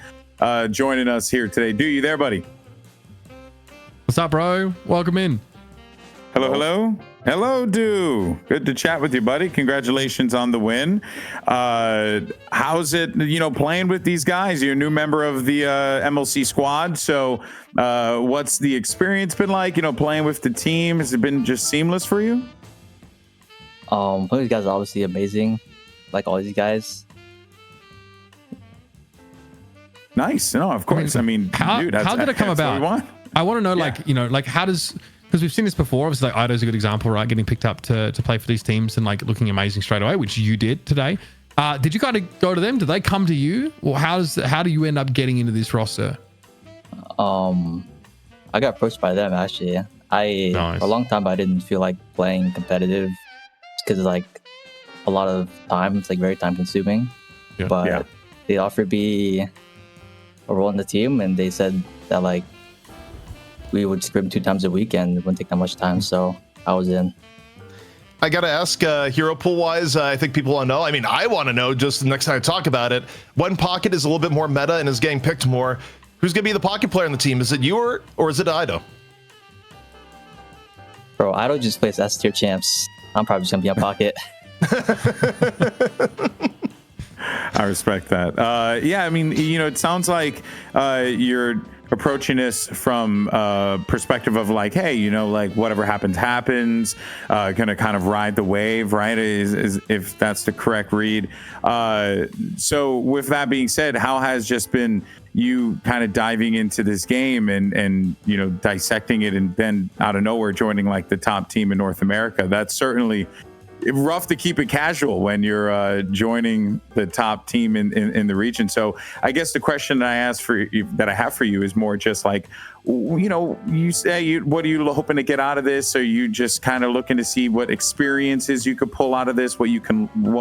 joining us here today. Do you there, buddy? What's up, bro? Welcome in. Hello, Do. Good to chat with you, buddy. Congratulations on the win. How's it, you know, playing with these guys? You're a new member of the MLC squad. So what's the experience been like, you know, playing with the team? Has it been just seamless for you? These guys are obviously amazing, like all these guys. Nice. No, of course. I mean, how did it come about? I want to know, like, you know, like how does, because we've seen this before. Obviously, like Ido's a good example, right? Getting picked up to play for these teams and like looking amazing straight away, which you did today. Did you kind of go to them? Did they come to you, or how do you end up getting into this roster? I got approached by them actually. For a long time I didn't feel like playing competitive because like a lot of time, it's like very time consuming. But they offered me a role in the team, and they said that like we would scrim 2 times a week and it wouldn't take that much time, so I was in. I gotta ask, hero pool wise, I think people want to know. I mean, I want to know just the next time I talk about it. When Pocket is a little bit more meta and is getting picked more, who's gonna be the Pocket player on the team? Is it you or is it Ido? Bro, Ido just plays S tier champs. I'm probably just gonna be on Pocket. I respect that. Yeah, I mean, you know, it sounds like you're approaching this from perspective of like, hey, you know, like whatever happens, gonna kind of ride the wave, right? Is if that's the correct read. So with that being said, how has just been you kind of diving into this game and you know, dissecting it, and then out of nowhere joining like the top team in North America? That's certainly rough to keep it casual when you're joining the top team in the region. So I guess the question that I have for you is more just like, you know, you say, what are you hoping to get out of this? Are you just kind of looking to see what experiences you could pull out of this, what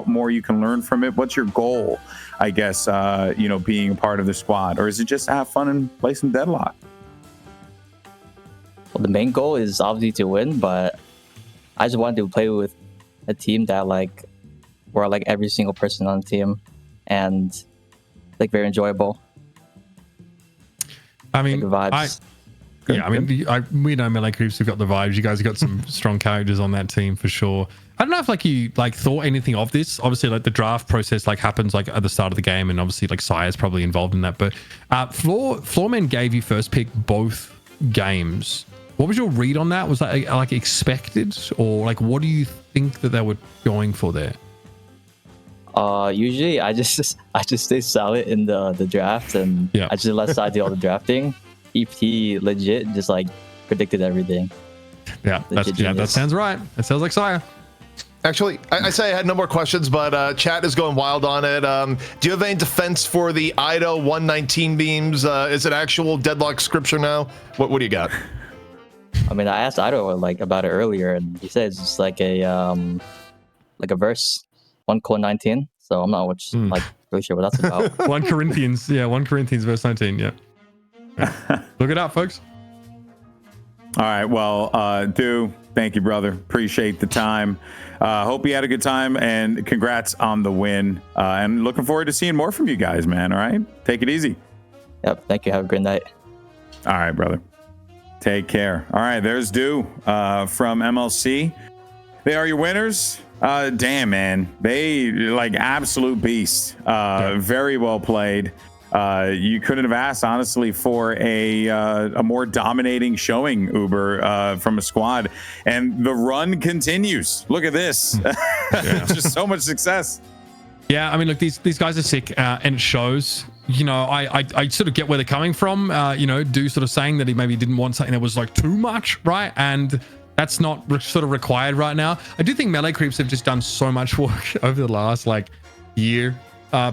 more you can learn from it? What's your goal, I guess, you know, being a part of the squad? Or is it just to have fun and play some Deadlock? Well, the main goal is obviously to win, but I just wanted to play with a team that like where like every single person on the team and like very enjoyable. I mean, vibes. Good, I mean, we know Melee Creeps have got the vibes. You guys have got some strong characters on that team for sure. I don't know if you thought anything of this. Obviously, the draft process happens at the start of the game, and obviously Sire's probably involved in that. But Floormen gave you first pick both games. What was your read on that? Was that expected, or what do you think that they were going for there? Usually I just stay silent in the draft, and I just let Sai do all the drafting. He legit just predicted everything. Yeah, that sounds right. That sounds like Sire. Actually, I say I had no more questions, but chat is going wild on it. Do you have any defense for the IDO 119 beams? Is it actual Deadlock scripture now? What do you got? I mean, I asked Ido about it earlier, and he said it's just a verse 1:19. So I'm not really sure what that's about. 1 Corinthians, 1 Corinthians verse 19. Yeah. Look it up, folks. All right. Well, Do, thank you, brother. Appreciate the time. Hope you had a good time, and congrats on the win. And looking forward to seeing more from you guys, man. All right. Take it easy. Yep. Thank you. Have a great night. All right, brother. Take care. All right. There's Do from MLC. They are your winners. Damn, man. They absolute beast. Very well played. You couldn't have asked, honestly, for a more dominating showing, Uber, from a squad. And the run continues. Look at this. Just so much success. Yeah, I mean, look, these guys are sick, and it shows. I sort of get where they're coming from. Do sort of saying that he maybe didn't want something that was too much, right? And that's not sort of required right now. I do think Melee Creeps have just done so much work over the last year,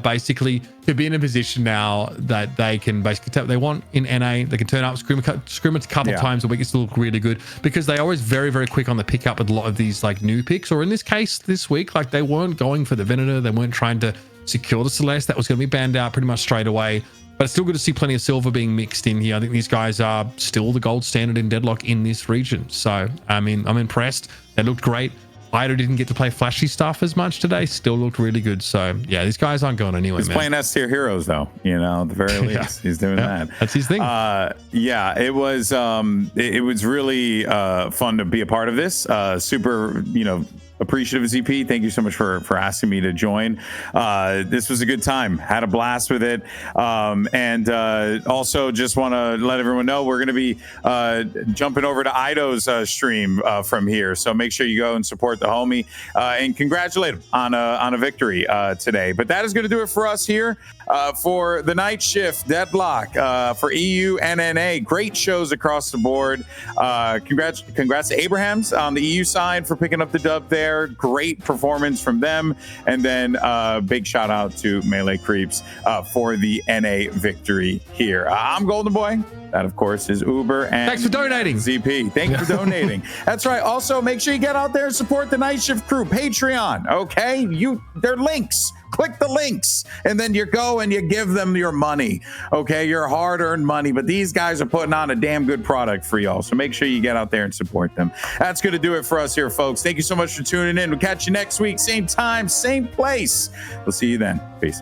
basically, to be in a position now that they can basically take what they want in NA. They can turn up, scrim it a couple times a week. It still look really good because they are always very, very quick on the pickup with a lot of these new picks. Or in this case, this week, they weren't going for the Venator. They weren't trying to secure the Celeste. That was going to be banned out pretty much straight away. But it's still good to see plenty of silver being mixed in here. I think these guys are still the gold standard in Deadlock in this region. So, I mean, I'm impressed. They looked great. Ido didn't get to play flashy stuff as much today. Still looked really good. So, yeah, these guys aren't going anywhere, He's playing S-tier heroes, though. At the very least. He's doing that. That's his thing. It was really fun to be a part of this. Super, appreciative of ZP. Thank you so much for asking me to join. This was a good time. Had a blast with it. And also just want to let everyone know we're going to be jumping over to Ido's stream from here. So make sure you go and support the homie and congratulate him on a victory today. But that is going to do it for us here for the night shift Deadlock for EU and NA. Great shows across the board. Congrats to Abrahams on the EU side for picking up the dub there. Great performance from them. And then big shout out to Melee Creeps for the NA victory here. I'm Golden Boy. That, of course, is Uber. And thanks for donating. ZP. Thank you for donating. That's right. Also, make sure you get out there and support the Night Shift crew. Patreon. Okay? They're links. Click the links. And then you go and you give them your money. Okay? Your hard-earned money. But these guys are putting on a damn good product for y'all. So make sure you get out there and support them. That's going to do it for us here, folks. Thank you so much for tuning in. We'll catch you next week. Same time, same place. We'll see you then. Peace.